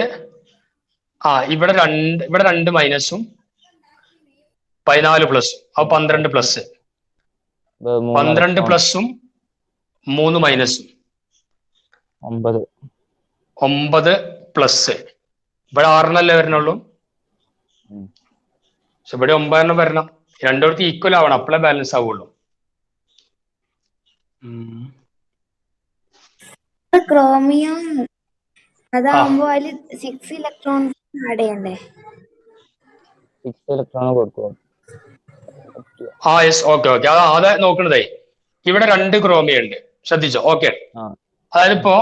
ഇവിടെ 2 മൈനസും 14 പ്ലസും, അപ്പൊ 12 പ്ലസ്. 12 പ്ലസും 3 മൈനസും 9 പ്ലസ്. ഇവിടെ 6 വരണുള്ളൂ, പക്ഷെ ഇവിടെ 9 വരണം. രണ്ടിടത്ത് ഈക്വൽ ആവണം, അപ്പോഴേ ബാലൻസ് ആവുള്ളൂ. ക്രോമിയം അതാവുമ്പോ അതില് 6 ഇലക്ട്രോൺസ് ആഡ് ചെയ്യണ്ടേ? 6 ഇലക്ട്രോൺ കൊടുക്കും. ആ യെസ് ഓക്കെ. അത് നോക്കണതേ ഇവിടെ 2 ക്രോമിയം ഉണ്ട്, ശ്രദ്ധിച്ചോ? ഓക്കെ. അതായത് ഇപ്പോ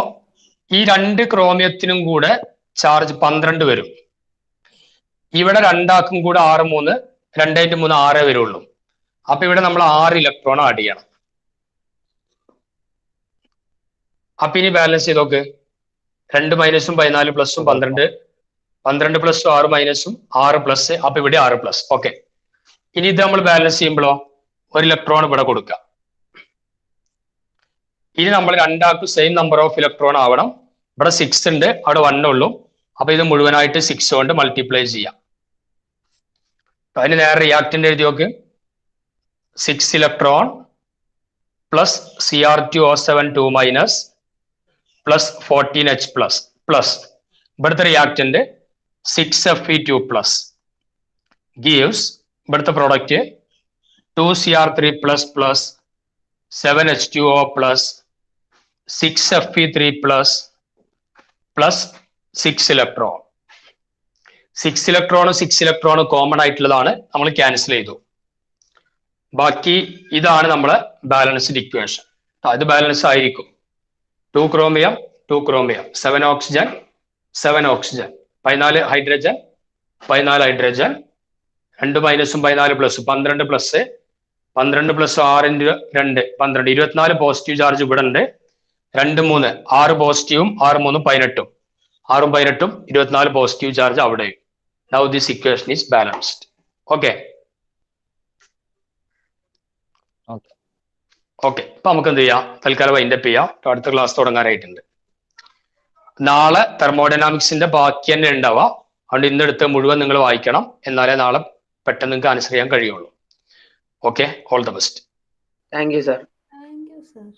ഈ 2 ക്രോമിയത്തിനും കൂടെ ചാർജ് 12 വരും. ഇവിടെ 2 ആക്കും കൂടെ 6 3 2 × 3 6 വരുള്ളൂ. അപ്പൊ ഇവിടെ നമ്മൾ 6 ഇലക്ട്രോൺ ആഡ് ചെയ്യണം. അപ്പൊ ഇനി ബാലൻസ് ചെയ്ത് നോക്ക്. 2 മൈനസും 14 പ്ലസും 12, 12 പ്ലസും 6 മൈനസും 6 പ്ലസ്. അപ്പൊ ഇവിടെ 6 പ്ലസ്. ഓക്കെ. ഇനി ഇത് നമ്മൾ ബാലൻസ് ചെയ്യുമ്പോഴോ 1 ഇലക്ട്രോൺ ഇവിടെ കൊടുക്കാം. ഇനി നമ്മൾ 2 ആക്കും സെയിം നമ്പർ ഓഫ് ഇലക്ട്രോൺ ആവണം. ഇവിടെ 6 ഉണ്ട്, അവിടെ 1 ഉള്ളൂ. അപ്പൊ ഇത് മുഴുവനായിട്ട് 6 കൊണ്ട് മൾട്ടിപ്ലൈ ചെയ്യാം. അതിന് നേരെ റിയാക്ടന്റ് എഴുതി നോക്ക്. 6 electron plus Cr2O7 2 minus plus 14H plus plus ഇവിടുത്തെ റിയാക്ടന്റ് 6Fe2 പ്ലസ് ഗീവ്സ് ഇവിടുത്തെ product 2Cr3 plus plus 7H2O plus 6Fe3 plus plus 6 electron. 6 electron common ആയിട്ടുള്ളതാണ്, നമ്മൾ ക്യാൻസൽ ചെയ്തു. ബാക്കി ഇതാണ് നമ്മളെ ബാലൻസ്ഡ് ഇക്വേഷൻ. ഇത് ബാലൻസ് ആയിരിക്കും. 2 chromium 2 chromium 7 oxygen 7 oxygen 14 hydrogen 14 hydrogen 2 മൈനസും 14 പ്ലസും 12 പ്ലസ് 12 പ്ലസ് 6 × 2 12 24 പോസിറ്റീവ് ചാർജ് ഇവിടെ ഉണ്ട്. 2 3 6 പോസിറ്റീവും 6 3 18 6 18 24 പോസിറ്റീവ് ചാർജ് അവിടെയും. Now this equation is balanced. Okay. Okay, അപ്പൊ നമുക്ക് എന്ത് ചെയ്യാം, തൽക്കാലം വൈൻഡപ്പ് ചെയ്യാം. അടുത്ത ക്ലാസ് തുടങ്ങാനായിട്ടുണ്ട്. നാളെ തെർമോഡൈനാമിക്സിന്റെ ബാക്കി തന്നെ ഉണ്ടാവുക. അതുകൊണ്ട് ഇന്നെടുത്ത് മുഴുവൻ നിങ്ങൾ വായിക്കണം, എന്നാലേ നാളെ പെട്ടെന്ന് നിങ്ങൾക്ക് ആൻസർ ചെയ്യാൻ കഴിയുള്ളൂ. Okay, all the best. Thank you sir. Thank you sir.